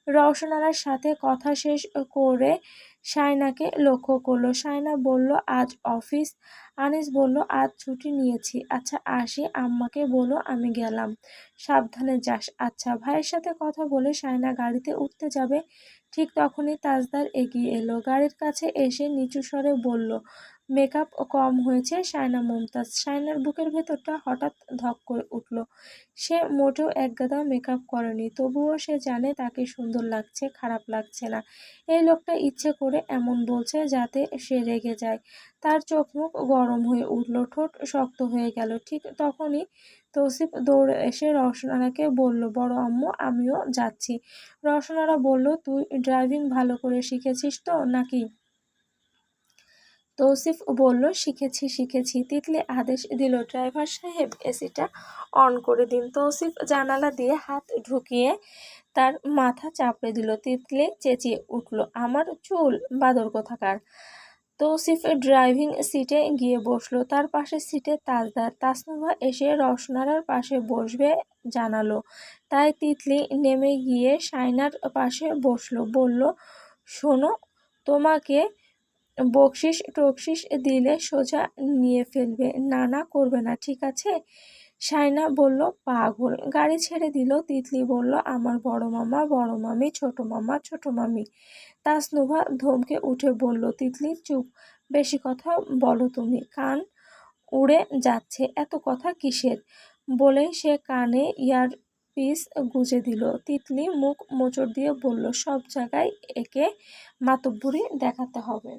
রওশন আরার সাথে কথা শেষ করে শায়নাকে লক্ষ্য করলো। শায়না বলল, আজ অফিস? আনিস বলল, আজ ছুটি নিয়েছি। আচ্ছা আসি, আম্মাকে বলো আমি গেলাম। সাবধানে যাস। আচ্ছা। ভাইয়ের সাথে কথা বলে শায়না গাড়িতে উঠতে যাবে, ঠিক তখনই তাজদার এগিয়ে এলো। গাড়ির কাছে এসে নিচু স্বরে বলল, মেকআপ কম হয়েছে শায়না মুমতাজ। শায়নার বুকের ভেতরটা হঠাৎ ধক করে উঠল। সে মোটেও একগাদা মেকআপ করেনি, তবুও সে জানে তাকে সুন্দর লাগছে, খারাপ লাগছে না। এই লোকটা ইচ্ছে করে এমন বলছে যাতে সে রেগে যায়। তার চোখ মুখ গরম হয়ে উঠল, ঠোঁট শক্ত হয়ে গেল। ঠিক তখনই তৌসিফ দৌড়ে এসে রওশনারাকে বলল, বড় আম্মু আমিও যাচ্ছি। রওশনারা বলল, তুই ড্রাইভিং ভালো করে শিখেছিস তো নাকি? তৌসিফ বলল, শিখেছি। তিতলি আদেশ দিল, ড্রাইভার সাহেব এসিটা অন করে দিন। তৌসিফ জানালা দিয়ে হাত ঢুকিয়ে তার মাথা চাপড়ে দিল। তিতলি চেঁচিয়ে উঠল, আমার চুল, বাদর কোথাকার। তৌসিফ ড্রাইভিং সিটে গিয়ে বসলো। তার পাশের সিটে তাজদার। তাসনুভা এসে রওশনারার পাশে বসবে জানালো, তাই তিতলি নেমে গিয়ে শায়নার পাশে বসলো। বলল, শোনো, তোমাকে বকশিস টকশিস দিলে সোজা নিয়ে ফেলবে, না করবে না, ঠিক আছে? শায়না বলল, পাগল। গাড়ি ছেড়ে দিল। তিতলি বলল, আমার বড় মামা, বড় মামি, ছোট মামা, ছোট মামি। তাসনুভা ধমকে উঠে বলল, তিতলি চুপ, বেশি কথা বলো তুমি, কান উড়ে যাচ্ছে, এত কথা কিসের? বলেই সে কানে ইয়ারপিস গুঁজে দিল। তিতলি মুখ মোচড় দিয়ে বলল, সব জায়গায় একে মাতব্বরি দেখাতে হবে।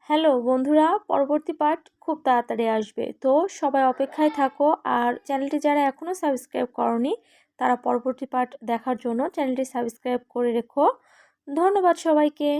হ্যালো বন্ধুরা, পরবর্তী পার্ট খুব তাড়াতাড়ি আসবে, তো সবাই অপেক্ষায় থাকো। আর চ্যানেলটি যারা এখনও সাবস্ক্রাইব করনি তারা পরবর্তী পার্ট দেখার জন্য চ্যানেলটি সাবস্ক্রাইব করে রেখো। ধন্যবাদ সবাইকে।